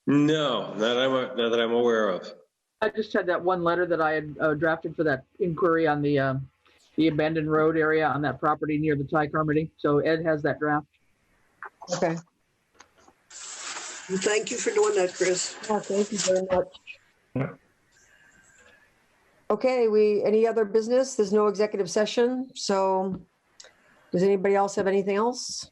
No, not that I'm aware of. I just had that one letter that I had drafted for that inquiry on the abandoned road area on that property near the Thai Carmody. So Ed has that draft. Okay. Thank you for doing that, Chris. Oh, thank you very much. Yeah. Okay, any other business? There's no executive session, so does anybody else have anything else?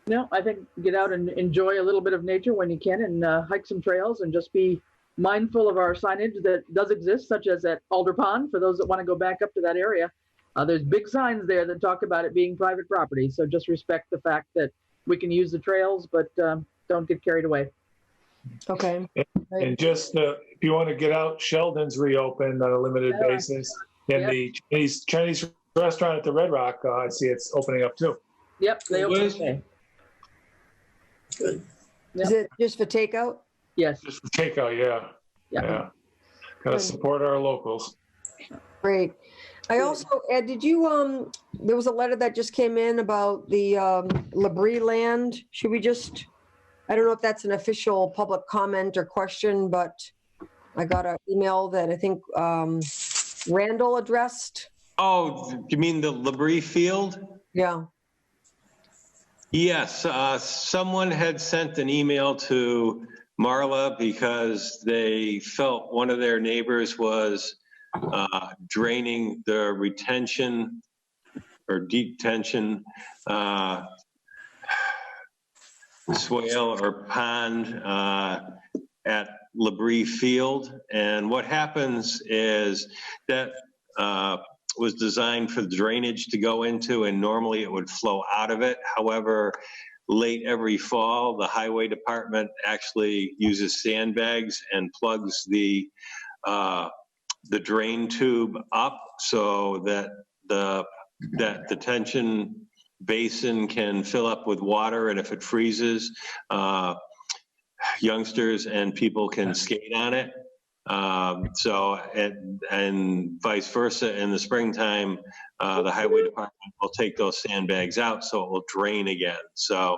No, I think get out and enjoy a little bit of nature when you can, and hike some trails, and just be mindful of our signage that does exist, such as at Alder Pond, for those that want to go back up to that area. There's big signs there that talk about it being private property, so just respect the fact that we can use the trails, but don't get carried away. Okay. And just if you want to get out, Sheldon's reopened on a limited basis. And the Chinese restaurant at the Red Rock, I see it's opening up too. Yep, they open today. Good. Is it just for takeout? Yes. Just for takeout, yeah. Yeah. Gotta support our locals. Great. I also, Ed, did you, there was a letter that just came in about the Labrie land. Should we just, I don't know if that's an official public comment or question, but I got an email that I think Randall addressed? Oh, you mean the Labrie Field? Yeah. Yes, someone had sent an email to Marla because they felt one of their neighbors was draining the retention or detention swale or pond at Labrie Field. And what happens is that was designed for drainage to go into, and normally it would flow out of it. However, late every fall, the highway department actually uses sandbags and plugs the drain tube up so that the detention basin can fill up with water, and if it freezes, youngsters and people can skate on it. And vice versa, in the springtime, the highway department will take those sandbags out so it will drain again. So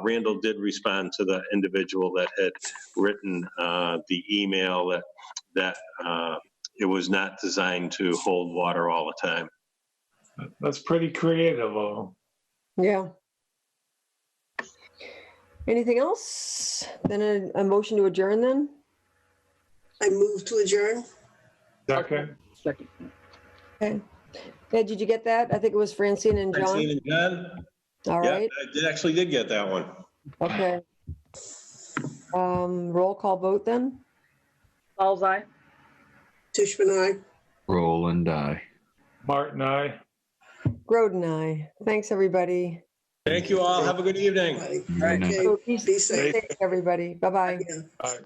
Randall did respond to the individual that had written the email that it was not designed to hold water all the time. That's pretty creative. Yeah. Anything else? Then a motion to adjourn then? I move to adjourn. Second. Second. Okay. Ed, did you get that? I think it was Francine and John. Francine and John? All Yeah, right. I actually did get that one. Okay. Roll call vote then? Fowles eye. Tishman, aye. Roland, aye. Martin, aye. Groden, aye. Thanks, everybody. Thank you all. Have a good evening. Okay, So be be safe. safe, everybody. Bye-bye. Yeah. Aye.